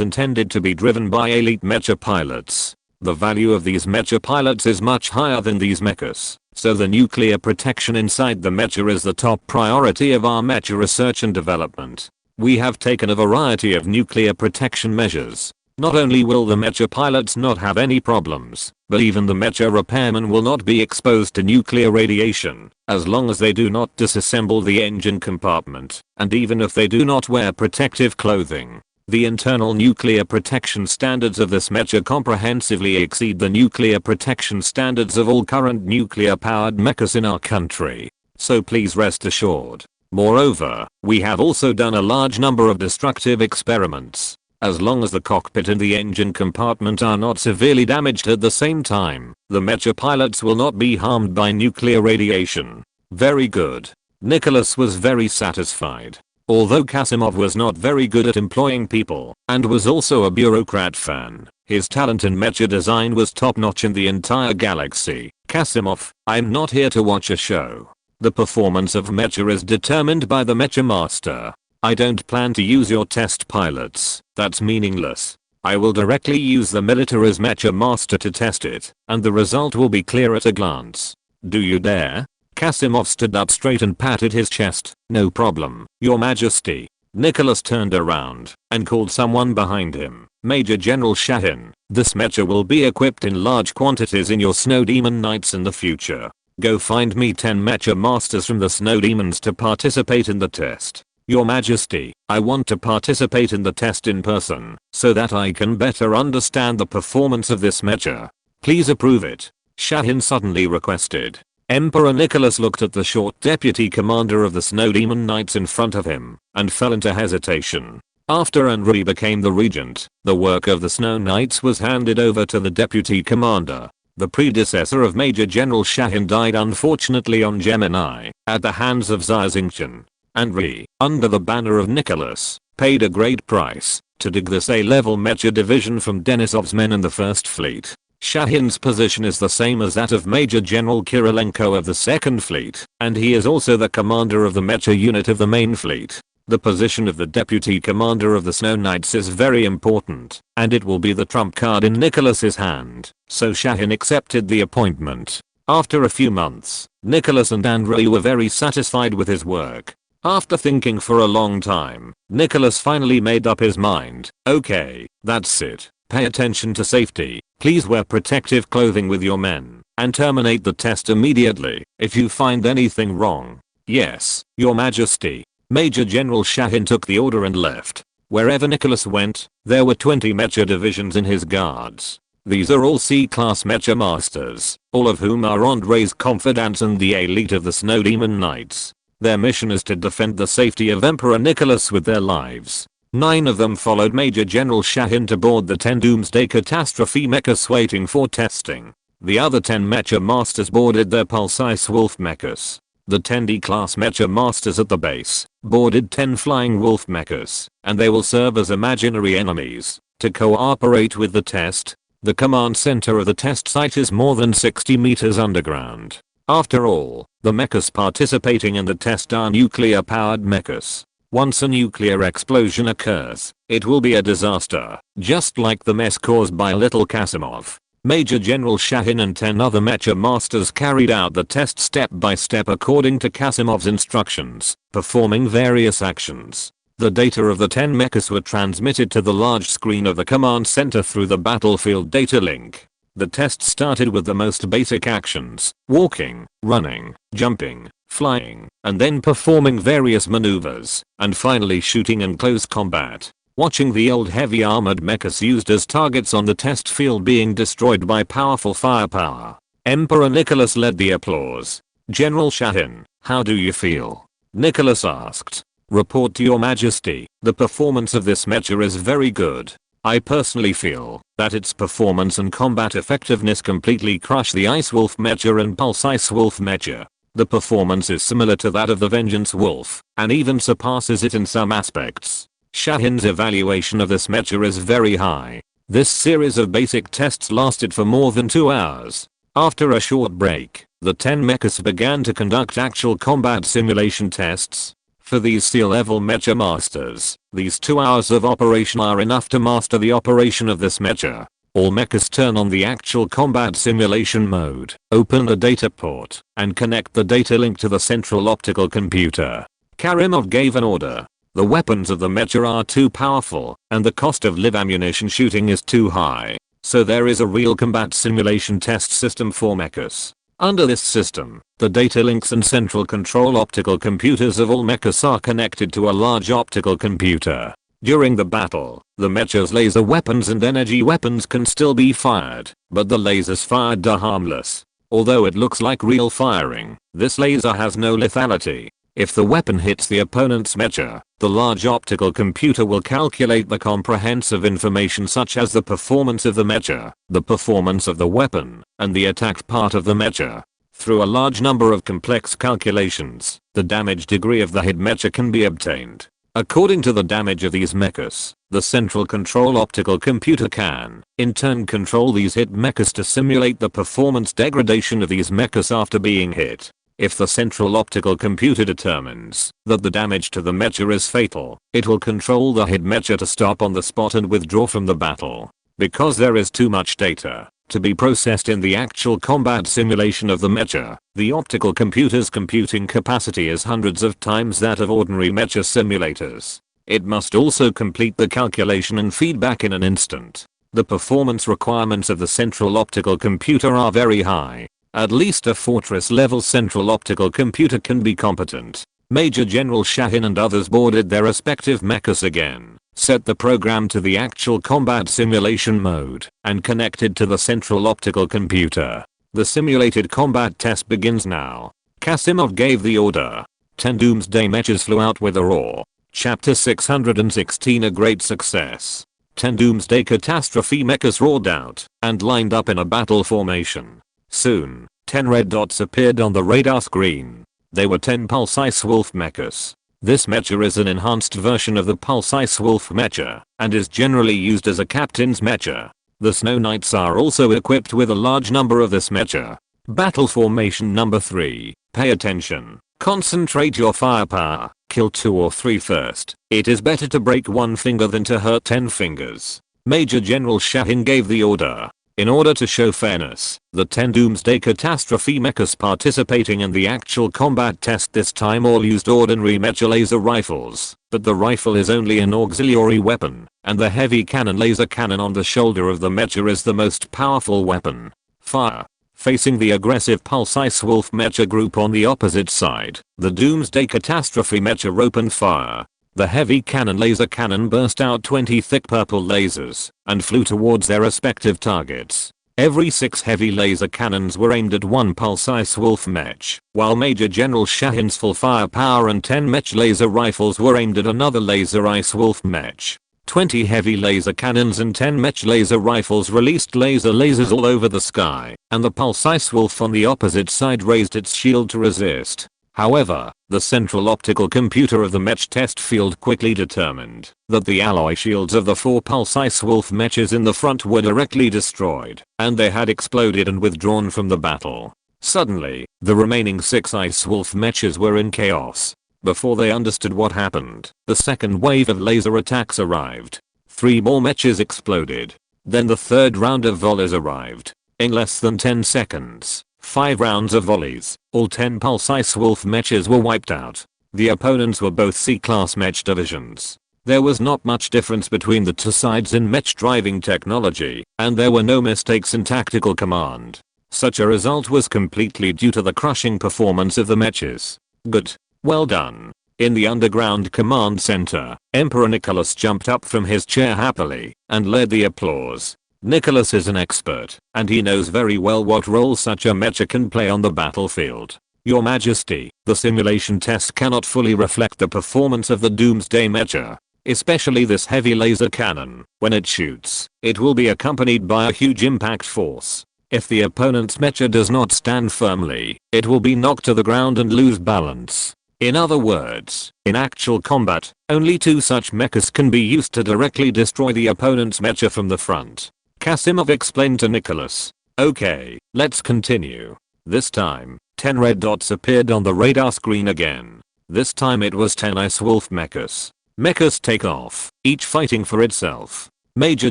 intended to be driven by elite mecha pilots. The value of these mecha pilots is much higher than these mechas, so the nuclear protection inside the mecha is the top priority of our mecha research and development. We have taken a variety of nuclear protection measures. Not only will the mecha pilots not have any problems, but even the mecha repairmen will not be exposed to nuclear radiation, as long as they do not disassemble the engine compartment, and even if they do not wear protective clothing. The internal nuclear protection standards of this mecha comprehensively exceed the nuclear protection standards of all current nuclear-powered mechas in our country. So please rest assured. Moreover, we have also done a large number of destructive experiments. As long as the cockpit and the engine compartment are not severely damaged at the same time, the mecha pilots will not be harmed by nuclear radiation. Very good. Nicholas was very satisfied. Although Kasimov was not very good at employing people, and was also a bureaucrat fan, his talent in mecha design was top-notch in the entire galaxy. Kasimov, I'm not here to watch a show. The performance of mecha is determined by the mecha master. I don't plan to use your test pilots, that's meaningless. I will directly use the military's mecha master to test it, and the result will be clear at a glance. Do you dare? Kasimov stood up straight and patted his chest. No problem, Your Majesty. Nicholas turned around and called someone behind him. Major General Shahin, this mecha will be equipped in large quantities in your Snow Demon Knights in the future. Go find me 10 mecha masters from the Snow Demons to participate in the test. Your Majesty, I want to participate in the test in person, so that I can better understand the performance of this mecha. Please approve it. Shahin suddenly requested. Emperor Nicholas looked at the short deputy commander of the Snow Demon Knights in front of him, and fell into hesitation. After Henri became the regent, the work of the Snow Knights was handed over to the deputy commander. The predecessor of Major General Shahin died unfortunately on Gemini, at the hands of Xia Xingchen. Henri, under the banner of Nicholas, paid a great price to dig this A-level mecha division from Denisov's men in the 1st Fleet. Shahin's position is the same as that of Major General Kirilenko of the 2nd Fleet, and he is also the commander of the mecha unit of the main fleet. The position of the deputy commander of the Snow Knights is very important, and it will be the trump card in Nicholas's hand, so Shahin accepted the appointment. After a few months, Nicholas and Andrei were very satisfied with his work. After thinking for a long time, Nicholas finally made up his mind. Okay, that's it. Pay attention to safety. Please wear protective clothing with your men, and terminate the test immediately if you find anything wrong. Yes, Your Majesty. Major General Shahin took the order and left. Wherever Nicholas went, there were 20 mecha divisions in his guards. These are all C-class mecha masters, all of whom are Andrei's confidants and the elite of the Snow Demon Knights. Their mission is to defend the safety of Emperor Nicholas with their lives. 9 of them followed Major General Shahin to board the 10 Doomsday Catastrophe mechas waiting for testing. The other 10 mecha masters boarded their Pulsice Wolf mechas. The 10 D-class mecha masters at the base boarded 10 Flying Wolf mechas, and they will serve as imaginary enemies to cooperate with the test. The command center of the test site is more than 60 meters underground. After all, the mechas participating in the test are nuclear-powered mechas. Once a nuclear explosion occurs, it will be a disaster, just like the mess caused by Little Kasimov. Major General Shahin and 10 other mecha masters carried out the test step by step according to Kasimov's instructions, performing various actions. The data of the 10 mechas were transmitted to the large screen of the command center through the battlefield data link. The test started with the most basic actions: walking, running, jumping, flying, and then performing various maneuvers, and finally shooting in close combat. Watching the old heavy armored mechas used as targets on the test field being destroyed by powerful firepower. Emperor Nicholas led the applause. General Shahin, how do you feel? Nicholas asked. Report to Your Majesty, the performance of this mecha is very good. I personally feel that its performance and combat effectiveness completely crush the Ice Wolf mecha and Pulsice Wolf mecha. The performance is similar to that of the Vengeance Wolf, and even surpasses it in some aspects. Shahin's evaluation of this mecha is very high. This series of basic tests lasted for more than 2 hours. After a short break, the 10 mechas began to conduct actual combat simulation tests. For these C-level mecha masters, these 2 hours of operation are enough to master the operation of this mecha. All mechas turn on the actual combat simulation mode, open a data port, and connect the data link to the central optical computer. Karimov gave an order. The weapons of the mecha are too powerful, and the cost of live ammunition shooting is too high. So there is a real combat simulation test system for mechas. Under this system, the data links and central control optical computers of all mechas are connected to a large optical computer. During the battle, the mecha's laser weapons and energy weapons can still be fired, but the lasers fired are harmless. Although it looks like real firing, this laser has no lethality. If the weapon hits the opponent's mecha, the large optical computer will calculate the comprehensive information such as the performance of the mecha, the performance of the weapon, and the attacked part of the mecha. Through a large number of complex calculations, the damage degree of the hit mecha can be obtained. According to the damage of these mechas, the central control optical computer can, in turn, control these hit mechas to simulate the performance degradation of these mechas after being hit. If the central optical computer determines that the damage to the mecha is fatal, it will control the hit mecha to stop on the spot and withdraw from the battle. Because there is too much data to be processed in the actual combat simulation of the mecha, the optical computer's computing capacity is hundreds of times that of ordinary mecha simulators. It must also complete the calculation and feedback in an instant. The performance requirements of the central optical computer are very high. At least a fortress-level central optical computer can be competent. Major General Shahin and others boarded their respective mechas again, set the program to the actual combat simulation mode, and connected to the central optical computer. The simulated combat test begins now. Kasimov gave the order. 10 Doomsday mechas flew out with a roar. Chapter 616, a great success. 10 Doomsday Catastrophe mechas roared out and lined up in a battle formation. Soon, 10 red dots appeared on the radar screen. They were 10 Pulsice Wolf mechas. This mecha is an enhanced version of the Pulse Ice Wolf mecha, and is generally used as a captain's mecha. The Snow Knights are also equipped with a large number of this mecha. Battle formation number 3. Pay attention. Concentrate your firepower. Kill 2 or 3 first. It is better to break 1 finger than to hurt 10 fingers. Major General Shahin gave the order. In order to show fairness, the 10 Doomsday Catastrophe mechas participating in the actual combat test this time all used ordinary mecha laser rifles, but the rifle is only an auxiliary weapon, and the heavy cannon laser cannon on the shoulder of the mecha is the most powerful weapon. Fire. Facing the aggressive Pulse Ice Wolf mecha group on the opposite side, the Doomsday Catastrophe mecha opened fire. The heavy cannon laser cannon burst out 20 thick purple lasers and flew towards their respective targets. Every 6 heavy laser cannons were aimed at one Pulse Ice Wolf mech, while Major General Shahin's full firepower and 10 mech laser rifles were aimed at another Laser Ice Wolf mech. 20 heavy laser cannons and 10 mech laser rifles released lasers all over the sky, and the Pulse Ice Wolf on the opposite side raised its shield to resist. However, the central optical computer of the mech test field quickly determined that the alloy shields of the 4 Pulse Ice Wolf mechas in the front were directly destroyed, and they had exploded and withdrawn from the battle. Suddenly, the remaining 6 Ice Wolf mechas were in chaos. Before they understood what happened, the second wave of laser attacks arrived. 3 more mechas exploded. Then the third round of volleys arrived. In less than 10 seconds, 5 rounds of volleys, all 10 Pulse Ice Wolf mechas were wiped out. The opponents were both C-class mech divisions. There was not much difference between the 2 sides in mech driving technology, and there were no mistakes in tactical command. Such a result was completely due to the crushing performance of the mechas. Good. Well done. In the underground command center, Emperor Nicholas jumped up from his chair happily and led the applause. Nicholas is an expert, and he knows very well what role such a mecha can play on the battlefield. Your Majesty, the simulation test cannot fully reflect the performance of the Doomsday mecha, especially this heavy laser cannon. When it shoots, it will be accompanied by a huge impact force. If the opponent's mecha does not stand firmly, it will be knocked to the ground and lose balance. In other words, in actual combat, only 2 such mechas can be used to directly destroy the opponent's mecha from the front. Kasimov explained to Nicholas. Okay, let's continue. This time, 10 red dots appeared on the radar screen again. This time it was 10 Ice Wolf mechas. Mechas take off, each fighting for itself. Major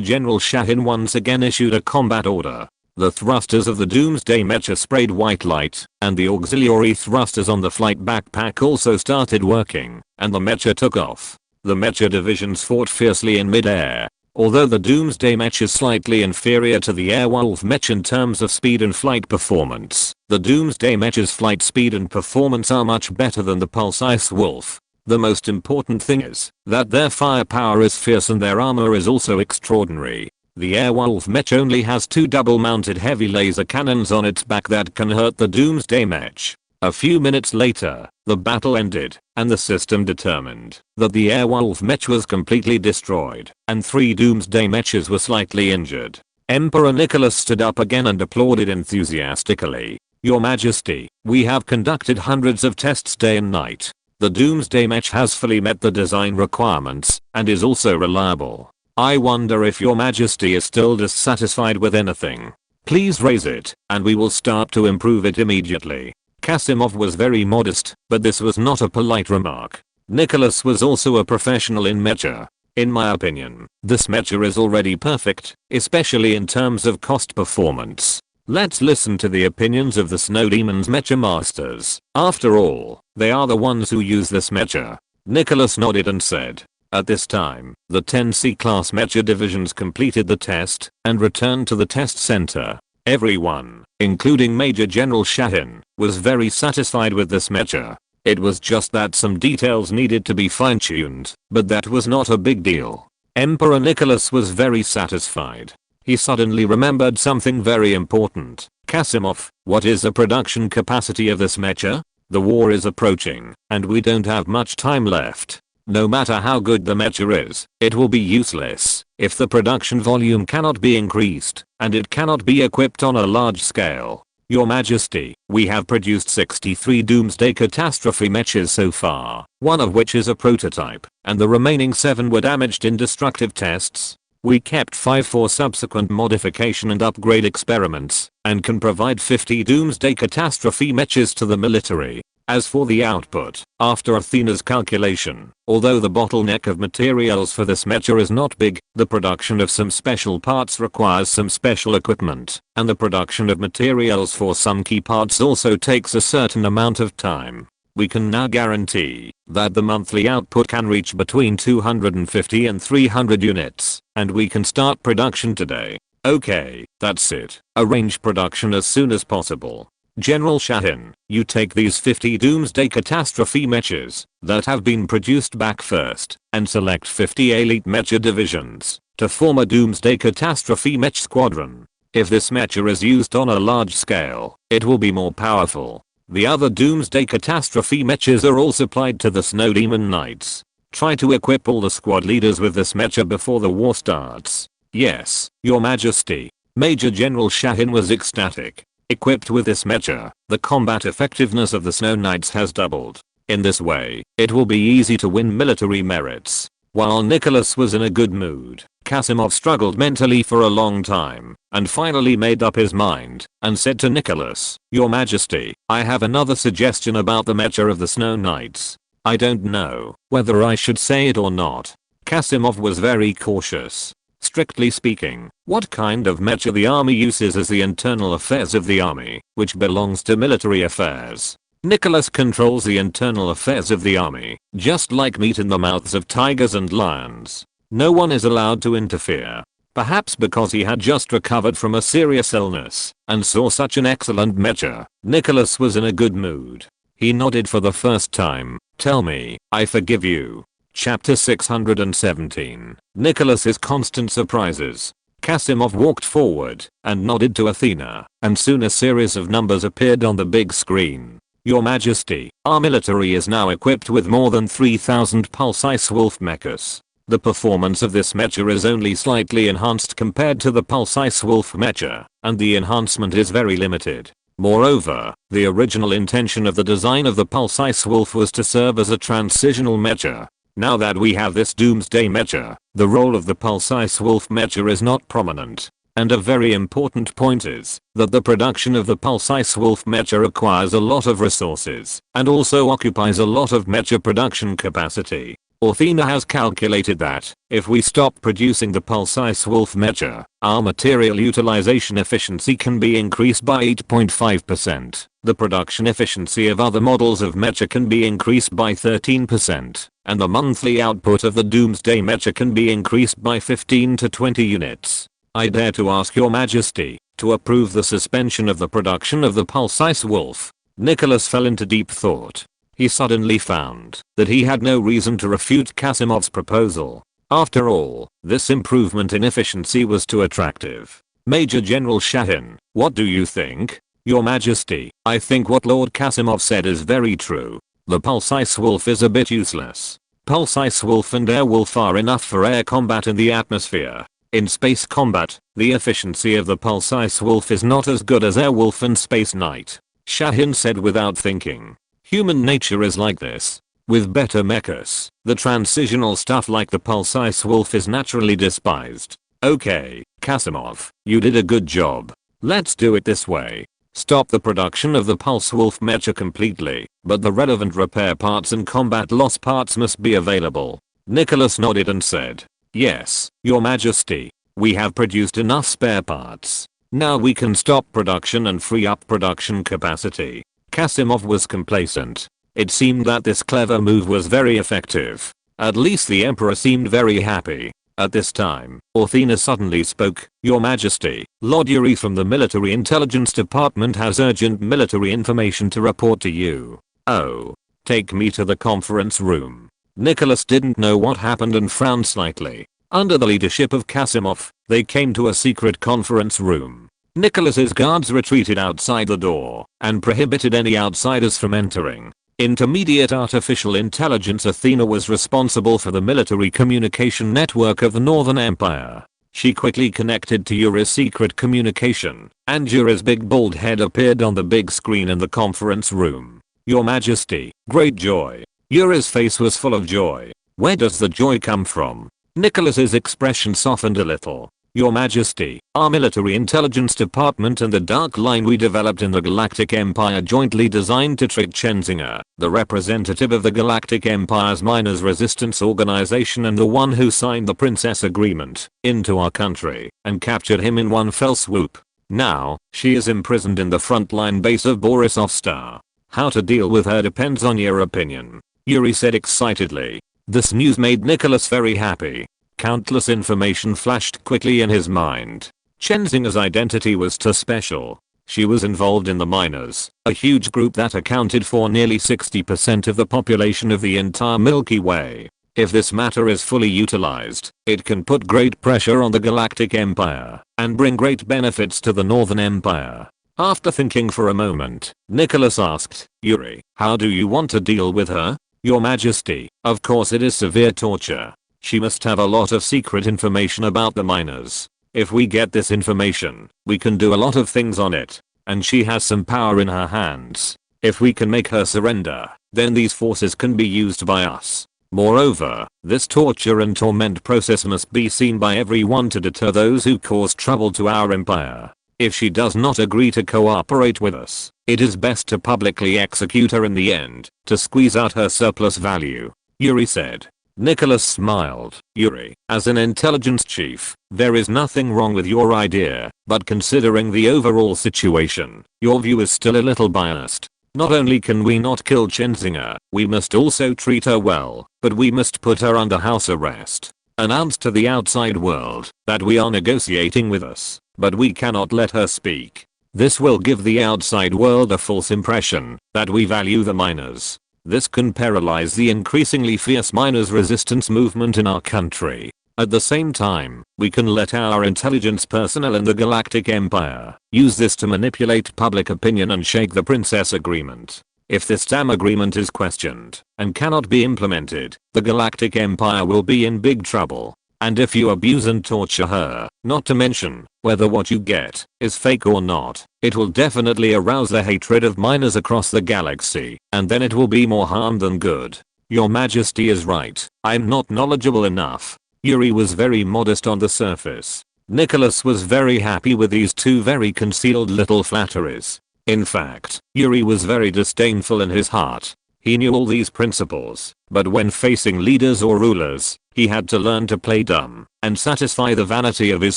General Shahin once again issued a combat order. The thrusters of the Doomsday mecha sprayed white light, and the auxiliary thrusters on the flight backpack also started working, and the mecha took off. The mecha divisions fought fiercely in mid-air. Although the Doomsday mech is slightly inferior to the Airwolf mech in terms of speed and flight performance, the Doomsday mech's flight speed and performance are much better than the Pulse Ice Wolf. The most important thing is that their firepower is fierce and their armor is also extraordinary. The Airwolf mech only has 2 double-mounted heavy laser cannons on its back that can hurt the Doomsday mech. A few minutes later, the battle ended, and the system determined that the Airwolf mech was completely destroyed, and 3 Doomsday mechas were slightly injured. Emperor Nicholas stood up again and applauded enthusiastically. Your Majesty, we have conducted hundreds of tests day and night. The Doomsday mech has fully met the design requirements, and is also reliable. I wonder if Your Majesty is still dissatisfied with anything. Please raise it, and we will start to improve it immediately. Kasimov was very modest, but this was not a polite remark. Nicholas was also a professional in mecha. In my opinion, this mecha is already perfect, especially in terms of cost performance. Let's listen to the opinions of the Snow Demon's mecha masters. After all, they are the ones who use this mecha. Nicholas nodded and said, at this time, the 10 C-class mecha divisions completed the test and returned to the test center. Everyone, including Major General Shahin, was very satisfied with this mecha. It was just that some details needed to be fine-tuned, but that was not a big deal. Emperor Nicholas was very satisfied. He suddenly remembered something very important. Kasimov, what is the production capacity of this mecha? The war is approaching, and we don't have much time left. No matter how good the mecha is, it will be useless if the production volume cannot be increased, and it cannot be equipped on a large scale. Your Majesty, we have produced 63 Doomsday Catastrophe Mechas so far, one of which is a prototype, and the remaining 7 were damaged in destructive tests. We kept 5 for subsequent modification and upgrade experiments, and can provide 50 Doomsday Catastrophe Mechas to the military. As for the output, after Athena's calculation, although the bottleneck of materials for this mecha is not big, the production of some special parts requires some special equipment, and the production of materials for some key parts also takes a certain amount of time. We can now guarantee that the monthly output can reach between 250 and 300 units, and we can start production today. Okay, that's it. Arrange production as soon as possible. General Shahin, you take these 50 Doomsday Catastrophe Mechas that have been produced back first, and select 50 Elite Mecha divisions to form a Doomsday Catastrophe Mech squadron. If this mecha is used on a large scale, it will be more powerful. The other Doomsday Catastrophe Mechas are all supplied to the Snow Demon Knights. Try to equip all the squad leaders with this mecha before the war starts. Yes, Your Majesty. Major General Shahin was ecstatic. Equipped with this mecha, the combat effectiveness of the Snow Knights has doubled. In this way, it will be easy to win military merits. While Nicholas was in a good mood, Kasimov struggled mentally for a long time, and finally made up his mind, and said to Nicholas, Your Majesty, I have another suggestion about the mecha of the Snow Knights. I don't know whether I should say it or not. Kasimov was very cautious. Strictly speaking, what kind of mecha the army uses is the internal affairs of the army, which belongs to military affairs. Nicholas controls the internal affairs of the army, just like meat in the mouths of tigers and lions. No one is allowed to interfere. Perhaps because he had just recovered from a serious illness, and saw such an excellent mecha, Nicholas was in a good mood. He nodded for the first time. Tell me, I forgive you. Chapter 617. Nicholas's constant surprises. Kasimov walked forward and nodded to Athena, and soon a series of numbers appeared on the big screen. Your Majesty, our military is now equipped with more than 3,000 Pulse-Ice Wolf mechas. The performance of this mecha is only slightly enhanced compared to the Pulse-Ice Wolf mecha, and the enhancement is very limited. Moreover, the original intention of the design of the Pulse-Ice Wolf was to serve as a transitional mecha. Now that we have this Doomsday mecha, the role of the Pulse-Ice Wolf mecha is not prominent. And a very important point is that the production of the Pulse-Ice Wolf mecha requires a lot of resources and also occupies a lot of mecha production capacity. Athena has calculated that if we stop producing the Pulse-Ice Wolf mecha, our material utilization efficiency can be increased by 8.5%. The production efficiency of other models of mecha can be increased by 13%, and the monthly output of the Doomsday mecha can be increased by 15 to 20 units. I dare to ask Your Majesty to approve the suspension of the production of the Pulse-Ice Wolf. Nicholas fell into deep thought. He suddenly found that he had no reason to refute Kasimov's proposal. After all, this improvement in efficiency was too attractive. Major General Shahin, what do you think? Your Majesty, I think what Lord Kasimov said is very true. The Pulse-Ice Wolf is a bit useless. Pulse-Ice Wolf and Air Wolf are enough for air combat in the atmosphere. In space combat, the efficiency of the Pulse-Ice Wolf is not as good as Air Wolf and Space Knight. Shahin said without thinking. Human nature is like this. With better mechas, the transitional stuff like the Pulse-Ice Wolf is naturally despised. Okay, Kasimov, you did a good job. Let's do it this way. Stop the production of the Pulse Wolf mecha completely, but the relevant repair parts and combat loss parts must be available. Nicholas nodded and said, Yes, Your Majesty. We have produced enough spare parts. Now we can stop production and free up production capacity. Kasimov was complacent. It seemed that this clever move was very effective. At least the Emperor seemed very happy. At this time, Athena suddenly spoke, Your Majesty, Lord Yuri from the Military Intelligence Department has urgent military information to report to you. Oh. Take me to the conference room. Nicholas didn't know what happened and frowned slightly. Under the leadership of Kasimov, they came to a secret conference room. Nicholas's guards retreated outside the door and prohibited any outsiders from entering. Intermediate Artificial Intelligence Athena was responsible for the military communication network of the Northern Empire. She quickly connected to Yuri's secret communication, and Yuri's big bald head appeared on the big screen in the conference room. Your Majesty, great joy. Yuri's face was full of joy. Where does the joy come from? Nicholas's expression softened a little. Your Majesty, our military intelligence department and the Dark Line we developed in the Galactic Empire jointly designed to trick Xia, the representative of the Galactic Empire's Miners Resistance Organization and the one who signed the Princess Agreement, into our country, and captured him in one fell swoop. Now, she is imprisoned in the frontline base of Borisov Star. How to deal with her depends on your opinion, Yuri said excitedly. This news made Nicholas very happy. Countless information flashed quickly in his mind. Xinjia's identity was too special. She was involved in the miners, a huge group that accounted for nearly 60% of the population of the entire Milky Way. If this matter is fully utilized, it can put great pressure on the Galactic Empire and bring great benefits to the Northern Empire. After thinking for a moment, Nicholas asked, Yuri, how do you want to deal with her? Your Majesty, of course it is severe torture. She must have a lot of secret information about the miners. If we get this information, we can do a lot of things on it. And she has some power in her hands. If we can make her surrender, then these forces can be used by us. Moreover, this torture and torment process must be seen by everyone to deter those who cause trouble to our empire. If she does not agree to cooperate with us, it is best to publicly execute her in the end, to squeeze out her surplus value, Yuri said. Nicholas smiled. Yuri, as an intelligence chief, there is nothing wrong with your idea, but considering the overall situation, your view is still a little biased. Not only can we not kill Xinjiang, we must also treat her well, but we must put her under house arrest. Announce to the outside world that we are negotiating with us, but we cannot let her speak. This will give the outside world a false impression that we value the miners. This can paralyze the increasingly fierce miners' resistance movement in our country. At the same time, we can let our intelligence personnel in the Galactic Empire use this to manipulate public opinion and shake the Princess Agreement. If this damn agreement is questioned and cannot be implemented, the Galactic Empire will be in big trouble. And if you abuse and torture her, not to mention whether what you get is fake or not, it will definitely arouse the hatred of miners across the galaxy, and then it will be more harm than good. Your Majesty is right, I'm not knowledgeable enough. Yuri was very modest on the surface. Nicholas was very happy with these two very concealed little flatteries. In fact, Yuri was very disdainful in his heart. He knew all these principles, but when facing leaders or rulers, he had to learn to play dumb and satisfy the vanity of his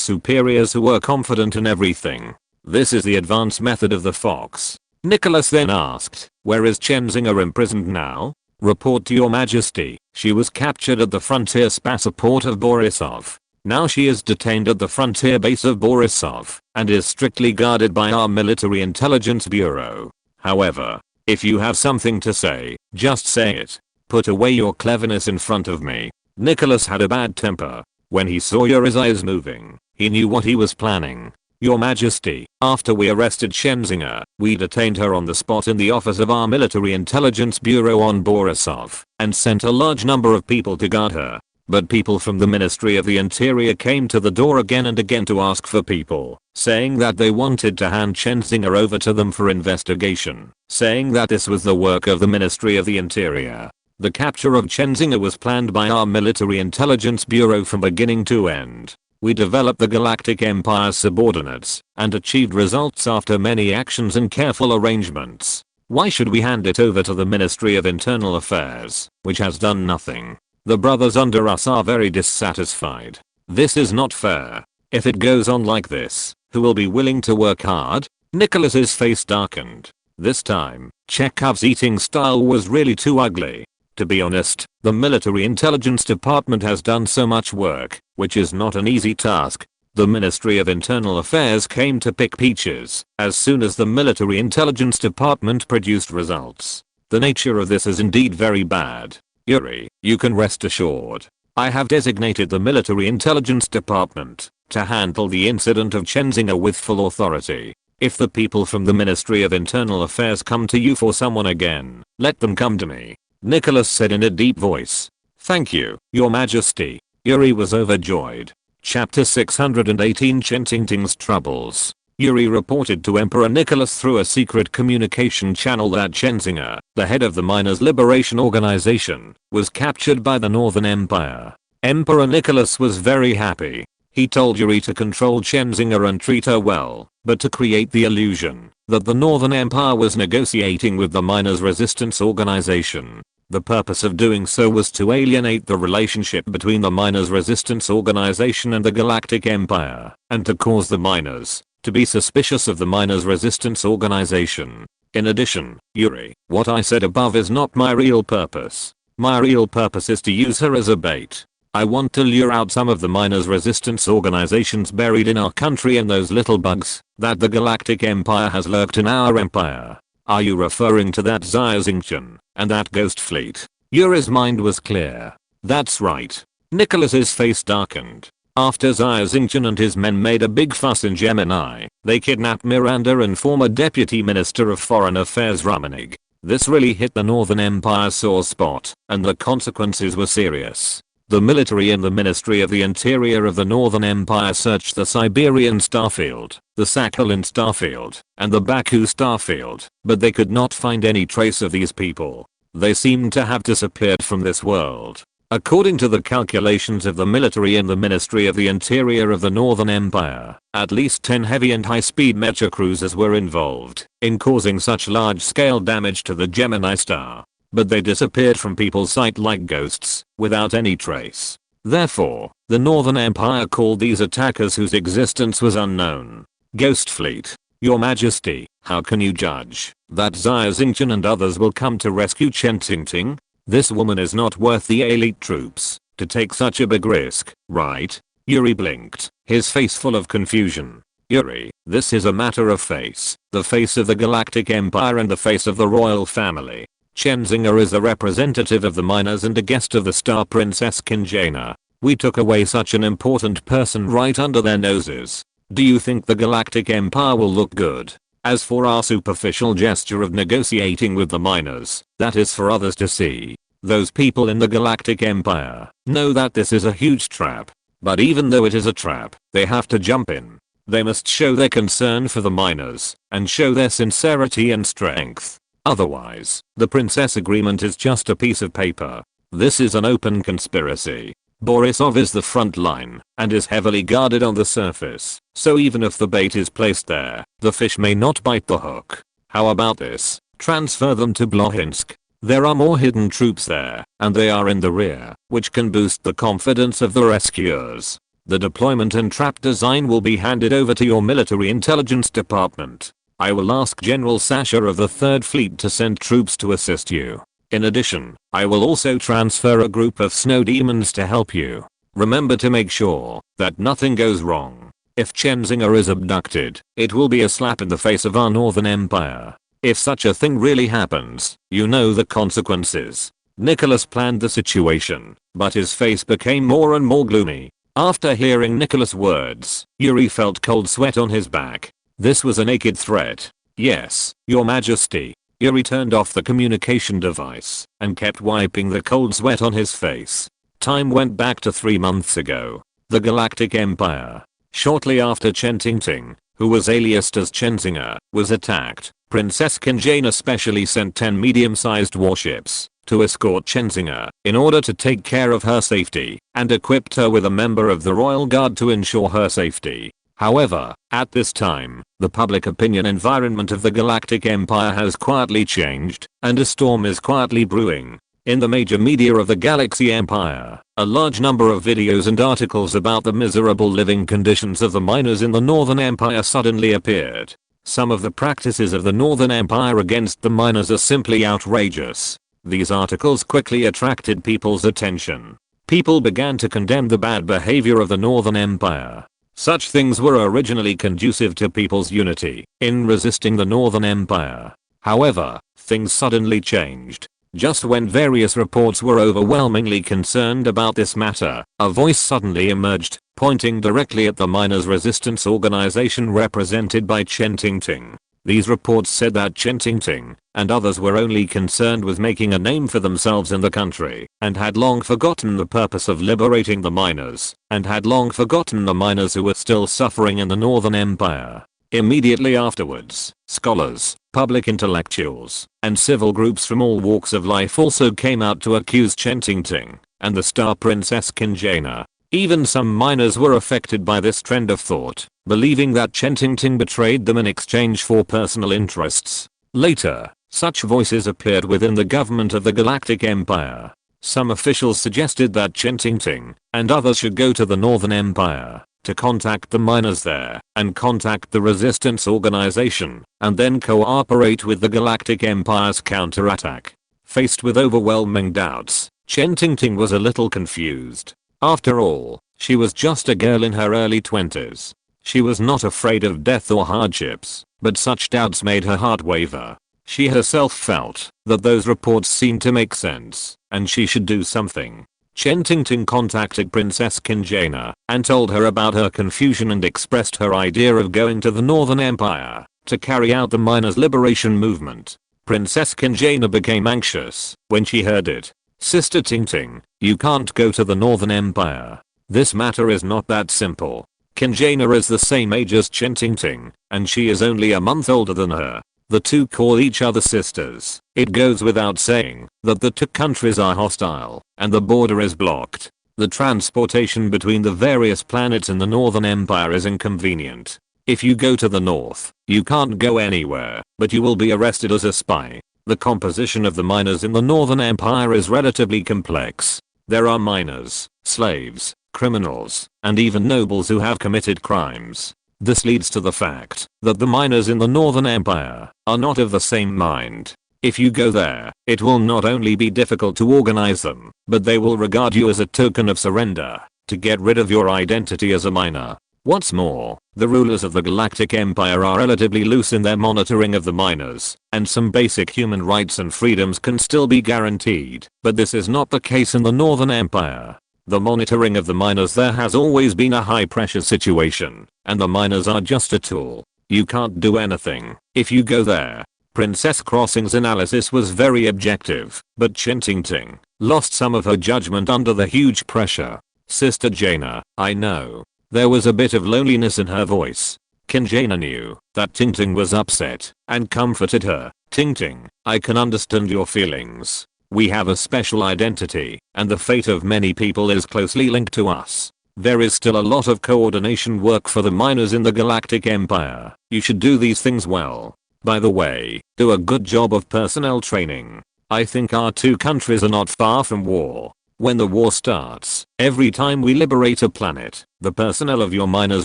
superiors who were confident in everything. This is the advanced method of the fox. Nicholas then asked, where is Xinjiang imprisoned now? Report to your Majesty, she was captured at the frontier spaceport of Borisov. Now she is detained at the frontier base of Borisov and is strictly guarded by our military intelligence bureau. However, if you have something to say, just say it. Put away your cleverness in front of me. Nicholas had a bad temper. When he saw Yuri's eyes moving, he knew what he was planning. Your Majesty, after we arrested Xinjiang, we detained her on the spot in the office of our military intelligence bureau on Borisov, and sent a large number of people to guard her. But people from the Ministry of the Interior came to the door again and again to ask for people, saying that they wanted to hand Xinjiang over to them for investigation, saying that this was the work of the Ministry of the Interior. The capture of Xinjiang was planned by our military intelligence bureau from beginning to end. We developed the Galactic Empire's subordinates and achieved results after many actions and careful arrangements. Why should we hand it over to the Ministry of Internal Affairs, which has done nothing? The brothers under us are very dissatisfied. This is not fair. If it goes on like this, who will be willing to work hard? Nicholas's face darkened. This time, Chekhov's eating style was really too ugly. To be honest, the military intelligence department has done so much work, which is not an easy task. The Ministry of Internal Affairs came to pick peaches as soon as the military intelligence department produced results. The nature of this is indeed very bad. Yuri, you can rest assured. I have designated the military intelligence department to handle the incident of Xinjiang with full authority. If the people from the Ministry of Internal Affairs come to you for someone again, let them come to me. Nicholas said in a deep voice. Thank you, Your Majesty. Yuri was overjoyed. Chapter 618 Xia Xingchen's Troubles. Yuri reported to Emperor Nicholas through a secret communication channel that Xia, the head of the Miners' Liberation Organization, was captured by the Northern Empire. Emperor Nicholas was very happy. He told Yuri to control Xia and treat her well, but to create the illusion that the Northern Empire was negotiating with the Miners' Resistance Organization. The purpose of doing so was to alienate the relationship between the Miners' Resistance Organization and the Galactic Empire, and to cause the miners to be suspicious of the Miners' Resistance Organization. In addition, Yuri, what I said above is not my real purpose. My real purpose is to use her as a bait. I want to lure out some of the Miners' Resistance Organizations buried in our country and those little bugs that the Galactic Empire has lurked in our empire. Are you referring to that Xia Xingchen and that ghost fleet? Yuri's mind was clear. That's right. Nicholas's face darkened. After Xia Xingchen and his men made a big fuss in Gemini, they kidnapped Miranda and former Deputy Minister of Foreign Affairs Ramanig. This really hit the Northern Empire's sore spot, and the consequences were serious. The military and the Ministry of the Interior of the Northern Empire searched the Siberian starfield, the Sakhalin starfield, and the Baku starfield, but they could not find any trace of these people. They seemed to have disappeared from this world. According to the calculations of the military and the Ministry of the Interior of the Northern Empire, at least 10 heavy and high-speed mecha cruisers were involved in causing such large-scale damage to the Gemini star. But they disappeared from people's sight like ghosts, without any trace. Therefore, the Northern Empire called these attackers whose existence was unknown Ghost Fleet. Your Majesty, how can you judge that Xia Xingchen and others will come to rescue Xia Xingchen? This woman is not worth the elite troops to take such a big risk, right? Yuri blinked, his face full of confusion. Yuri, this is a matter of face, the face of the Galactic Empire and the face of the royal family. Xia is the representative of the miners and a guest of the Star Princess Xingchen. We took away such an important person right under their noses. Do you think the Galactic Empire will look good? As for our superficial gesture of negotiating with the miners, that is for others to see. Those people in the Galactic Empire know that this is a huge trap. But even though it is a trap, they have to jump in. They must show their concern for the miners and show their sincerity and strength. Otherwise, the Princess Agreement is just a piece of paper. This is an open conspiracy. Borisov is the front line and is heavily guarded on the surface, so even if the bait is placed there, the fish may not bite the hook. How about this? Transfer them to Blohinsk. There are more hidden troops there, and they are in the rear, which can boost the confidence of the rescuers. The deployment and trap design will be handed over to your military intelligence department. I will ask General Sasha of the 3rd Fleet to send troops to assist you. In addition, I will also transfer a group of snow demons to help you. Remember to make sure that nothing goes wrong. If Xia is abducted, it will be a slap in the face of our Northern Empire. If such a thing really happens, you know the consequences. Nicholas planned the situation, but his face became more and more gloomy. After hearing Nicholas' words, Yuri felt cold sweat on his back. This was a naked threat. Yes, Your Majesty. Yuri turned off the communication device and kept wiping the cold sweat on his face. Time went back to 3 months ago. The Galactic Empire. Shortly after Xia Xingchen, who was aliased as Xia, was attacked, Princess Xingchen especially sent 10 medium-sized warships to escort Xia in order to take care of her safety and equipped her with a member of the Royal Guard to ensure her safety. However, at this time, the public opinion environment of the Galactic Empire has quietly changed, and a storm is quietly brewing. In the major media of the Galaxy Empire, a large number of videos and articles about the miserable living conditions of the miners in the Northern Empire suddenly appeared. Some of the practices of the Northern Empire against the miners are simply outrageous. These articles quickly attracted people's attention. People began to condemn the bad behavior of the Northern Empire. Such things were originally conducive to people's unity in resisting the Northern Empire. However, things suddenly changed. Just when various reports were overwhelmingly concerned about this matter, a voice suddenly emerged, pointing directly at the Miners' Resistance Organization represented by Xia Xingchen. These reports said that Xia Xingchen and others were only concerned with making a name for themselves in the country and had long forgotten the purpose of liberating the miners and had long forgotten the miners who were still suffering in the Northern Empire. Immediately afterwards, scholars, public intellectuals, and civil groups from all walks of life also came out to accuse Xia Xingchen and the Star Princess Xingchen. Even some miners were affected by this trend of thought, believing that Xia Xingchen betrayed them in exchange for personal interests. Later, such voices appeared within the government of the Galactic Empire. Some officials suggested that Xia Xingchen and others should go to the Northern Empire to contact the miners there and contact the resistance organization and then cooperate with the Galactic Empire's counterattack. Faced with overwhelming doubts, Xia Xingchen was a little confused. After all, she was just a girl in her early 20s. She was not afraid of death or hardships, but such doubts made her heart waver. She herself felt that those reports seemed to make sense, and she should do something. Xia Xingchen contacted Princess Xingchen and told her about her confusion and expressed her idea of going to the Northern Empire to carry out the miners' liberation movement. Princess Xingchen became anxious when she heard it. Sister Xingchen, you can't go to the Northern Empire. This matter is not that simple. Xingchen is the same age as Xia Xingchen, and she is only a month older than her. The two call each other sisters. It goes without saying that the two countries are hostile, and the border is blocked. The transportation between the various planets in the Northern Empire is inconvenient. If you go to the north, you can't go anywhere, but you will be arrested as a spy. The composition of the miners in the Northern Empire is relatively complex. There are miners, slaves, criminals, and even nobles who have committed crimes. This leads to the fact that the miners in the Northern Empire are not of the same mind. If you go there, it will not only be difficult to organize them, but they will regard you as a token of surrender to get rid of your identity as a miner. What's more, the rulers of the Galactic Empire are relatively loose in their monitoring of the miners, and some basic human rights and freedoms can still be guaranteed, but this is not the case in the Northern Empire. The monitoring of the miners there has always been a high pressure situation, and the miners are just a tool. You can't do anything if you go there. Princess Crossing's analysis was very objective, but Xia Xingchen lost some of her judgment under the huge pressure. Sister Jaina, I know. There was a bit of loneliness in her voice. Xingchen knew that Xingchen was upset and comforted her. Xingchen, I can understand your feelings. We have a special identity, and the fate of many people is closely linked to us. There is still a lot of coordination work for the miners in the Galactic Empire. You should do these things well. By the way, do a good job of personnel training. I think our two countries are not far from war. When the war starts, every time we liberate a planet, the personnel of your miners'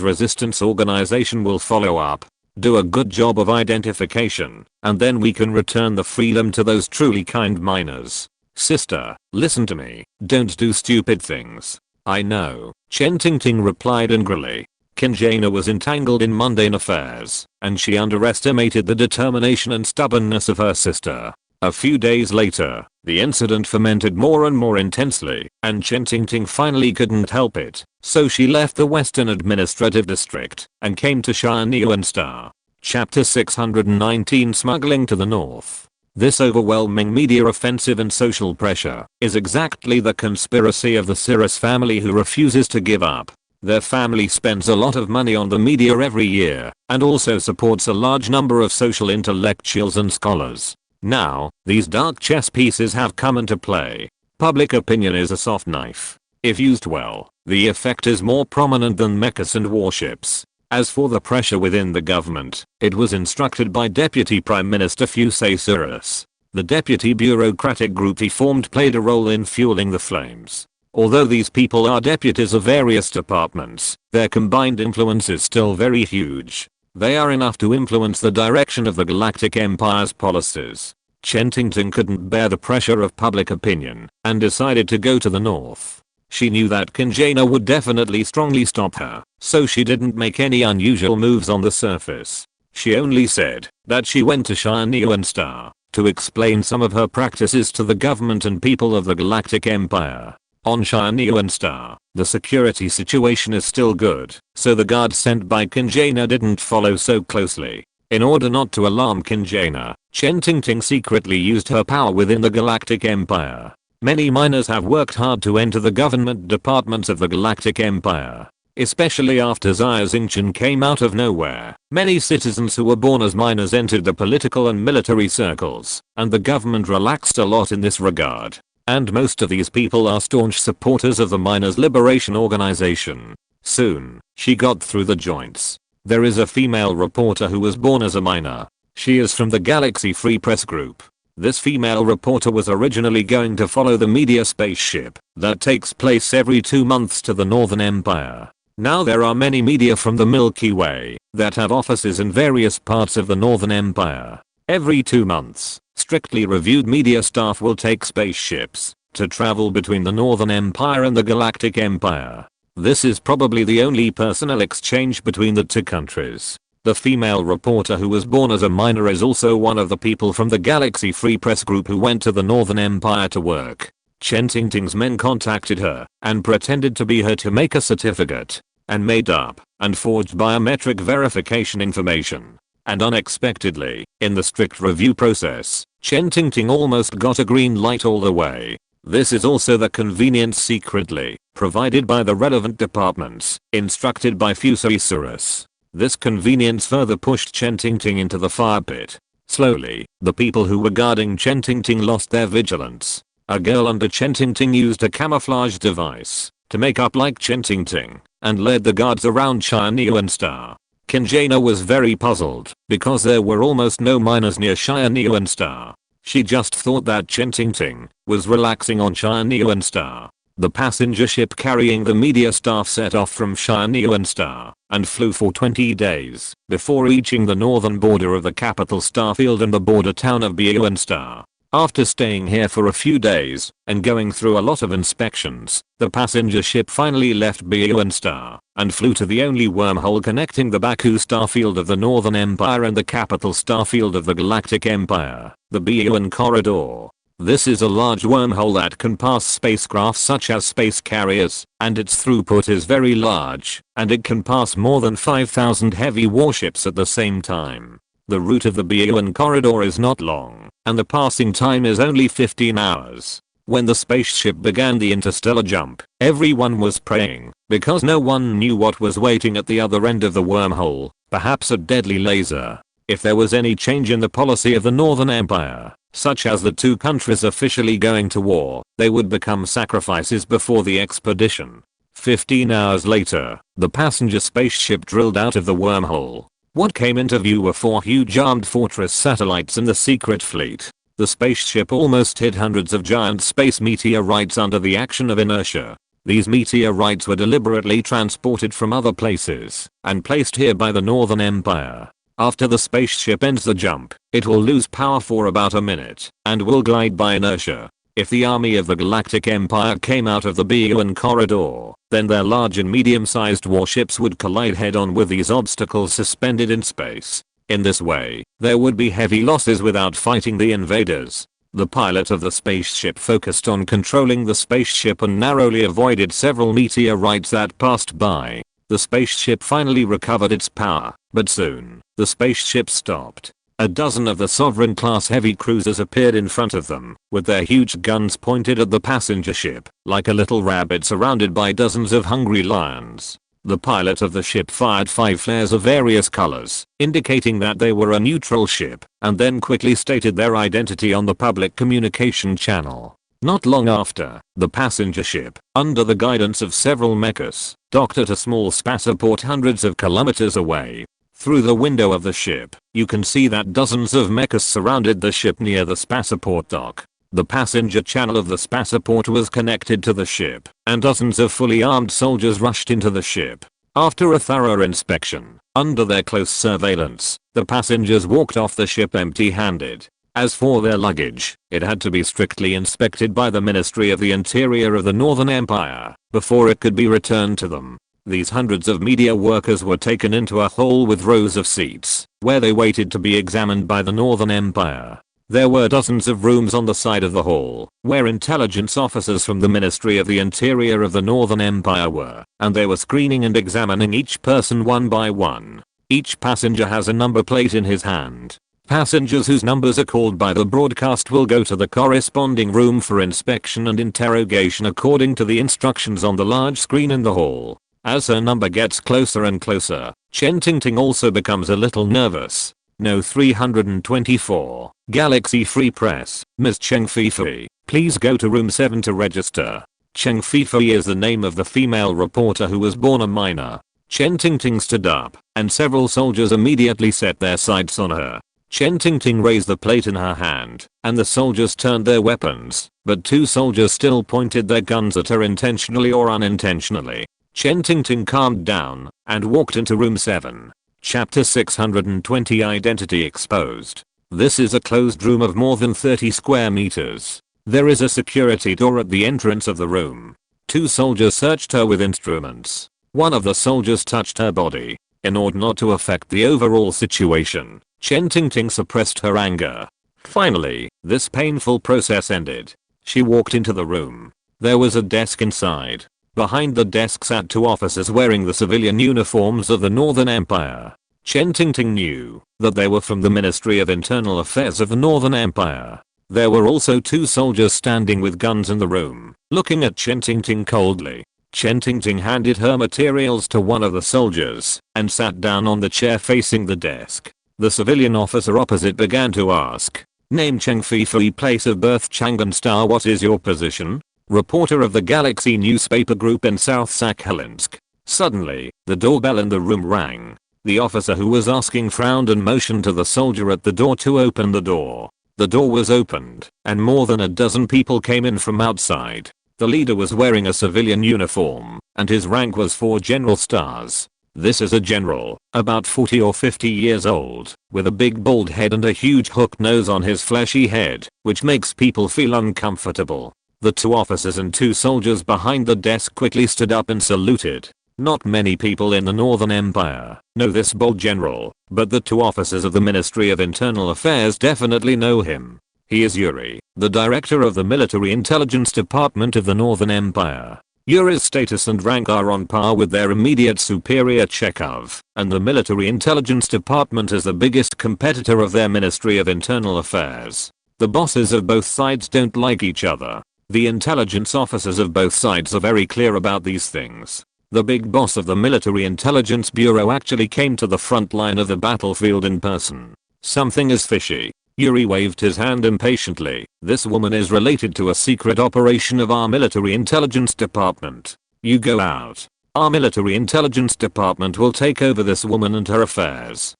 resistance organization will follow up. Do a good job of identification, and then we can return the freedom to those truly kind miners. Sister, listen to me. Don't do stupid things. I know. Xia Xingchen replied angrily. Xingchen was entangled in mundane affairs, and she underestimated the determination and stubbornness of her sister. A few days later, the incident fermented more and more intensely, and Xia Xingchen finally couldn't help it, so she left the Western Administrative District and came to Xia Xingchen. Chapter 619 Smuggling to the North. This overwhelming media offensive and social pressure is exactly the conspiracy of the Cirrus family who refuses to give up. Their family spends a lot of money on the media every year and also supports a large number of social intellectuals and scholars. Now, these dark chess pieces have come into play. Public opinion is a soft knife. If used well, the effect is more prominent than mechas and warships. As for the pressure within the government, it was instructed by Deputy Prime Minister Fusei Cirrus. The deputy bureaucratic group he formed played a role in fueling the flames. Although these people are deputies of various departments, their combined influence is still very huge. They are enough to influence the direction of the Galactic Empire's policies. Xia Xingchen couldn't bear the pressure of public opinion and decided to go to the north. She knew that Xingchen would definitely strongly stop her, so she didn't make any unusual moves on the surface. She only said that she went to Xia Xingchen to explain some of her practices to the government and people of the Galactic Empire. On Xia Xingchen, the security situation is still good, so the guards sent by Xingchen didn't follow so closely. In order not to alarm Kinjana, Chen Tingting secretly used her power within the Galactic Empire. Many miners have worked hard to enter the government departments of the Galactic Empire. Especially after Xia Xingchen came out of nowhere, many citizens who were born as miners entered the political and military circles, and the government relaxed a lot in this regard. And most of these people are staunch supporters of the Miners' Liberation Organization. Soon, she got through the joints. There is a female reporter who was born as a miner. She is from the Galaxy Free Press Group. This female reporter was originally going to follow the media spaceship that takes place every 2 months to the Northern Empire. Now there are many media from the Milky Way that have offices in various parts of the Northern Empire. Every 2 months, strictly reviewed media staff will take spaceships to travel between the Northern Empire and the Galactic Empire. This is probably the only personnel exchange between the two countries. The female reporter who was born as a miner is also one of the people from the Galaxy Free Press Group who went to the Northern Empire to work. Chen Tingting's men contacted her and pretended to be her to make a certificate, and made up and forged biometric verification information. And unexpectedly, in the strict review process, Chen Tingting almost got a green light all the way. This is also the convenience secretly provided by the relevant departments, instructed by Fusosaurus. This convenience further pushed Chen Tingting into the fire pit. Slowly, the people who were guarding Chen Tingting lost their vigilance. A girl under Chen Tingting used a camouflage device to make up like Chen Tingting and led the guards around Xia Star. Kinjana was very puzzled because there were almost no miners near Xia Star. She just thought that Chen Tingting was relaxing on Xia Star. The passenger ship carrying the media staff set off from Xia Star and flew for 20 days before reaching the northern border of the capital starfield and the border town of Biyuan Star. After staying here for a few days and going through a lot of inspections, the passenger ship finally left Biyuan Star and flew to the only wormhole connecting the Baku starfield of the Northern Empire and the capital starfield of the Galactic Empire, the Biyuan Corridor. This is a large wormhole that can pass spacecraft such as space carriers, and its throughput is very large, and it can pass more than 5,000 heavy warships at the same time. The route of the Biyuan Corridor is not long, and the passing time is only 15 hours. When the spaceship began the interstellar jump, everyone was praying, because no one knew what was waiting at the other end of the wormhole, perhaps a deadly laser. If there was any change in the policy of the Northern Empire, such as the two countries officially going to war, they would become sacrifices before the expedition. 15 hours later, the passenger spaceship drilled out of the wormhole. What came into view were 4 huge armed fortress satellites in the secret fleet. The spaceship almost hit hundreds of giant space meteorites under the action of inertia. These meteorites were deliberately transported from other places and placed here by the Northern Empire. After the spaceship ends the jump, it will lose power for about a minute and will glide by inertia. If the army of the Galactic Empire came out of the Biyuan Corridor, then their large and medium-sized warships would collide head-on with these obstacles suspended in space. In this way, there would be heavy losses without fighting the invaders. The pilot of the spaceship focused on controlling the spaceship and narrowly avoided several meteorites that passed by. The spaceship finally recovered its power, but soon, the spaceship stopped. A dozen of the Sovereign-class heavy cruisers appeared in front of them, with their huge guns pointed at the passenger ship, like a little rabbit surrounded by dozens of hungry lions. The pilot of the ship fired 5 flares of various colors, indicating that they were a neutral ship, and then quickly stated their identity on the public communication channel. Not long after, the passenger ship, under the guidance of several mechas, docked at a small spaceport hundreds of kilometers away. Through the window of the ship, you can see that dozens of mechas surrounded the ship near the spaceport dock. The passenger channel of the spaceport was connected to the ship, and dozens of fully armed soldiers rushed into the ship. After a thorough inspection, under their close surveillance, the passengers walked off the ship empty-handed. As for their luggage, it had to be strictly inspected by the Ministry of the Interior of the Northern Empire before it could be returned to them. These hundreds of media workers were taken into a hall with rows of seats, where they waited to be examined by the Northern Empire. There were dozens of rooms on the side of the hall, where intelligence officers from the Ministry of the Interior of the Northern Empire were, and they were screening and examining each person one by one. Each passenger has a number plate in his hand. Passengers whose numbers are called by the broadcast will go to the corresponding room for inspection and interrogation according to the instructions on the large screen in the hall. As her number gets closer and closer, Chen Tingting also becomes a little nervous. No 324. Galaxy Free Press. Ms. Cheng Fifei, please go to room 7 to register. Cheng Fifei is the name of the female reporter who was born a minor. Chen Tingting stood up, and several soldiers immediately set their sights on her. Chen Tingting raised the plate in her hand, and the soldiers turned their weapons, but 2 soldiers still pointed their guns at her intentionally or unintentionally. Chen Tingting calmed down, and walked into room 7. Chapter 620 Identity Exposed. This is a closed room of more than 30 square meters. There is a security door at the entrance of the room. 2 soldiers searched her with instruments. One of the soldiers touched her body. In order not to affect the overall situation, Chen Tingting suppressed her anger. Finally, this painful process ended. She walked into the room. There was a desk inside. Behind the desk sat 2 officers wearing the civilian uniforms of the Northern Empire. Chen Tingting knew that they were from the Ministry of Internal Affairs of the Northern Empire. There were also 2 soldiers standing with guns in the room, looking at Chen Tingting coldly. Chen Tingting handed her materials to one of the soldiers and sat down on the chair facing the desk. The civilian officer opposite began to ask, "Name Cheng Fifei, place of birth Chang'an Star, what is your position?" Reporter of the Galaxy newspaper group in South Sakhalinsk. Suddenly, the doorbell in the room rang. The officer who was asking frowned and motioned to the soldier at the door to open the door. The door was opened, and more than a dozen people came in from outside. The leader was wearing a civilian uniform, and his rank was 4 general stars. This is a general, about 40 or 50 years old, with a big bald head and a huge hooked nose on his fleshy head, which makes people feel uncomfortable. The 2 officers and 2 soldiers behind the desk quickly stood up and saluted. Not many people in the Northern Empire know this bold general, but the 2 officers of the Ministry of Internal Affairs definitely know him. He is Yuri, the director of the Military Intelligence Department of the Northern Empire. Yuri's status and rank are on par with their immediate superior Chekhov, and the Military Intelligence Department is the biggest competitor of their Ministry of Internal Affairs. The bosses of both sides don't like each other. The intelligence officers of both sides are very clear about these things. The big boss of the Military Intelligence Bureau actually came to the front line of the battlefield in person. Something is fishy. Yuri waved his hand impatiently. This woman is related to a secret operation of our Military Intelligence Department. You go out. Our Military Intelligence Department will take over this woman and her affairs.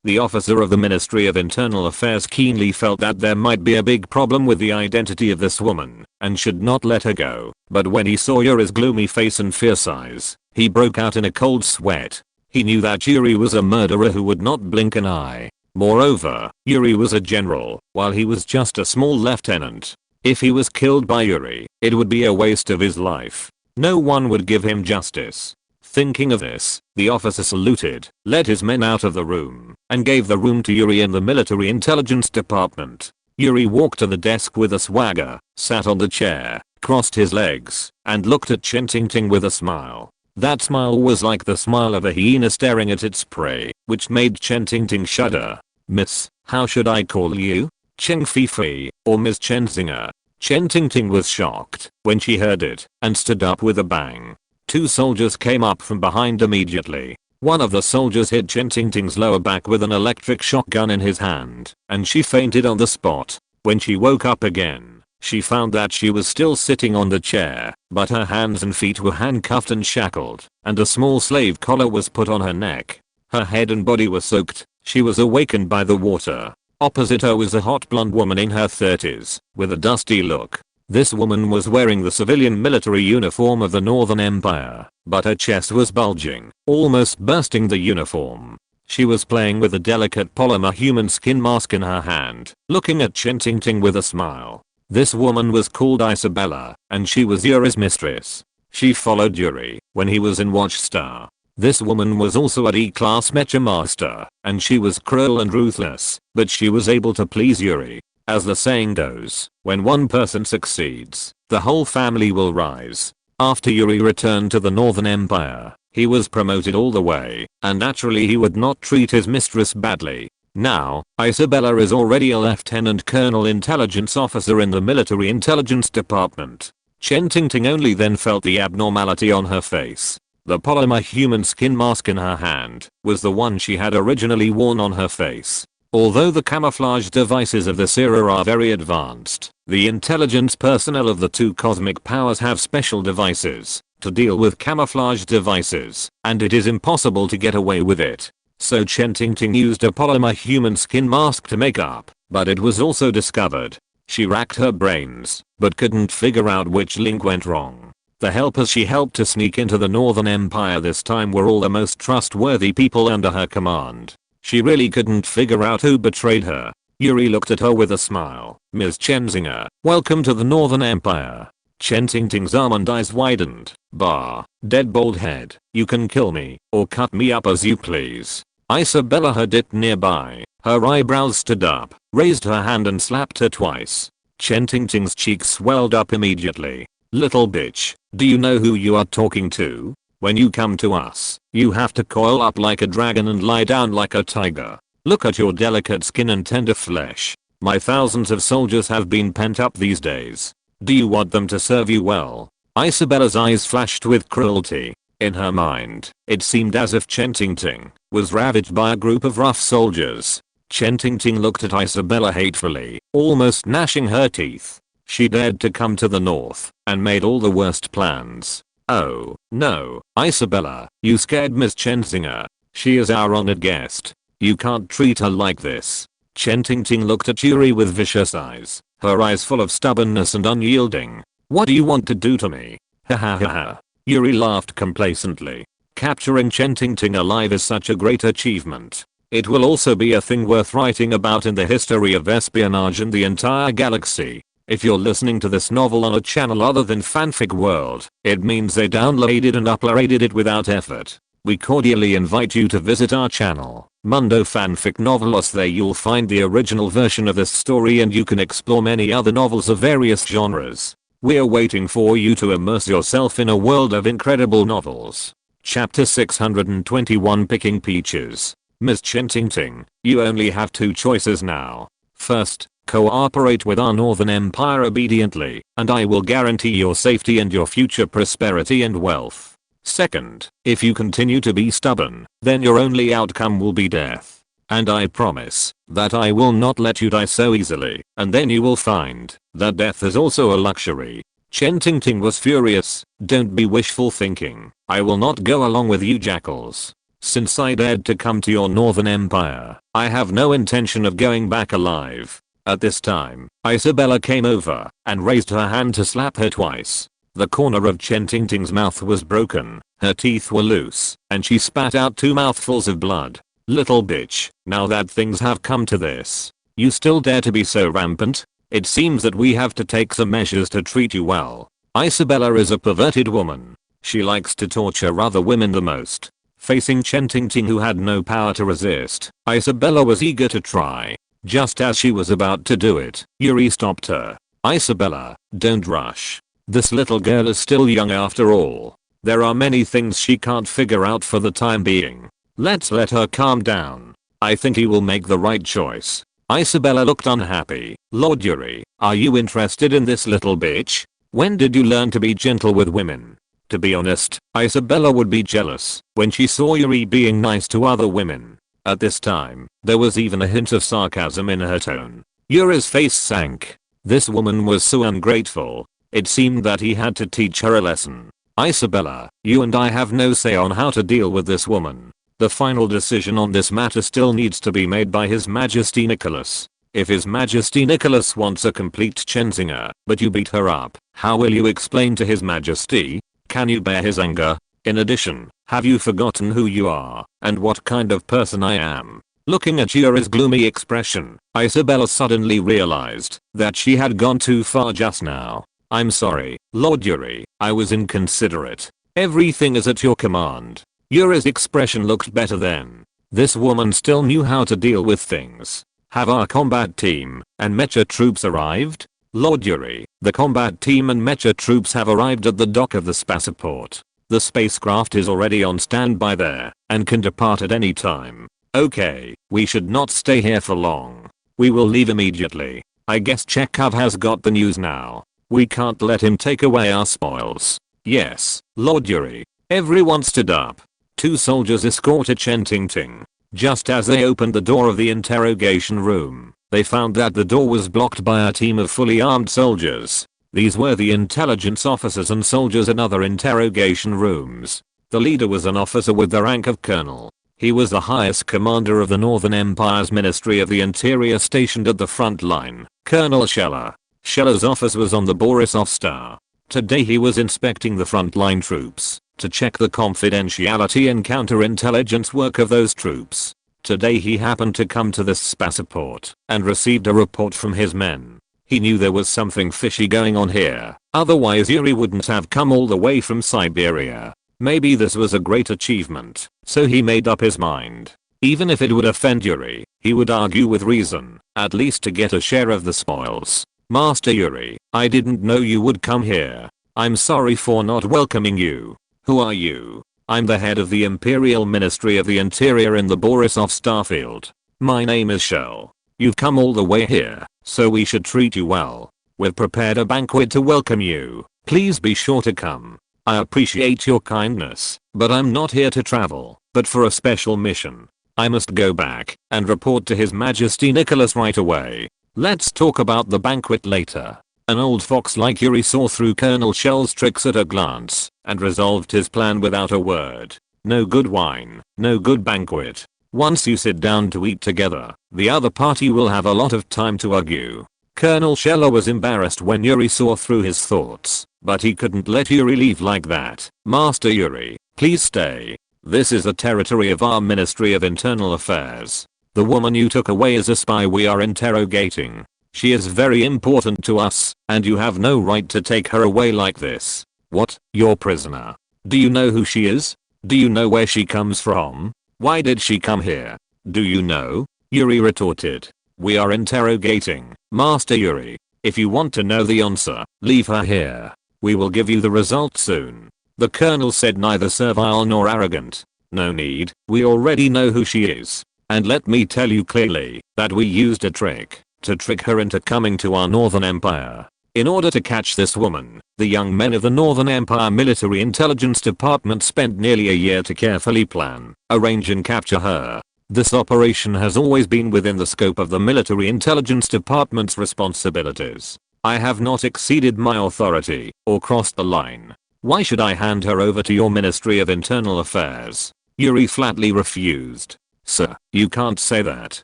The officer of the Ministry of Internal Affairs keenly felt that there might be a big problem with the identity of this woman, and should not let her go. But when he saw Yuri's gloomy face and fierce eyes, he broke out in a cold sweat. He knew that Yuri was a murderer who would not blink an eye. Moreover, Yuri was a general, while he was just a small lieutenant. If he was killed by Yuri, it would be a waste of his life. No one would give him justice. Thinking of this, the officer saluted, led his men out of the room, and gave the room to Yuri in the Military Intelligence Department. Yuri walked to the desk with a swagger, sat on the chair, crossed his legs, and looked at Chen Tingting with a smile. That smile was like the smile of a hyena staring at its prey, which made Chen Tingting shudder. "Miss, how should I call you? Cheng Fifei, or Ms. Chen Zinger?" Chen Tingting was shocked when she heard it, and stood up with a bang. 2 soldiers came up from behind immediately. One of the soldiers hit Chen Tingting's lower back with an electric shotgun in his hand, and she fainted on the spot. When she woke up again, she found that she was still sitting on the chair, but her hands and feet were handcuffed and shackled, and a small slave collar was put on her neck. Her head and body were soaked. She was awakened by the water. Opposite her was a hot blonde woman in her 30s, with a dusty look. This woman was wearing the civilian military uniform of the Northern Empire, but her chest was bulging, almost bursting the uniform. She was playing with a delicate polymer human skin mask in her hand, looking at Chen Tingting with a smile. This woman was called Isabella, and she was Yuri's mistress. She followed Yuri when he was in Watchstar. This woman was also an E-class mecha master, and she was cruel and ruthless, but she was able to please Yuri. As the saying goes, when one person succeeds, the whole family will rise. After Yuri returned to the Northern Empire, he was promoted all the way, and naturally he would not treat his mistress badly. Now, Isabella is already a lieutenant colonel intelligence officer in the military intelligence department. Chen Tingting only then felt the abnormality on her face. The polymer human skin mask in her hand was the one she had originally worn on her face. Although the camouflage devices of this era are very advanced, the intelligence personnel of the two cosmic powers have special devices to deal with camouflage devices, and it is impossible to get away with it. So Chen Tingting used a polymer human skin mask to make up, but it was also discovered. She racked her brains, but couldn't figure out which link went wrong. The helpers she helped to sneak into the Northern Empire this time were all the most trustworthy people under her command. She really couldn't figure out who betrayed her. Yuri looked at her with a smile. Ms. Chenzinger, welcome to the Northern Empire. Chen Tingting's almond eyes widened. Bah, dead bald head, you can kill me, or cut me up as you please. Isabella had it nearby. Her eyebrows stood up, raised her hand and slapped her twice. Chen Tingting's cheeks swelled up immediately. Little bitch, do you know who you are talking to? When you come to us, you have to coil up like a dragon and lie down like a tiger. Look at your delicate skin and tender flesh. My thousands of soldiers have been pent up these days. Do you want them to serve you well? Isabella's eyes flashed with cruelty. In her mind, it seemed as if Chen Tingting was ravaged by a group of rough soldiers. Chen Tingting looked at Isabella hatefully, almost gnashing her teeth. She dared to come to the north and made all the worst plans. Oh, no, Isabella, you scared Miss Chenzinger. She is our honored guest. You can't treat her like this. Chen Tingting looked at Yuri with vicious eyes, her eyes full of stubbornness and unyielding. What do you want to do to me? Ha ha ha ha. Yuri laughed complacently. Capturing Chen Tingting alive is such a great achievement. It will also be a thing worth writing about in the history of espionage in the entire galaxy. If you're listening to this novel on a channel other than Fanfic World, it means they downloaded and uploaded it without effort. We cordially invite you to visit our channel, Mundo Fanfic Novelos. There you'll find the original version of this story and you can explore many other novels of various genres. We're waiting for you to immerse yourself in a world of incredible novels. Chapter 621 Picking Peaches. Ms. Chen Tingting, you only have two choices now. First, cooperate with our Northern Empire obediently, and I will guarantee your safety and your future prosperity and wealth. Second, if you continue to be stubborn, then your only outcome will be death. And I promise that I will not let you die so easily, and then you will find that death is also a luxury. Chen Tingting was furious. Don't be wishful thinking. I will not go along with you jackals. Since I dared to come to your Northern Empire, I have no intention of going back alive. At this time, Isabella came over and raised her hand to slap her twice. The corner of Chen Tingting's mouth was broken, her teeth were loose, and she spat out 2 mouthfuls of blood. Little bitch, now that things have come to this, you still dare to be so rampant? It seems that we have to take some measures to treat you well. Isabella is a perverted woman. She likes to torture other women the most. Facing Chen Tingting, who had no power to resist, Isabella was eager to try. Just as she was about to do it, Yuri stopped her. Isabella, don't rush. This little girl is still young after all. There are many things she can't figure out for the time being. Let's let her calm down. I think he will make the right choice. Isabella looked unhappy. Lord Yuri, are you interested in this little bitch? When did you learn to be gentle with women? To be honest, Isabella would be jealous when she saw Yuri being nice to other women. At this time, there was even a hint of sarcasm in her tone. Yuri's face sank. This woman was so ungrateful. It seemed that he had to teach her a lesson. Isabella, you and I have no say on how to deal with this woman. The final decision on this matter still needs to be made by His Majesty Nicholas. If His Majesty Nicholas wants a complete Chenzinger, but you beat her up, how will you explain to His Majesty? Can you bear his anger? In addition, have you forgotten who you are and what kind of person I am? Looking at Yuri's gloomy expression, Isabella suddenly realized that she had gone too far just now. I'm sorry, Lord Yuri, I was inconsiderate. Everything is at your command. Yuri's expression looked better then. This woman still knew how to deal with things. Have our combat team and mecha troops arrived? Lord Yuri, the combat team and mecha troops have arrived at the dock of the spaceport. The spacecraft is already on standby there and can depart at any time. Okay, we should not stay here for long. We will leave immediately. I guess Chekhov has got the news now. We can't let him take away our spoils. Yes, Lord Yuri. Everyone stood up. 2 soldiers escorted Xia Xingchen. Just as they opened the door of the interrogation room, they found that the door was blocked by a team of fully armed soldiers. These were the intelligence officers and soldiers in other interrogation rooms. The leader was an officer with the rank of colonel. He was the highest commander of the Northern Empire's Ministry of the Interior stationed at the front line, Colonel Xia. Xia's office was on the Borisov Star. Today he was inspecting the frontline troops to check the confidentiality and counterintelligence work of those troops. Today he happened to come to this spaceport and received a report from his men. He knew there was something fishy going on here, otherwise Yuri wouldn't have come all the way from Siberia. Maybe this was a great achievement, so he made up his mind. Even if it would offend Yuri, he would argue with reason, at least to get a share of the spoils. Master Yuri, I didn't know you would come here. I'm sorry for not welcoming you. Who are you? I'm the head of the Imperial Ministry of the Interior in the Borisov Starfield. My name is Shell. You've come all the way here, so we should treat you well. We've prepared a banquet to welcome you. Please be sure to come. I appreciate your kindness, but I'm not here to travel, but for a special mission. I must go back and report to His Majesty Nicholas right away. Let's talk about the banquet later. An old fox like Yuri saw through Colonel Shell's tricks at a glance and resolved his plan without a word. No good wine, no good banquet. Once you sit down to eat together, the other party will have a lot of time to argue. Colonel Shell was embarrassed when Yuri saw through his thoughts, but he couldn't let Yuri leave like that. Master Yuri, please stay. This is the territory of our Ministry of Internal Affairs. The woman you took away is a spy we are interrogating. She is very important to us, and you have no right to take her away like this. What? Your prisoner? Do you know who she is? Do you know where she comes from? Why did she come here? Do you know? Yuri retorted. We are interrogating, Master Yuri. If you want to know the answer, leave her here. We will give you the result soon. The colonel said, neither servile nor arrogant. No need, we already know who she is. And let me tell you clearly that we used a trick to trick her into coming to our Northern Empire. In order to catch this woman, the young men of the Northern Empire Military Intelligence Department spent nearly a year to carefully plan, arrange and capture her. This operation has always been within the scope of the Military Intelligence Department's responsibilities. I have not exceeded my authority or crossed the line. Why should I hand her over to your Ministry of Internal Affairs? Yuri flatly refused. Sir, you can't say that.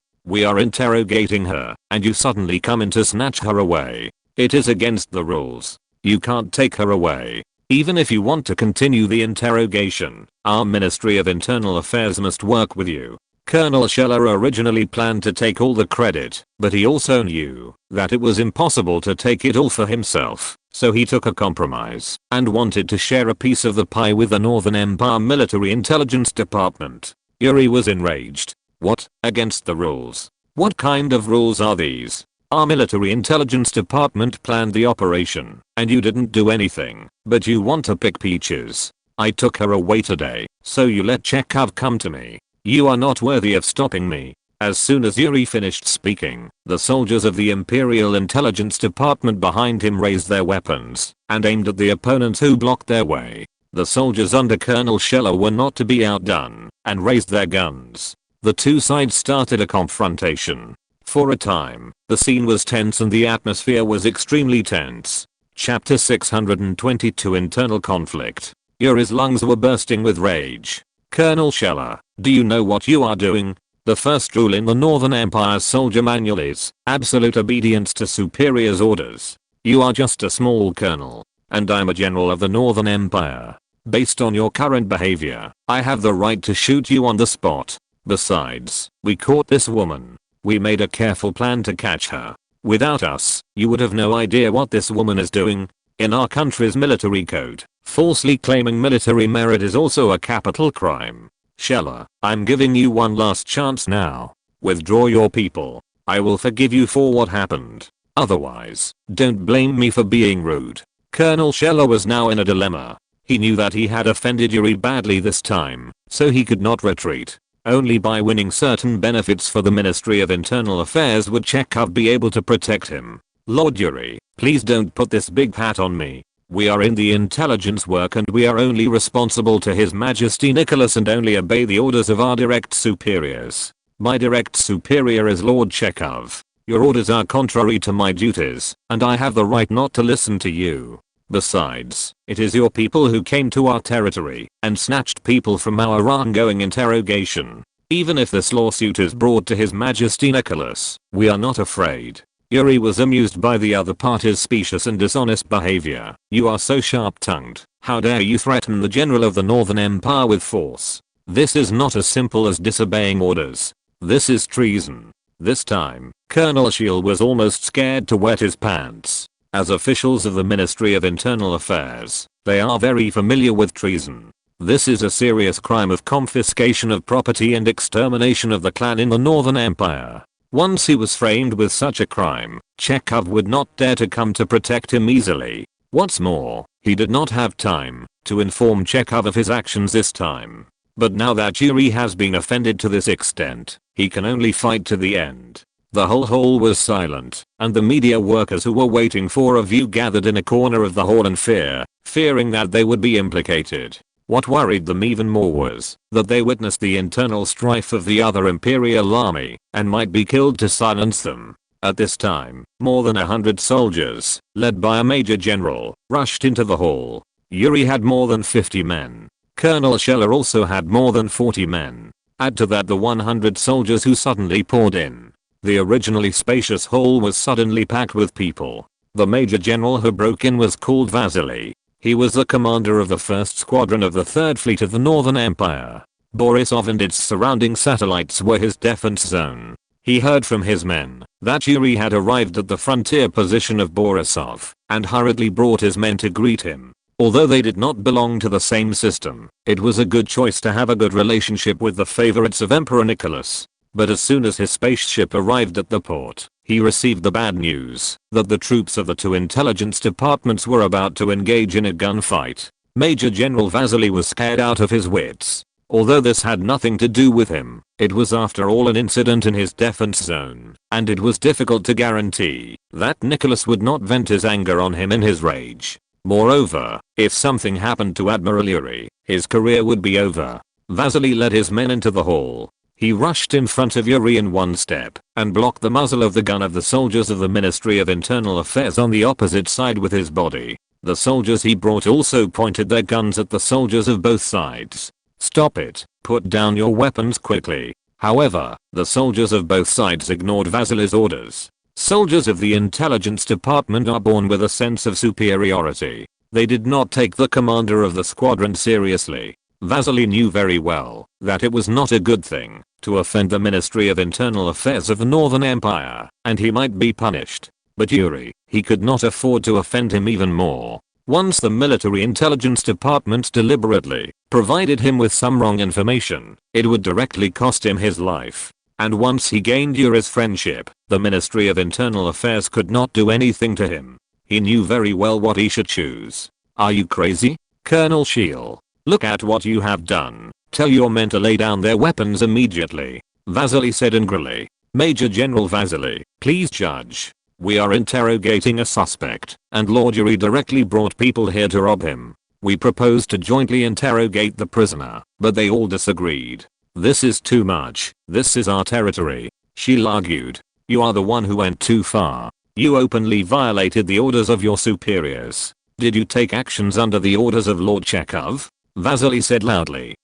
We are interrogating her, and you suddenly come in to snatch her away. It is against the rules. You can't take her away. Even if you want to continue the interrogation, our Ministry of Internal Affairs must work with you. Colonel Scheller originally planned to take all the credit, but he also knew that it was impossible to take it all for himself, so he took a compromise and wanted to share a piece of the pie with the Northern Empire Military Intelligence Department. Yuri was enraged. What? Against the rules? What kind of rules are these? Our Military Intelligence Department planned the operation, and you didn't do anything, but you want to pick peaches. I took her away today, so you let Chekhov come to me. You are not worthy of stopping me. As soon as Yuri finished speaking, the soldiers of the Imperial Intelligence Department behind him raised their weapons and aimed at the opponents who blocked their way. The soldiers under Colonel Scheller were not to be outdone and raised their guns. The two sides started a confrontation. For a time, the scene was tense and the atmosphere was extremely tense. Chapter 622 Internal Conflict. Yuri's lungs were bursting with rage. Colonel Scheller, do you know what you are doing? The first rule in the Northern Empire's soldier manual is absolute obedience to superior's orders. You are just a small colonel, and I'm a general of the Northern Empire. Based on your current behavior, I have the right to shoot you on the spot. Besides, we caught this woman. We made a careful plan to catch her. Without us, you would have no idea what this woman is doing. In our country's military code, falsely claiming military merit is also a capital crime. Scheller, I'm giving you one last chance now. Withdraw your people. I will forgive you for what happened. Otherwise, don't blame me for being rude. Colonel Scheller was now in a dilemma. He knew that he had offended Yuri badly this time, so he could not retreat. Only by winning certain benefits for the Ministry of Internal Affairs would Chekhov be able to protect him. Lord Yuri, please don't put this big hat on me. We are in the intelligence work and we are only responsible to His Majesty Nicholas and only obey the orders of our direct superiors. My direct superior is Lord Chekhov. Your orders are contrary to my duties, and I have the right not to listen to you. Besides, it is your people who came to our territory and snatched people from our ongoing interrogation. Even if this lawsuit is brought to His Majesty Nicholas, we are not afraid. Yuri was amused by the other party's specious and dishonest behavior. You are so sharp-tongued. How dare you threaten the general of the Northern Empire with force? This is not as simple as disobeying orders. This is treason. This time, Colonel Shield was almost scared to wet his pants. As officials of the Ministry of Internal Affairs, they are very familiar with treason. This is a serious crime of confiscation of property and extermination of the clan in the Northern Empire. Once he was framed with such a crime, Chekhov would not dare to come to protect him easily. What's more, he did not have time to inform Chekhov of his actions this time. But now that Yuri has been offended to this extent, he can only fight to the end. The whole hall was silent, and the media workers who were waiting for a view gathered in a corner of the hall in fear, fearing that they would be implicated. What worried them even more was that they witnessed the internal strife of the other Imperial army and might be killed to silence them. At this time, more than 100 soldiers, led by a major general, rushed into the hall. Yuri had more than 50 men. Colonel Scheller also had more than 40 men. Add to that the 100 soldiers who suddenly poured in. The originally spacious hall was suddenly packed with people. The major general who broke in was called Vasily. He was the commander of the 1st Squadron of the 3rd Fleet of the Northern Empire. Borisov and its surrounding satellites were his defense zone. He heard from his men that Yuri had arrived at the frontier position of Borisov and hurriedly brought his men to greet him. Although they did not belong to the same system, it was a good choice to have a good relationship with the favorites of Emperor Nicholas. But as soon as his spaceship arrived at the port, he received the bad news that the troops of the two intelligence departments were about to engage in a gunfight. Major General Vasily was scared out of his wits. Although this had nothing to do with him, it was after all an incident in his defense zone, and it was difficult to guarantee that Nicholas would not vent his anger on him in his rage. Moreover, if something happened to Admiral Yuri, his career would be over. Vasily led his men into the hall. He rushed in front of Yuri in one step and blocked the muzzle of the gun of the soldiers of the Ministry of Internal Affairs on the opposite side with his body. The soldiers he brought also pointed their guns at the soldiers of both sides. Stop it, put down your weapons quickly. However, the soldiers of both sides ignored Vasily's orders. Soldiers of the intelligence department are born with a sense of superiority. They did not take the commander of the squadron seriously. Vasily knew very well that it was not a good thing to offend the Ministry of Internal Affairs of the Northern Empire, and he might be punished. But Yuri, he could not afford to offend him even more. Once the military intelligence department deliberately provided him with some wrong information, it would directly cost him his life. And once he gained Yuri's friendship, the Ministry of Internal Affairs could not do anything to him. He knew very well what he should choose. Are you crazy? Colonel Shield, look at what you have done. Tell your men to lay down their weapons immediately. Vasily said angrily. Major General Vasily, please judge. We are interrogating a suspect, and Lord Yuri directly brought people here to rob him. We proposed to jointly interrogate the prisoner, but they all disagreed. This is too much. This is our territory. She argued. You are the one who went too far. You openly violated the orders of your superiors. Did you take actions under the orders of Lord Chekhov? Vasily said loudly.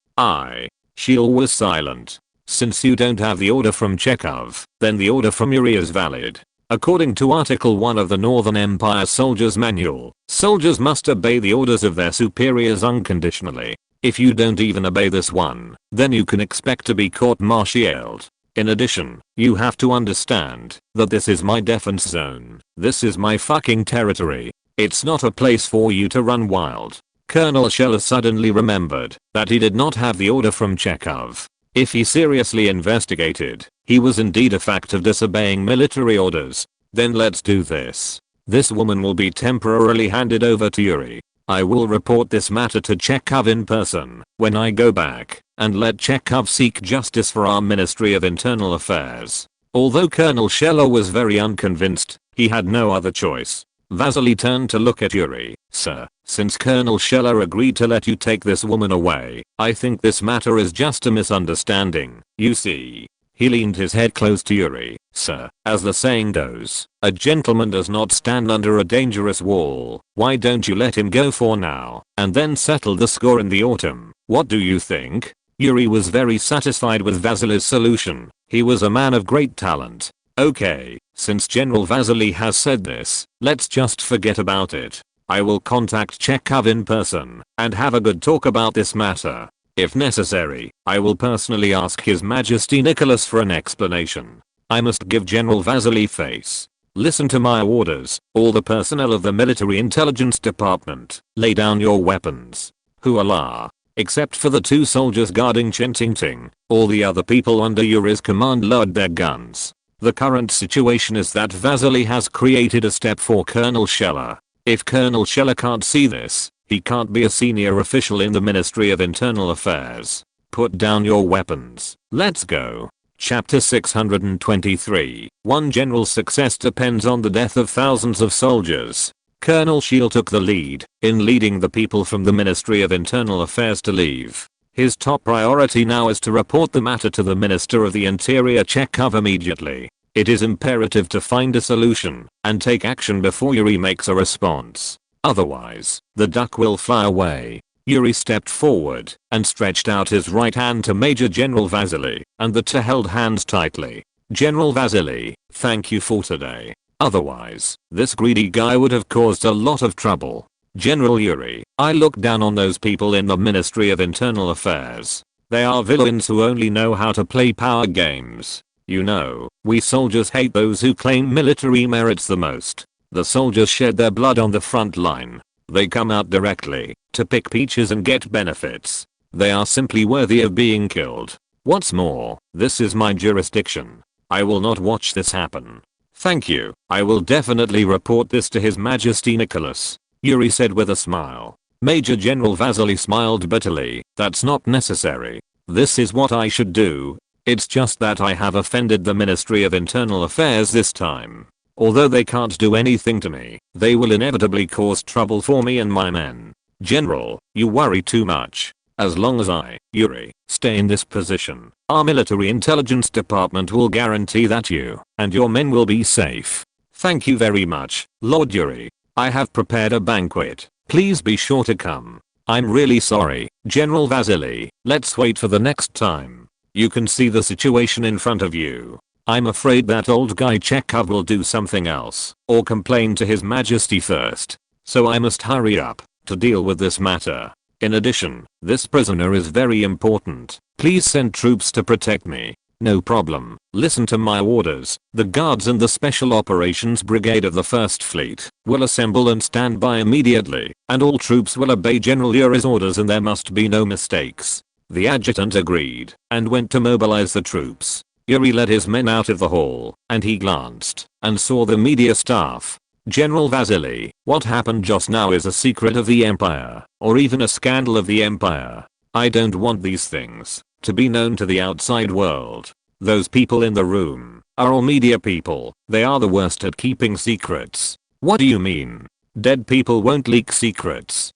Sheil was silent. Since you don't have the order from Chekhov, then the order from Yuri is valid. According to Article 1 of the Northern Empire Soldiers Manual, soldiers must obey the orders of their superiors unconditionally. If you don't even obey this one, then you can expect to be court-martialed. In addition, you have to understand that this is my defense zone. This is my fucking territory. It's not a place for you to run wild. Colonel Scheller suddenly remembered that he did not have the order from Chekhov. If he seriously investigated, he was indeed a fact of disobeying military orders. Then let's do this. This woman will be temporarily handed over to Yuri. I will report this matter to Chekhov in person when I go back, and let Chekhov seek justice for our Ministry of Internal Affairs. Although Colonel Scheller was very unconvinced, he had no other choice. Vasily turned to look at Yuri. Sir, since Colonel Scheller agreed to let you take this woman away, I think this matter is just a misunderstanding. You see. He leaned his head close to Yuri. Sir, as the saying goes, a gentleman does not stand under a dangerous wall. Why don't you let him go for now, and then settle the score in the autumn? What do you think? Yuri was very satisfied with Vasily's solution. He was a man of great talent. Okay, since General Vasily has said this, let's just forget about it. I will contact Chekhov in person and have a good talk about this matter. If necessary, I will personally ask His Majesty Nicholas for an explanation. I must give General Vasily face. Listen to my orders, all the personnel of the Military Intelligence Department. Lay down your weapons. Hooala. Except for the 2 soldiers guarding Xia Xingchen, all the other people under Yuri's command lowered their guns. The current situation is that Vasily has created a step for Colonel Scheller. If Colonel Scheller can't see this, he can't be a senior official in the Ministry of Internal Affairs. Put down your weapons. Let's go. Chapter 623. One general's success depends on the death of thousands of soldiers. Colonel Scheele took the lead in leading the people from the Ministry of Internal Affairs to leave. His top priority now is to report the matter to the Minister of the Interior Chekhov immediately. It is imperative to find a solution and take action before Yuri makes a response. Otherwise, the duck will fly away. Yuri stepped forward and stretched out his right hand to Major General Vasily, and the two held hands tightly. General Vasily, thank you for today. Otherwise, this greedy guy would have caused a lot of trouble. General Yuri, I look down on those people in the Ministry of Internal Affairs. They are villains who only know how to play power games. You know, we soldiers hate those who claim military merits the most. The soldiers shed their blood on the front line. They come out directly to pick peaches and get benefits. They are simply worthy of being killed. What's more, this is my jurisdiction. I will not watch this happen. Thank you. I will definitely report this to His Majesty Nicholas, Yuri said with a smile. Major General Vasily smiled bitterly. That's not necessary. This is what I should do. It's just that I have offended the Ministry of Internal Affairs this time. Although they can't do anything to me, they will inevitably cause trouble for me and my men. General, you worry too much. As long as I, Yuri, stay in this position, our military intelligence department will guarantee that you and your men will be safe. Thank you very much, Lord Yuri. I have prepared a banquet. Please be sure to come. I'm really sorry, General Vasily. Let's wait for the next time. You can see the situation in front of you. I'm afraid that old guy Chekhov will do something else or complain to His Majesty first. So I must hurry up to deal with this matter. In addition, this prisoner is very important. Please send troops to protect me. No problem. Listen to my orders. The guards and the Special Operations Brigade of the 1st Fleet will assemble and stand by immediately, and all troops will obey General Yuri's orders and there must be no mistakes. The adjutant agreed and went to mobilize the troops. Yuri led his men out of the hall, and he glanced and saw the media staff. General Vasily, what happened just now is a secret of the Empire, or even a scandal of the Empire. I don't want these things to be known to the outside world. Those people in the room are all media people. They are the worst at keeping secrets. What do you mean? Dead people won't leak secrets.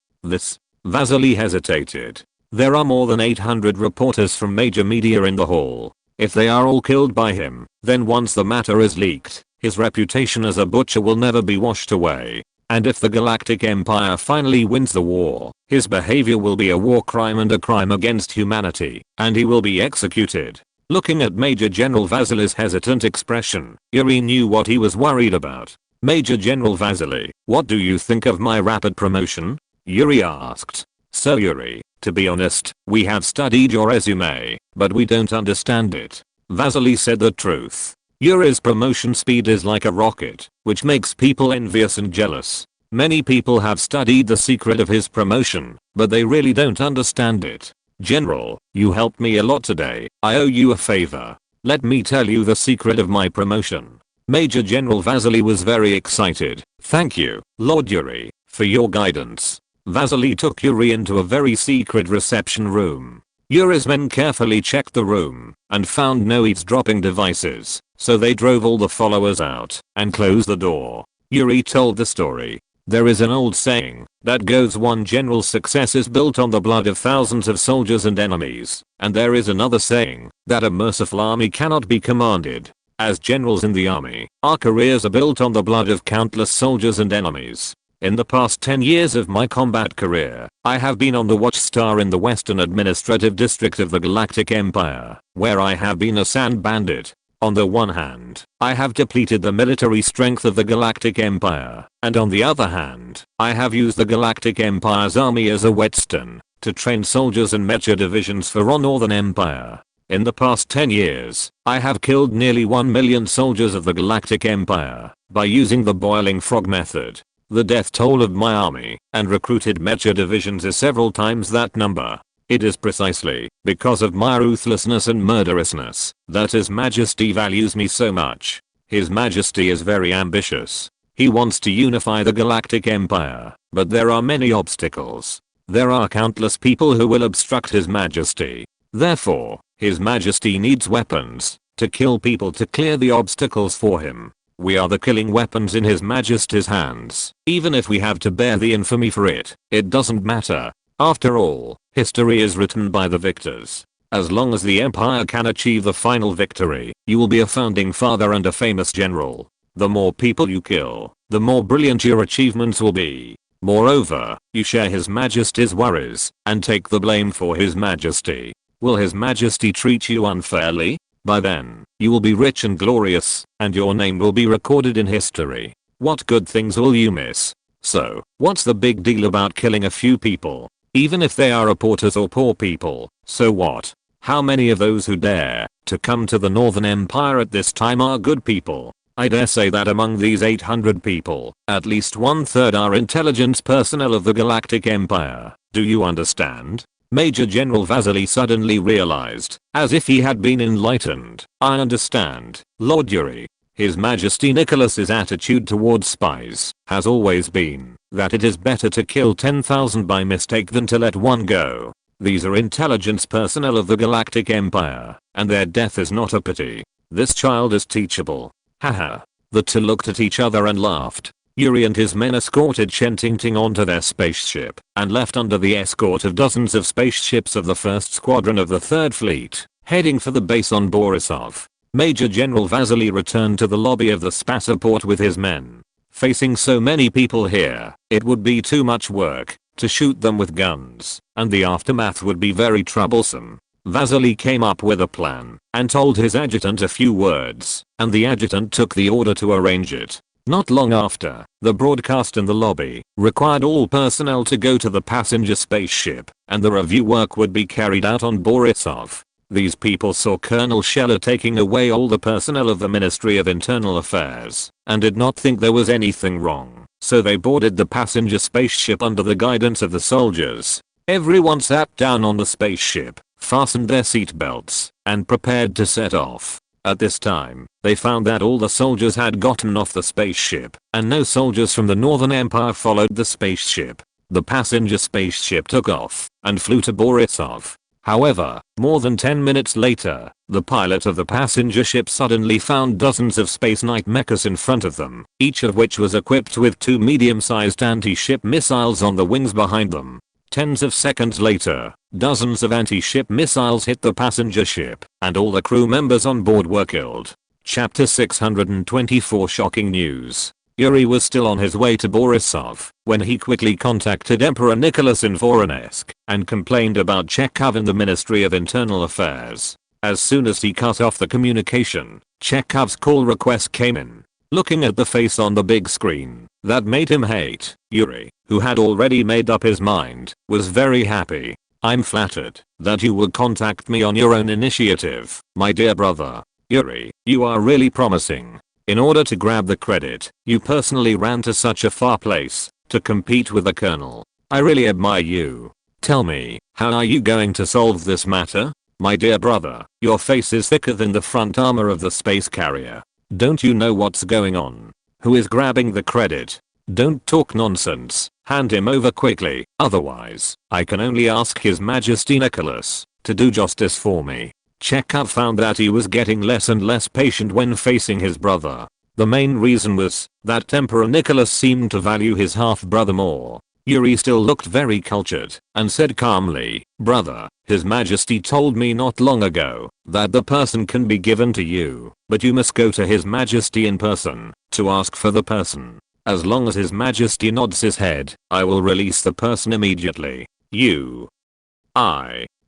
Vasily hesitated. There are more than 800 reporters from major media in the hall. If they are all killed by him, then once the matter is leaked, his reputation as a butcher will never be washed away. And if the Galactic Empire finally wins the war, his behavior will be a war crime and a crime against humanity, and he will be executed. Looking at Major General Vasily's hesitant expression, Yuri knew what he was worried about. Major General Vasily, what do you think of my rapid promotion? Yuri asked. So Yuri, to be honest, we have studied your resume, but we don't understand it. Vasily said the truth. Yuri's promotion speed is like a rocket, which makes people envious and jealous. Many people have studied the secret of his promotion, but they really don't understand it. General, you helped me a lot today. I owe you a favor. Let me tell you the secret of my promotion. Major General Vasily was very excited. "Thank you, Lord Yuri, for your guidance." Vasily took Yuri into a very secret reception room. Yuri's men carefully checked the room and found no eavesdropping devices, so they drove all the followers out and closed the door. Yuri told the story. "There is an old saying that goes, one general's success is built on the blood of thousands of soldiers and enemies, and there is another saying that a merciful army cannot be commanded. As generals in the army, our careers are built on the blood of countless soldiers and enemies. In the past 10 years of my combat career, I have been on the watchtower in the Western Administrative District of the Galactic Empire, where I have been a sand bandit. On the one hand, I have depleted the military strength of the Galactic Empire, and on the other hand, I have used the Galactic Empire's army as a whetstone to train soldiers and mecha divisions for our Northern Empire. In the past 10 years, I have killed nearly 1 million soldiers of the Galactic Empire by using the boiling frog method. The death toll of my army and recruited mecha divisions is several times that number. It is precisely because of my ruthlessness and murderousness that His Majesty values me so much. His Majesty is very ambitious. He wants to unify the Galactic Empire, but there are many obstacles. There are countless people who will obstruct His Majesty. Therefore, His Majesty needs weapons to kill people to clear the obstacles for him. We are the killing weapons in His Majesty's hands. Even if we have to bear the infamy for it, it doesn't matter. After all, history is written by the victors. As long as the Empire can achieve the final victory, you will be a founding father and a famous general. The more people you kill, the more brilliant your achievements will be. Moreover, you share His Majesty's worries and take the blame for His Majesty. Will His Majesty treat you unfairly? By then, you will be rich and glorious, and your name will be recorded in history. What good things will you miss? So, what's the big deal about killing a few people? Even if they are reporters or poor people, so what? How many of those who dare to come to the Northern Empire at this time are good people? I dare say that among these 800 people, at least 1/3 are intelligence personnel of the Galactic Empire. Do you understand? Major General Vasily suddenly realized, as if he had been enlightened. I understand, Lord Yuri. His Majesty Nicholas's attitude towards spies has always been that it is better to kill 10,000 by mistake than to let one go. These are intelligence personnel of the Galactic Empire, and their death is not a pity. This child is teachable. Haha. The two looked at each other and laughed. Yuri and his men escorted Xia Xingchen onto their spaceship and left under the escort of dozens of spaceships of the 1st Squadron of the 3rd Fleet, heading for the base on Borisov. Major General Vasily returned to the lobby of the spaceport with his men. Facing so many people here, it would be too much work to shoot them with guns, and the aftermath would be very troublesome. Vasily came up with a plan and told his adjutant a few words, and the adjutant took the order to arrange it. Not long after, the broadcast in the lobby required all personnel to go to the passenger spaceship, and the review work would be carried out on Borisov. These people saw Colonel Scheller taking away all the personnel of the Ministry of Internal Affairs, and did not think there was anything wrong, so they boarded the passenger spaceship under the guidance of the soldiers. Everyone sat down on the spaceship, fastened their seatbelts, and prepared to set off. At this time, they found that all the soldiers had gotten off the spaceship, and no soldiers from the Northern Empire followed the spaceship. The passenger spaceship took off and flew to Borisov. However, more than 10 minutes later, the pilot of the passenger ship suddenly found dozens of Space Knight mechas in front of them, each of which was equipped with 2 medium-sized anti-ship missiles on the wings behind them. Tens of seconds later, dozens of anti-ship missiles hit the passenger ship, and all the crew members on board were killed. Chapter 624 Shocking News. Yuri was still on his way to Borisov when he quickly contacted Emperor Nicholas in Voronezh and complained about Chekhov in the Ministry of Internal Affairs. As soon as he cut off the communication, Chekhov's call request came in. Looking at the face on the big screen that made him hate, Yuri, who had already made up his mind, was very happy. I'm flattered that you would contact me on your own initiative, my dear brother. Yuri, you are really promising. In order to grab the credit, you personally ran to such a far place to compete with the colonel. I really admire you. Tell me, how are you going to solve this matter? My dear brother, your face is thicker than the front armor of the space carrier. Don't you know what's going on? Who is grabbing the credit? Don't talk nonsense. Hand him over quickly, otherwise, I can only ask His Majesty Nicholas to do justice for me. Chekhov found that he was getting less and less patient when facing his brother. The main reason was that Emperor Nicholas seemed to value his half-brother more. Yuri still looked very cultured and said calmly, "Brother, His Majesty told me not long ago that the person can be given to you, but you must go to His Majesty in person to ask for the person. As long as His Majesty nods his head, I will release the person immediately.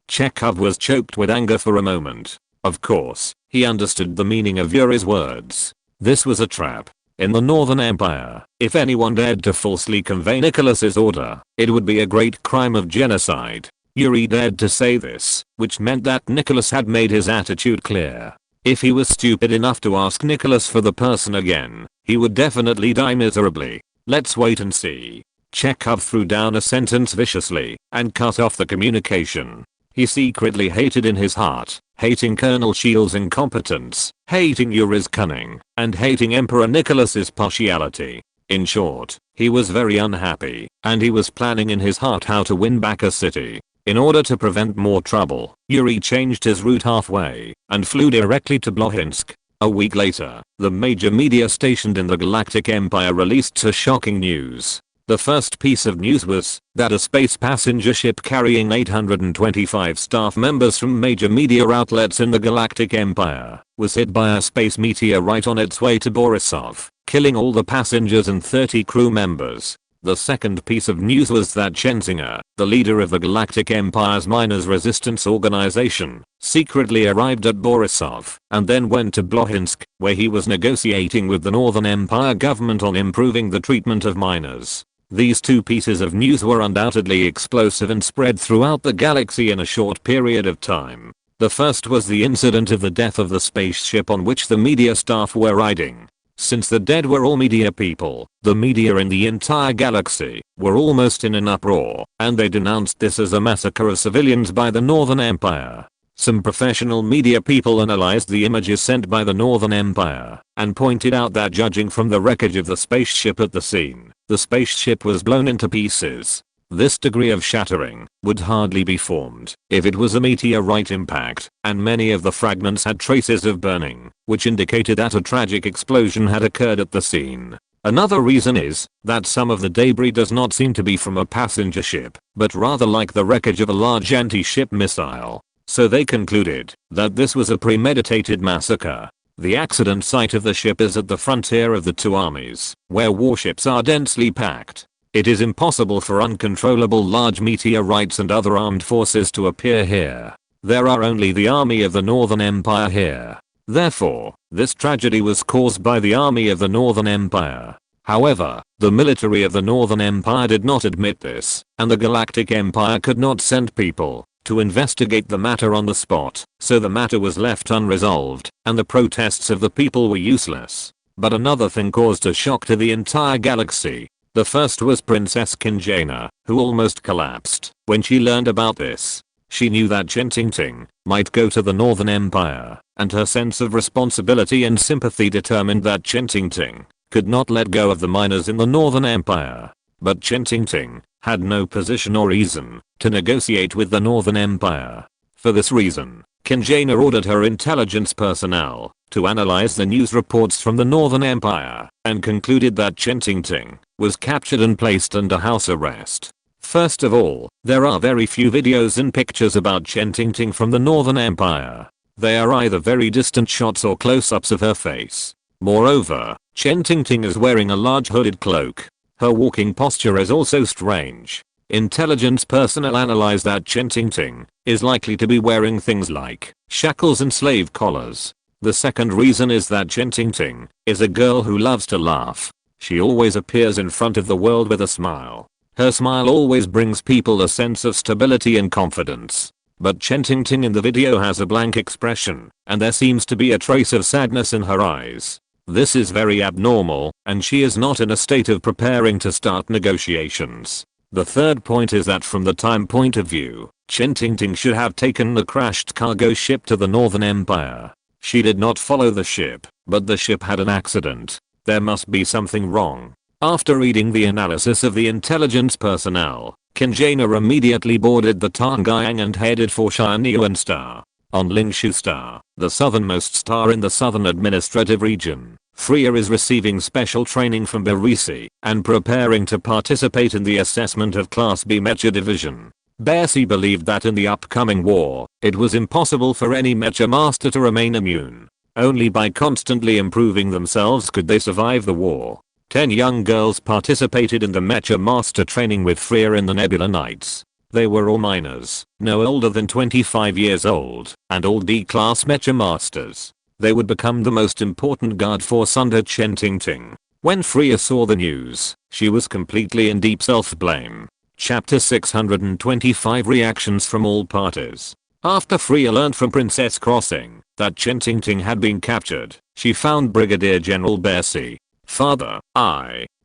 Chekhov was choked with anger for a moment. Of course, he understood the meaning of Yuri's words. This was a trap. In the Northern Empire, if anyone dared to falsely convey Nicholas's order, it would be a great crime of genocide. Yuri dared to say this, which meant that Nicholas had made his attitude clear. If he was stupid enough to ask Nicholas for the person again, he would definitely die miserably. Let's wait and see. Chekhov threw down a sentence viciously and cut off the communication. He secretly hated in his heart, hating Colonel Shields' incompetence, hating Yuri's cunning, and hating Emperor Nicholas's partiality. In short, he was very unhappy, and he was planning in his heart how to win back a city. In order to prevent more trouble, Yuri changed his route halfway and flew directly to Blohinsk. A week later, the major media stationed in the Galactic Empire released a shocking news. The first piece of news was that a space passenger ship carrying 825 staff members from major media outlets in the Galactic Empire was hit by a space meteorite on its way to Borisov, killing all the passengers and 30 crew members. The second piece of news was that Chenzinger, the leader of the Galactic Empire's miners' resistance organization, secretly arrived at Borisov and then went to Blohinsk, where he was negotiating with the Northern Empire government on improving the treatment of miners. These two pieces of news were undoubtedly explosive and spread throughout the galaxy in a short period of time. The first was the incident of the death of the spaceship on which the media staff were riding. Since the dead were all media people, the media in the entire galaxy were almost in an uproar, and they denounced this as a massacre of civilians by the Northern Empire. Some professional media people analyzed the images sent by the Northern Empire and pointed out that judging from the wreckage of the spaceship at the scene, the spaceship was blown into pieces. This degree of shattering would hardly be formed if it was a meteorite impact, and many of the fragments had traces of burning, which indicated that a tragic explosion had occurred at the scene. Another reason is that some of the debris does not seem to be from a passenger ship, but rather like the wreckage of a large anti-ship missile. So they concluded that this was a premeditated massacre. The accident site of the ship is at the frontier of the two armies, where warships are densely packed. It is impossible for uncontrollable large meteorites and other armed forces to appear here. There are only the army of the Northern Empire here. Therefore, this tragedy was caused by the army of the Northern Empire. However, the military of the Northern Empire did not admit this, and the Galactic Empire could not send people to investigate the matter on the spot, so the matter was left unresolved, and the protests of the people were useless. But another thing caused a shock to the entire galaxy. The first was Princess Xingchen, who almost collapsed when she learned about this. She knew that Xia Xingchen might go to the Northern Empire, and her sense of responsibility and sympathy determined that Xia Xingchen could not let go of the miners in the Northern Empire. But Xia Xingchen had no position or reason to negotiate with the Northern Empire. For this reason, Xingchen ordered her intelligence personnel to analyze the news reports from the Northern Empire and concluded that Xia Xingchen was captured and placed under house arrest. First of all, there are very few videos and pictures about Xia Xingchen from the Northern Empire. They are either very distant shots or close-ups of her face. Moreover, Xia Xingchen is wearing a large hooded cloak. Her walking posture is also strange. Intelligence personnel analyze that Xia Xingchen is likely to be wearing things like shackles and slave collars. The second reason is that Xia Xingchen is a girl who loves to laugh. She always appears in front of the world with a smile. Her smile always brings people a sense of stability and confidence. But Xia Xingchen in the video has a blank expression, and there seems to be a trace of sadness in her eyes. This is very abnormal, and she is not in a state of preparing to start negotiations. The third point is that from the time point of view, Xia Xingchen should have taken the crashed cargo ship to the Northern Empire. She did not follow the ship, but the ship had an accident. There must be something wrong. After reading the analysis of the intelligence personnel, Kinjana immediately boarded the Tangyang and headed for Xianyuan Star. On Lingshu Star, the southernmost star in the southern administrative region, Freya is receiving special training from Barisi and preparing to participate in the assessment of Class B Mecha Division. Barisi believed that in the upcoming war, it was impossible for any Mecha Master to remain immune. Only by constantly improving themselves could they survive the war. 10 young girls participated in the Mecha Master training with Freya in the Nebula Nights. They were all minors, no older than 25 years old, and all D-class Mecha Masters. They would become the most important guard force under Chen Tingting. When Freya saw the news, she was completely in deep self-blame. Chapter 625 Reactions from all parties. After Freya learned from Princess Crossing that Chen Tingting had been captured, she found Brigadier General Barisi. Father,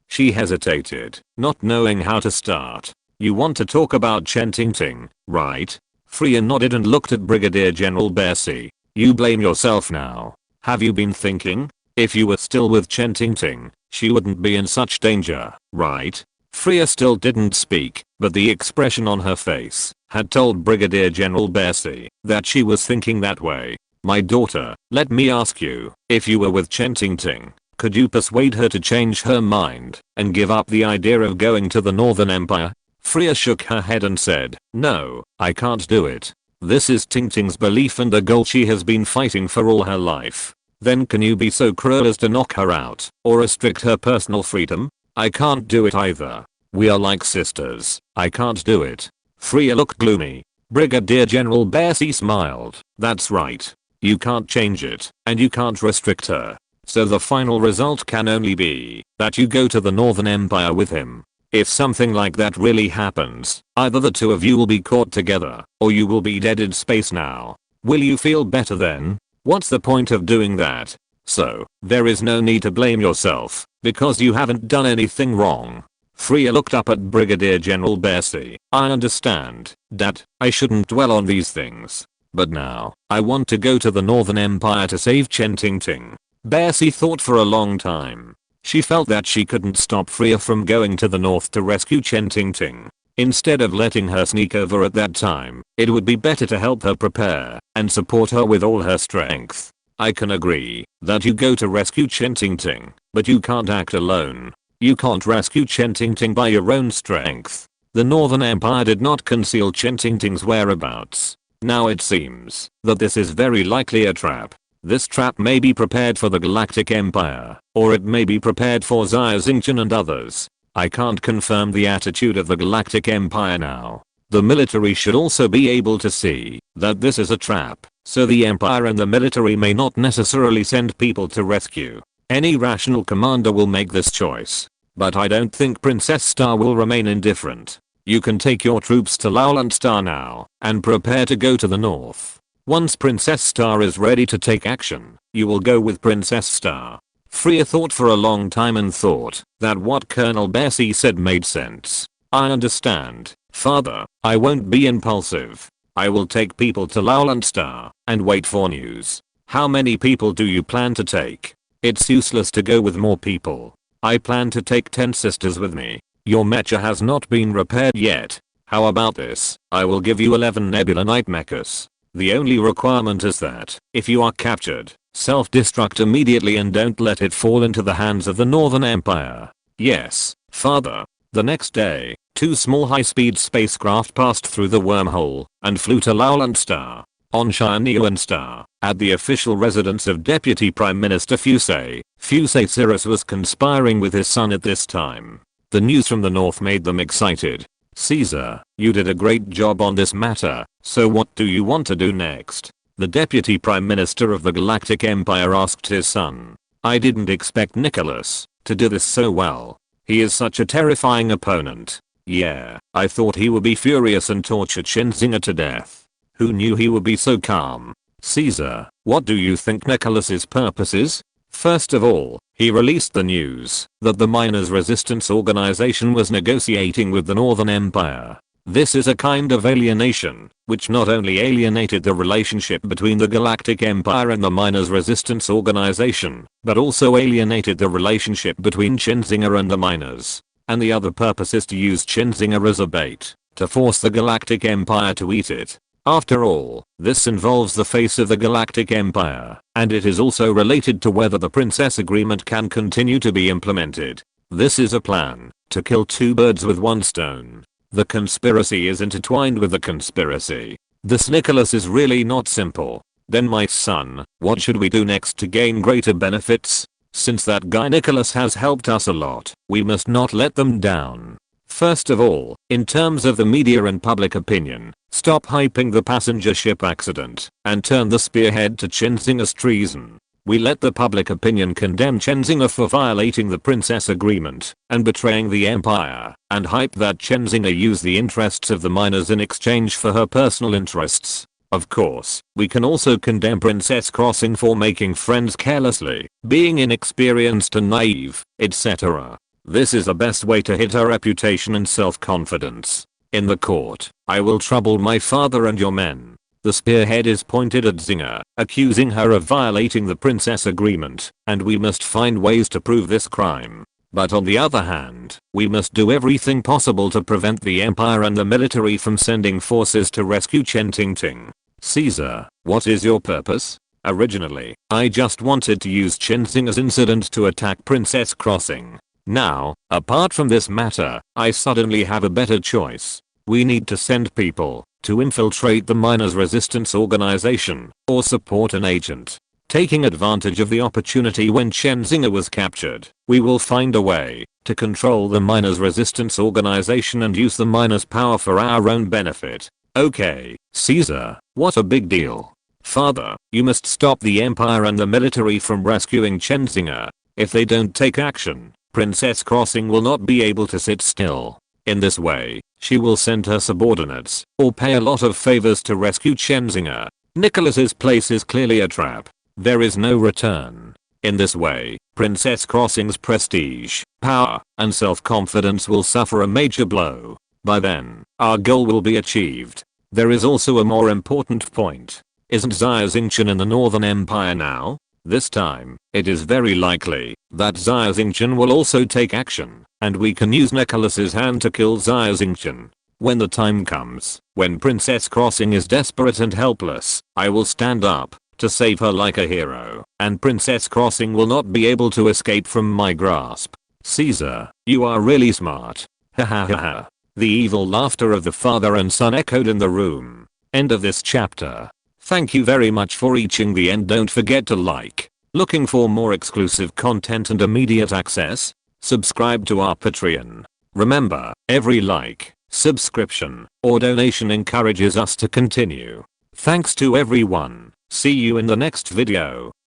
She hesitated, not knowing how to start. You want to talk about Chen Tingting, right? Freya nodded and looked at Brigadier General Barisi. You blame yourself now. Have you been thinking? If you were still with Chen Tingting, she wouldn't be in such danger, right? Freya still didn't speak, but the expression on her face had told Brigadier General Barisi that she was thinking that way. My daughter, let me ask you, if you were with Chen Tingting, could you persuade her to change her mind and give up the idea of going to the Northern Empire? Freya shook her head and said, no, I can't do it. This is Tingting's belief and the goal she has been fighting for all her life. Then can you be so cruel as to knock her out or restrict her personal freedom? I can't do it either. We are like sisters. I can't do it. Freya looked gloomy. Brigadier General Barisi smiled. That's right. You can't change it, and you can't restrict her. So the final result can only be that you go to the Northern Empire with him. If something like that really happens, either the two of you will be caught together, or you will be dead in space now. Will you feel better then? What's the point of doing that? So, there is no need to blame yourself, because you haven't done anything wrong. Freya looked up at Brigadier General Barisi. I understand, Dad, I shouldn't dwell on these things. But now, I want to go to the Northern Empire to save Chen Tingting. Barisi thought for a long time. She felt that she couldn't stop Freya from going to the north to rescue Chen Tingting. Instead of letting her sneak over at that time, it would be better to help her prepare and support her with all her strength. I can agree that you go to rescue Chen Tingting, but you can't act alone. You can't rescue Chen Tingting by your own strength. The Northern Empire did not conceal Chen Tingting's whereabouts. Now it seems that this is very likely a trap. This trap may be prepared for the Galactic Empire, or it may be prepared for Xia Xingchen and others. I can't confirm the attitude of the Galactic Empire now. The military should also be able to see that this is a trap, so the Empire and the military may not necessarily send people to rescue. Any rational commander will make this choice. But I don't think Princess Star will remain indifferent. You can take your troops to Lowland Star now, and prepare to go to the north. Once Princess Star is ready to take action, you will go with Princess Star. Freya thought for a long time and thought that what Colonel Barisi said made sense. I understand, Father. I won't be impulsive. I will take people to Lowland Star and wait for news. How many people do you plan to take? It's useless to go with more people. I plan to take 10 sisters with me. Your mecha has not been repaired yet. How about this? I will give you 11 Nebula Knight mechas. The only requirement is that, if you are captured, self-destruct immediately and don't let it fall into the hands of the Northern Empire. Yes, Father. The next day, 2 small high-speed spacecraft passed through the wormhole and flew to Lowland Star. On Xianyuan Star, at the official residence of Deputy Prime Minister Fusei Cyrus was conspiring with his son at this time. The news from the north made them excited. Caesar, you did a great job on this matter, so what do you want to do next? The Deputy Prime Minister of the Galactic Empire asked his son. I didn't expect Nicholas to do this so well. He is such a terrifying opponent. Yeah, I thought he would be furious and torture Shinzinger to death. Who knew he would be so calm? Caesar, what do you think Nicholas's purpose is? First of all, he released the news that the Miners' Resistance Organization was negotiating with the Northern Empire. This is a kind of alienation, which not only alienated the relationship between the Galactic Empire and the Miners Resistance Organization, but also alienated the relationship between Chenzinger and the Miners. And the other purpose is to use Chenzinger as a bait, to force the Galactic Empire to eat it. After all, this involves the face of the Galactic Empire, and it is also related to whether the Princess Agreement can continue to be implemented. This is a plan to kill two birds with one stone. The conspiracy is intertwined with the conspiracy. This Nicholas is really not simple. Then my son, what should we do next to gain greater benefits? Since that guy Nicholas has helped us a lot, we must not let them down. First of all, in terms of the media and public opinion, stop hyping the passenger ship accident and turn the spearhead to Chenzinger's treason. We let the public opinion condemn Chenzinger for violating the Princess Agreement and betraying the Empire, and hype that Chenzinger used the interests of the miners in exchange for her personal interests. Of course, we can also condemn Princess Crossing for making friends carelessly, being inexperienced and naive, etc. This is the best way to hit her reputation and self-confidence. In the court, I will trouble my father and your men. The spearhead is pointed at Zinger, accusing her of violating the Princess Agreement, and we must find ways to prove this crime. But on the other hand, we must do everything possible to prevent the Empire and the military from sending forces to rescue Chen Tingting. Caesar, what is your purpose? Originally, I just wanted to use Chenzinger's incident to attack Princess Crossing. Now, apart from this matter, I suddenly have a better choice. We need to send people to infiltrate the Miners Resistance Organization or support an agent. Taking advantage of the opportunity when Chenzinger was captured, we will find a way to control the Miners Resistance Organization and use the miners' power for our own benefit. Okay, Caesar, what a big deal. Father, you must stop the Empire and the military from rescuing Chenzinger. If they don't take action, Princess Crossing will not be able to sit still. In this way, she will send her subordinates or pay a lot of favors to rescue Chenzinger. Nicholas's place is clearly a trap. There is no return. In this way, Princess Crossing's prestige, power, and self-confidence will suffer a major blow. By then, our goal will be achieved. There is also a more important point. Isn't Xia Xingchen in the Northern Empire now? This time, it is very likely that Xia Xingchen will also take action, and we can use Nicholas's hand to kill Xia Xingchen. When the time comes, when Princess Crossing is desperate and helpless, I will stand up to save her like a hero, and Princess Crossing will not be able to escape from my grasp. Caesar, you are really smart. Ha ha ha ha. The evil laughter of the father and son echoed in the room. End of this chapter. Thank you very much for reaching the end. Don't forget to like. Looking for more exclusive content and immediate access? Subscribe to our Patreon. Remember, every like, subscription, or donation encourages us to continue. Thanks to everyone. See you in the next video.